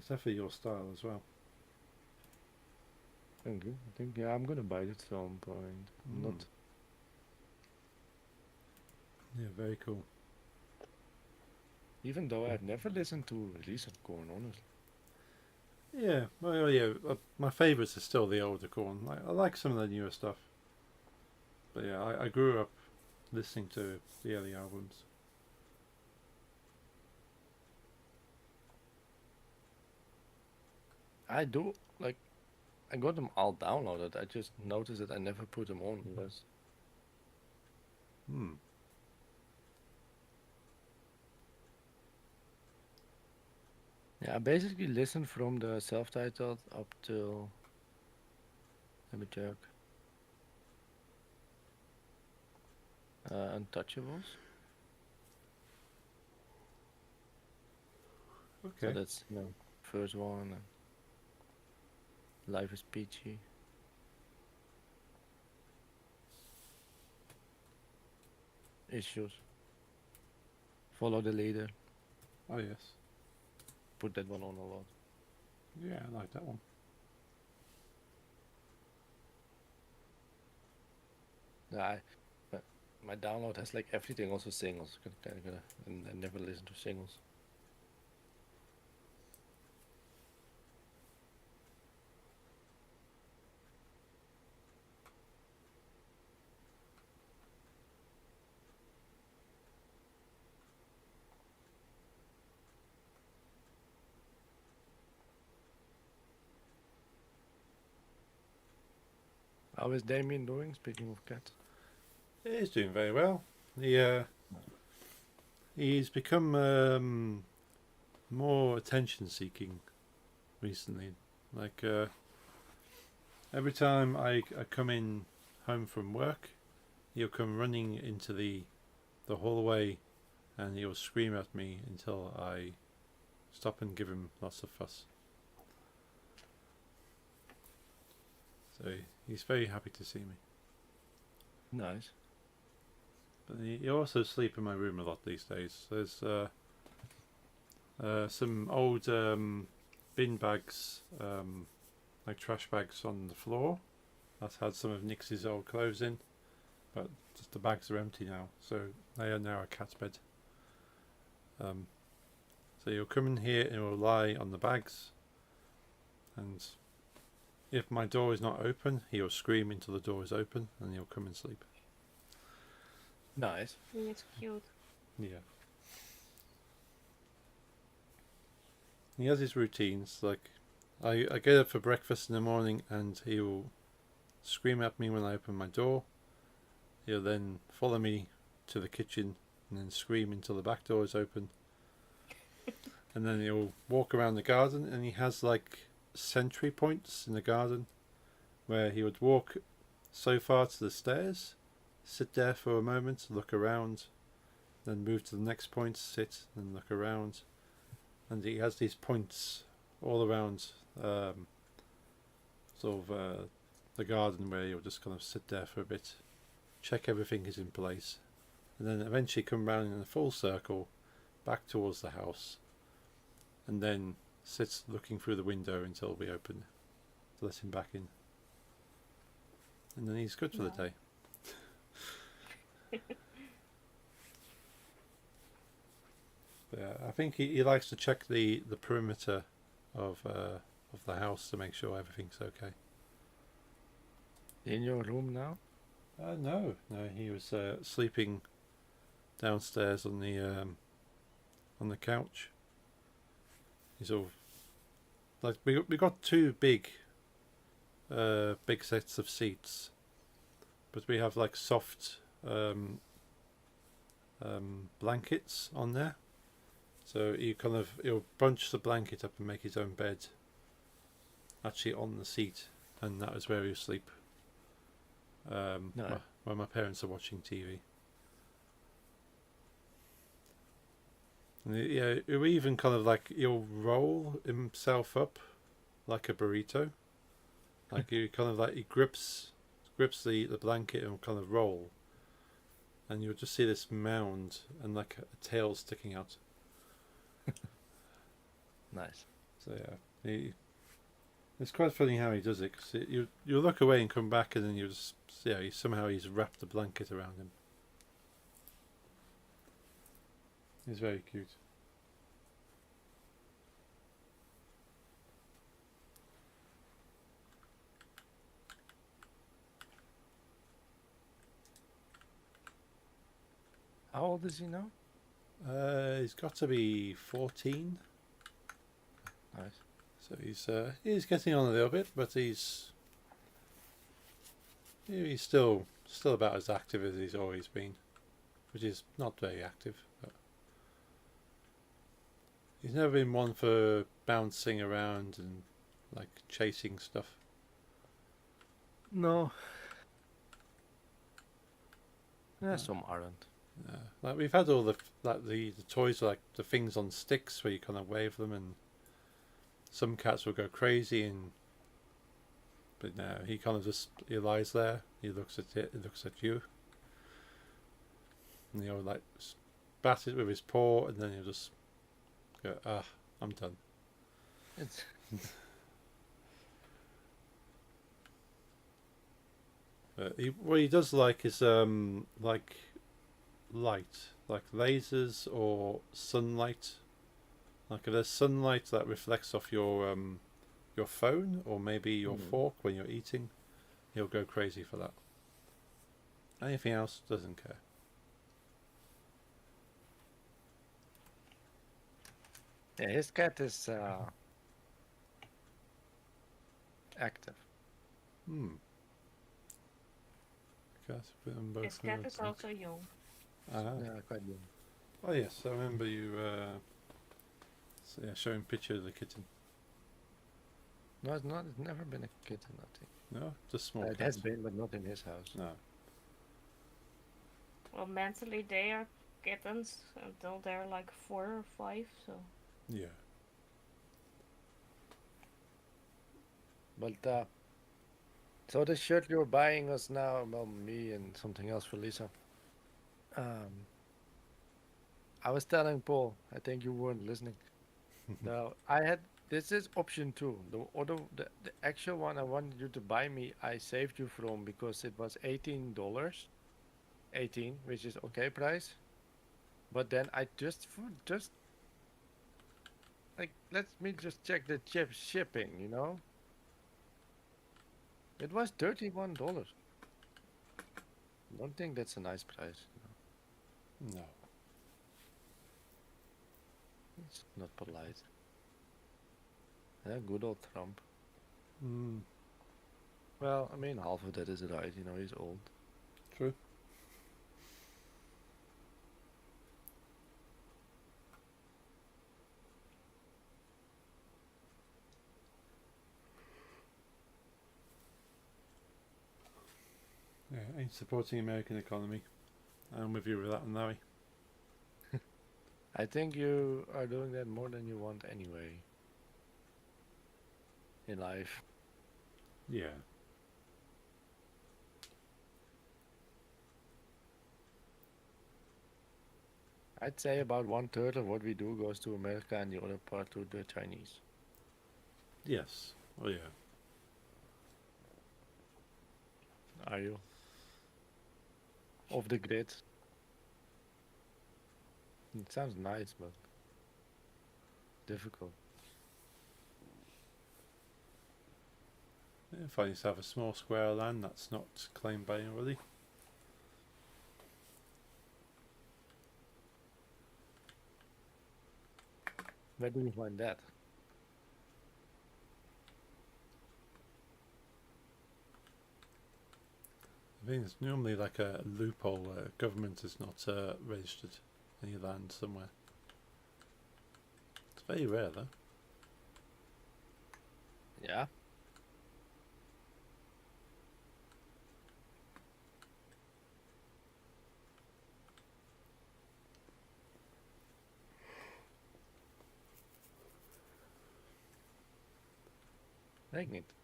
definitely your style as well. Thank you. I think yeah, I'm gonna buy it at some point. Mm. Not Yeah, very cool. even though I've never listened to Release of Corn, honestly. Yeah, well, yeah. My favourites are still the older Korn. I like some of the newer stuff, but yeah, I grew up listening to the early albums. I do like I got them all downloaded. I just noticed that I never put them on because Hmm. yeah, I basically listened from the self-titled up till let me check. Untouchables. So Okay. that's first one. And Life is Peachy. Issues. Follow the leader. Oh yes. Put that one on a lot. Yeah, I like that one. But my download has like everything, also singles. And I never listen to singles. How is Damien doing? Speaking of cats. He's doing very well. He's become more attention-seeking recently. Like every time I come in home from work, he'll come running into the hallway, and he'll scream at me until I stop and give him lots of fuss. So he's very happy to see me. Nice. But he also sleep in my room a lot these days. There's some old bin bags, like trash bags on the floor. That's had some of Nix's old clothes in, but just the bags are empty now, so they are now a cat's bed. So you'll come in here and you'll lie on the bags, and if my door is not open, he'll scream until the door is open, and he'll come and sleep. Nice. It's cute. Yeah. He has his routines. Like, I get up for breakfast in the morning, and he'll scream at me when I open my door. He'll then follow me to the kitchen, and then scream until the back door is open. And then he'll walk around the garden, and he has like sentry points in the garden, where he would walk so far to the stairs, sit there for a moment, look around, then move to the next point, sit, and look around. And he has these points all around the garden where you'll just kind of sit there for a bit, check everything is in place, and then eventually come round in a full circle back towards the house, and then sits looking through the window until we open to let him back in. And then he's good for the day. But yeah, I think he likes to check the perimeter of the house to make sure everything's okay. In your room now? No, he was sleeping downstairs on the couch. He's all like we got two big sets of seats, but we have like soft blankets on there. So he'll bunch the blanket up and make his own bed actually on the seat, and that is where he'll sleep No. when my parents are watching TV. And he'll even he'll roll himself up like a burrito. Like he grips the blanket and kind of roll, and you'll just see this mound and like a tail sticking out. Nice. So yeah, it's quite funny how he does it, because you look away and come back, and then you just he's wrapped the blanket around him. He's very cute. How old is he now? He's got to be 14. Nice. So he's getting on a little bit, but he's still about as active as he's always been, which is not very active. But he's never been one for bouncing around and like chasing stuff. No. Yeah, some aren't. Like we've had all the toys, like the things on sticks where you kind of wave them, and some cats will go crazy, but no, he lies there, he looks at it, he looks at you, and he'll like bat it with his paw, and then he'll just go, I'm done. It's What he does like is like light, like lasers or sunlight. Like if there's sunlight that reflects off your phone or maybe your fork when you're eating, he'll go crazy for that. Anything else, doesn't care. yeah, his cat is active. His cat is also young. Yeah, quite young. Oh yes, I remember you showing pictures of the kitten. No, it's not. It's never been a kitten, I think. No, just small. It has been, but not in his house. No. Well, mentally they are kittens until they're like 4 or 5, so. Yeah. But so the shirt you're buying us now, well, me and something else for Lisa. I was telling Paul, I think you weren't listening. Now this is option 2. The actual one I wanted you to buy me, I saved you from because it was $18, which is okay price. But then I just like, let me just check the shipping, you know. It was $31. Don't think that's a nice price. No. It's not polite. Yeah, good old Trump. Mm, Well, I mean, half of that is right. You know, he's old. true. Yeah, ain't supporting American economy. I'm with you with that one, Larry. I think you are doing that more than you want anyway. In life. Yeah. I'd say about 1/3 of what we do goes to America and the other part to the Chinese. Yes. Oh yeah. Are you? Off the grid. It sounds nice, but difficult. Yeah, find yourself a small square of land that's not claimed by anybody. Where do you find that? I think it's normally like a loophole where government is not registered any land somewhere. It's very rare though. Yeah. Denk niet.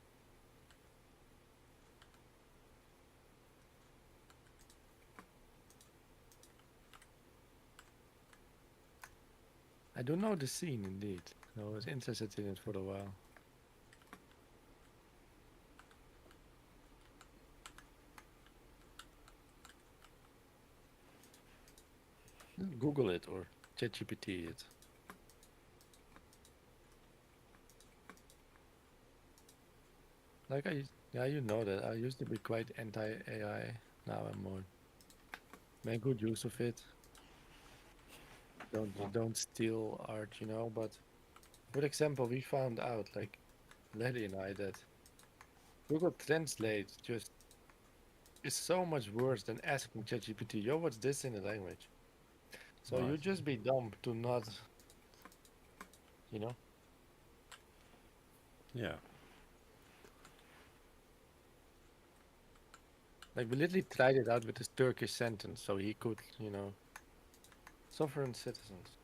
I do know the scene indeed. I was interested in it for a while. Google it or ChatGPT it. Like yeah, you know that I used to be quite anti-AI. Now I'm more make good use of it. Don't steal art, you know. But for example, we found out, like Larry and I, that Google Translate just is so much worse than asking ChatGPT, "Yo, what's this in the language?" So you Right. just be dumb to not, you know. Yeah. Like we literally tried it out with this Turkish sentence, so he could, you know, sovereign citizens.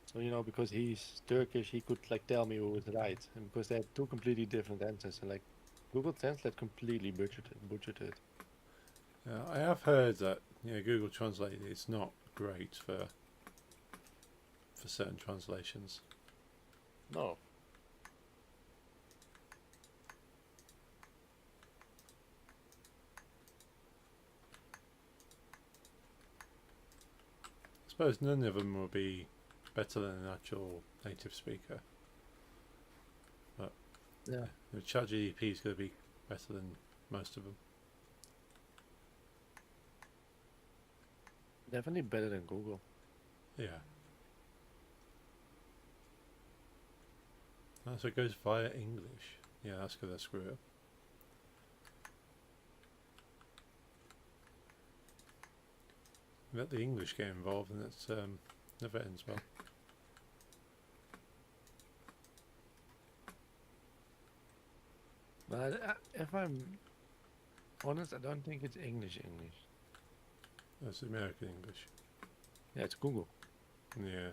So you know, because he's Turkish, he could like tell me who was right, and because they had two completely different answers, and like Google Translate completely butchered it. Yeah, I have heard that Google Translate is not great for certain translations. No, I suppose none of them will be better than an actual native speaker. But yeah, ChatGPT is going to be better than most of them. definitely better than Google. Yeah. Oh, so it goes via English. Yeah, that's going to screw it up. Let the English get involved and it's never ends well. But if I'm honest, I don't think it's English. That's American English. Yeah, it's Google. Yeah.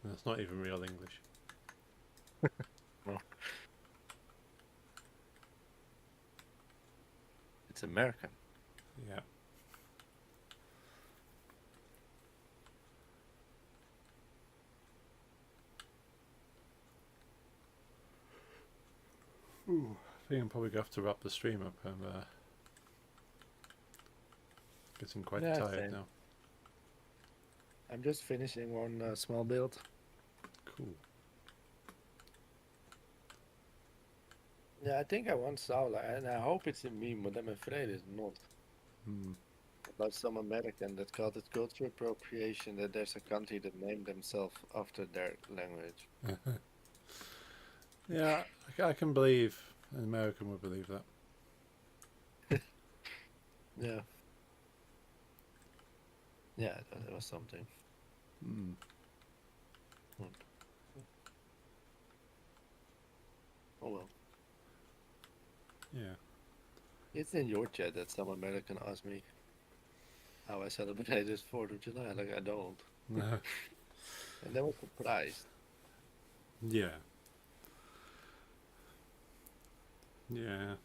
And that's not even real English. No. It's American. Yeah. Ooh, I think I'm probably going to have to wrap the stream up. I'm getting quite Yeah, tired same. now. I'm just finishing one small build. Cool. Yeah, I think I once saw, like, and I hope it's a meme, but I'm afraid it's not. Hmm. about some American that called it culture appropriation that there's a country that named themselves after their language. Yeah, I can believe an American would believe that. Yeah. Yeah, I thought it was something. Mm. Oh well. Yeah. It's in your chat that some American asked me how I celebrated 4th of July. Like, I don't. No. And they were surprised. Yeah. Yeah.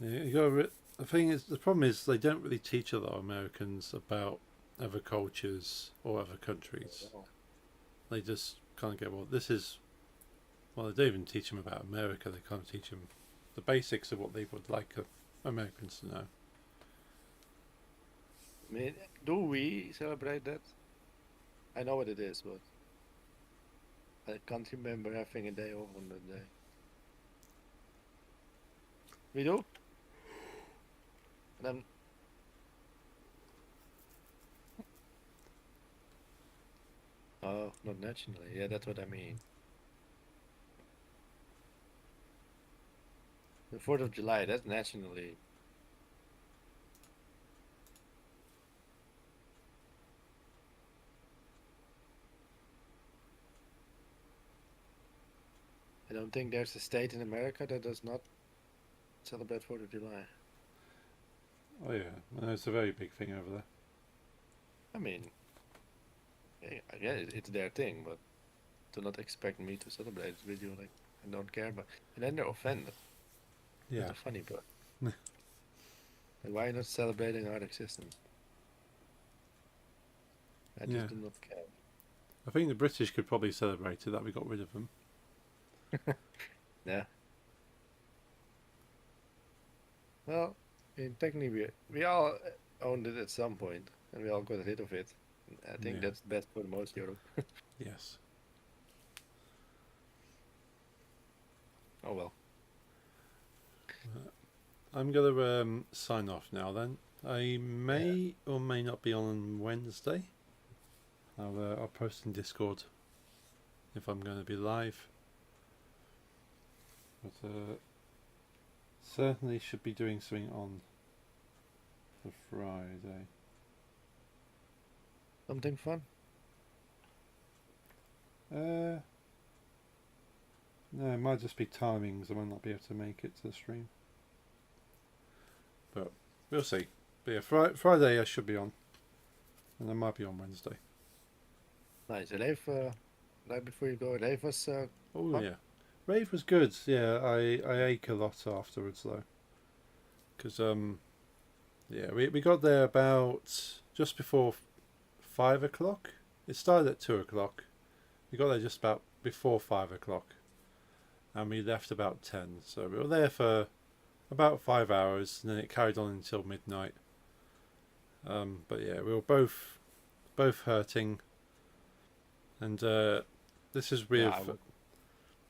Yeah, you got the thing is, the problem is they don't really teach a lot of Americans about other cultures or other countries. So, They just kind of go, well, this is. Well, they don't even teach them about America. They kind of teach them the basics of what they would like Americans to know. I mean, do we celebrate that? I know what it is, but I can't remember having a day off on that day. We do? And then oh, not nationally. Yeah, that's what I mean. The 4th of July, that's nationally. I don't think there's a state in America that does not celebrate 4th of July. Oh yeah, well, it's a very big thing over there. I mean, yeah, it's their thing, but do not expect me to celebrate it with you. Like, I don't care, but and then they're offended. Yeah. That's the funny part. Like, why not celebrating our existence? I just Yeah. do not care. I think the British could probably celebrate it that we got rid of them. Yeah. Well, technically, we all owned it at some point, and we all got rid of it. I think Yeah. that's best for most Europe. Yes. Oh well. I'm gonna sign off now. Then I may or may not be on Wednesday. I'll post in Discord if I'm going to be live. But certainly should be doing something on the Friday. Something fun? No, it might just be timings. I might not be able to make it to the stream. But we'll see. But yeah, Friday I should be on. And I might be on Wednesday. Nice. Rave, right before you go, Rave was Oh fun? yeah. Rave was good. Yeah, I ache a lot afterwards though. Because, yeah, we got there about just before 5 o'clock. It started at 2 o'clock. We got there just about before 5 o'clock. And we left about 10. So we were there for about 5 hours, and then it carried on until midnight. But yeah, we were both hurting. And this is with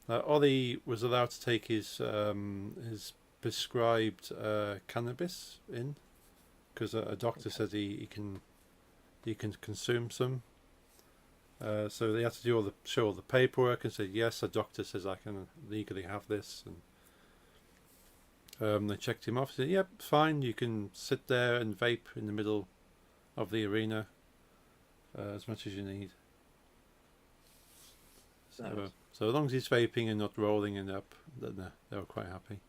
Ollie was allowed to take his prescribed cannabis in, because a doctor said he can consume some. So they had to do show all the paperwork and say yes, a doctor says I can legally have this, and they checked him off. Said yep, fine, you can sit there and vape in the middle of the arena as much as you need. Nice. So as long as he's vaping and not rolling it up, then they were quite happy.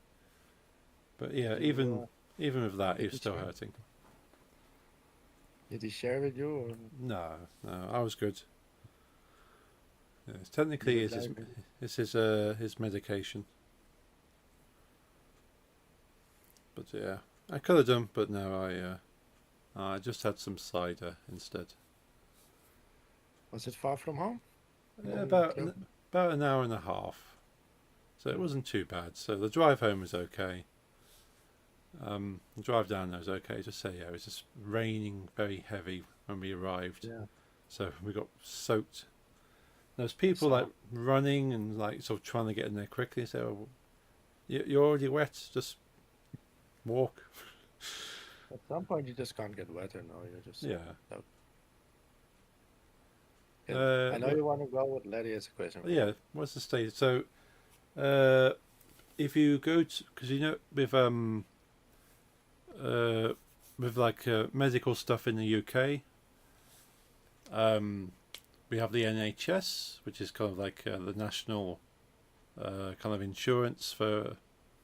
But yeah, even with that, he was still hurting. Did he share with you? Or? No, I was good. Yes, technically, You it's his medication. But yeah, I could have done, but no, I just had some cider instead. Was it far from home? Yeah, about an hour and a half, so it wasn't too bad. So the drive home was okay. The drive down there was okay. Just say yeah, it was just raining very heavy when we arrived. Yeah. So we got soaked. There's people like running and like sort of trying to get in there quickly. So you're already wet. Just walk. At some point, you just can't get wetter now. You just Yeah. I know Well, you want to go with Larry as a question. yeah. What's the state? So, if you go to, because with like medical stuff in the UK, we have the NHS, which is kind of like the national kind of insurance for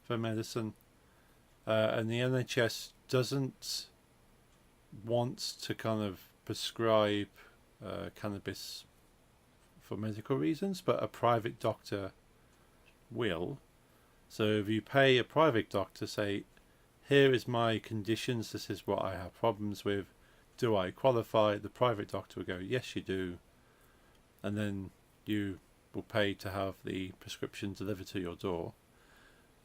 medicine, and the NHS doesn't want to kind of prescribe cannabis for medical reasons, but a private doctor will. So if you pay a private doctor, say, here is my conditions, this is what I have problems with, do I qualify? The private doctor will go, yes, you do. And then you will pay to have the prescription delivered to your door.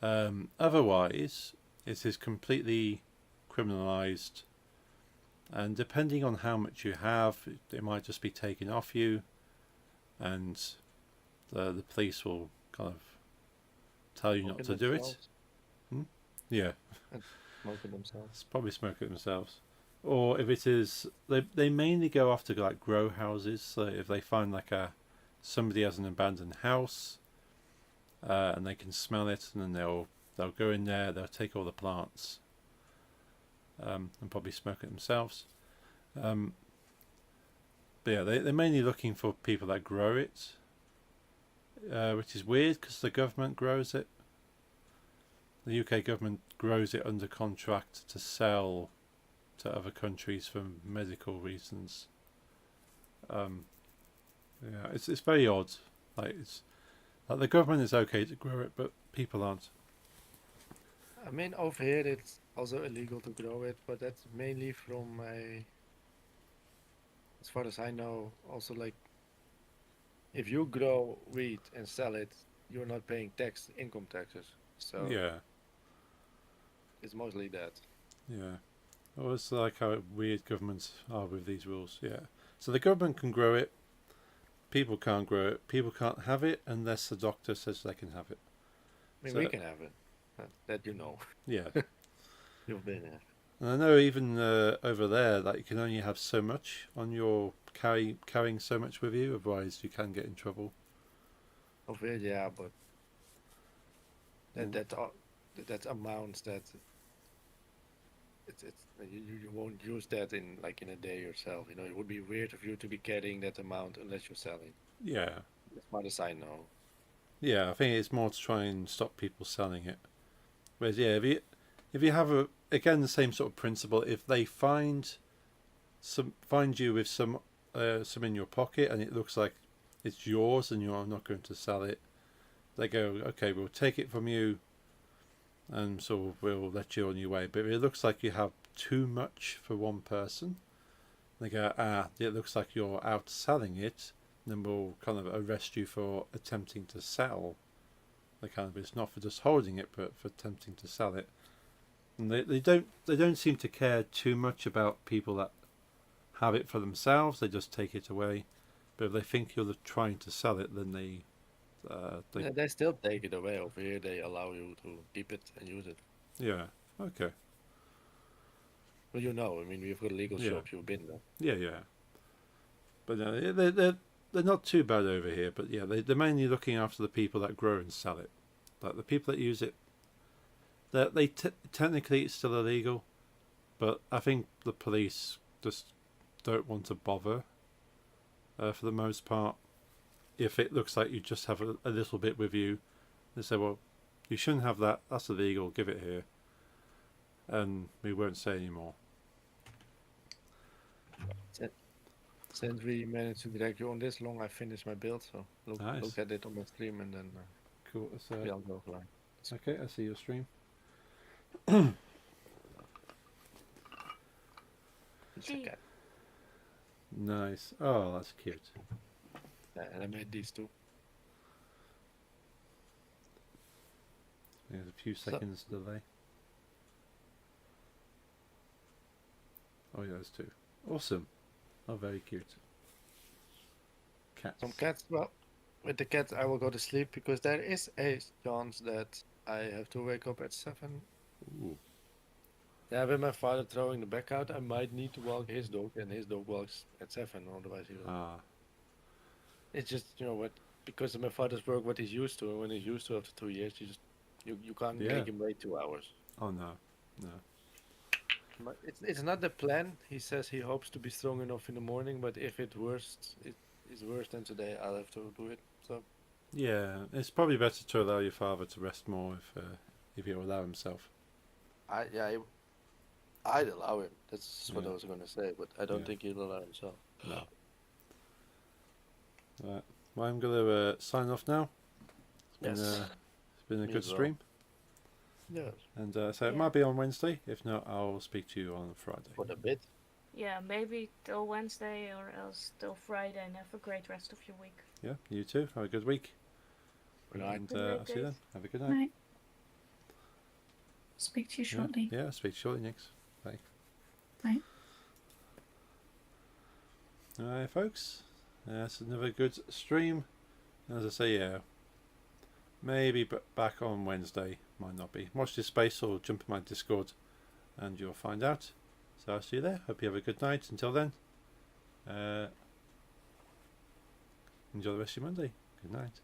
Otherwise, it is completely criminalised. And depending on how much you have, it might just be taken off you. And the police will kind of tell you not to do it. Yeah. Smoking themselves. It's probably smoke it themselves. Or if it is, they mainly go after like grow houses. So if they find like somebody has an abandoned house, and they can smell it, and then they'll go in there, they'll take all the plants, and probably smoke it themselves. But yeah, they're mainly looking for people that grow it, which is weird because the government grows it. The UK government grows it under contract to sell to other countries for medical reasons. Yeah, it's very odd. Like the government is okay to grow it, but people aren't. I mean, over here it's also illegal to grow it, but that's mainly from as far as I know, also like if you grow weed and sell it, you're not paying income taxes. So Yeah, it's mostly that. yeah. Well, it's like how weird governments are with these rules. Yeah. So the government can grow it. People can't grow it. People can't have it unless the doctor says they can have it. I mean, So- we can have it. That you know. Yeah. You've been there. And I know even over there, like you can only have so much on your carrying so much with you, otherwise you can get in trouble. Over here, yeah, but Mm. that amounts that it's you won't use that in a day yourself. You know, it would be weird of you to be carrying that amount unless you're selling. Yeah. As far as I know. Yeah, I think it's more to try and stop people selling it. Whereas, yeah, if you have again the same sort of principle, if they find you with some in your pocket and it looks like it's yours and you're not going to sell it, they go, okay, we'll take it from you, and so we'll let you on your way. But if it looks like you have too much for one person, they go, it looks like you're out selling it, then we'll kind of arrest you for attempting to sell the cannabis, not for just holding it, but for attempting to sell it. And they don't seem to care too much about people that have it for themselves. They just take it away. But if they think you're trying to sell it, then they Yeah, they still take it away. Over here, they allow you to keep it and use it. yeah, okay, Well, you know, I mean, we've got legal Yeah. shops. You've been there. yeah. But no, they're not too bad over here. But yeah, they're mainly looking after the people that grow and sell it. Like the people that use it, technically it's still illegal, but I think the police just don't want to bother. For the most part, if it looks like you just have a little bit with you, they say, well, you shouldn't have that. That's illegal. Give it here, and we won't say any more. Since we managed to drag you on this long, I finished my build. So Nice. look at it on my stream, and then Cool. maybe I'll go offline. Okay, I see your stream. It's a Gee. cat. Nice. Oh, that's cute. Yeah, and I made these two. There's a few seconds delay. Oh yeah, there's two. Awesome. Oh, very cute. Cats. Some cats. Well, with the cat, I will go to sleep because there is a chance that I have to wake up at 7. Ooh. Yeah, with my father throwing the back out, I might need to walk his dog, and his dog walks at 7, otherwise he will. Ah, It's just, you know what, because of my father's work, what he's used to, and when he's used to after 2 years, you can't Yeah. make him wait 2 hours. oh no, no. But it's not the plan. He says he hopes to be strong enough in the morning, but if it is worse than today, I'll have to do it. So Yeah, it's probably better to allow your father to rest more if he'll allow himself. I'd allow him. That's what Yeah. I was gonna say, but I don't Yeah. think he'll allow himself. No. Right. Well, I'm going to sign off now. Yes. It's been a Me good as well. stream. Yes. And so it Yeah. might be on Wednesday. If not, I'll speak to you on Friday. For the bit. Yeah, maybe till Wednesday or else till Friday, and have a great rest of your week. Yeah, you too. Have a good week. Good night. And Good night, I'll see you then. guys. Have a good night. Right. Speak to you Yeah. shortly. Yeah, I'll speak to you shortly, next. Bye. Bye. Alright, folks. That's another good stream. As I say, yeah. Maybe back on Wednesday. Might not be. Watch this space or jump in my Discord and you'll find out. So I'll see you there. Hope you have a good night. Until then, enjoy the rest of your Monday. Good night.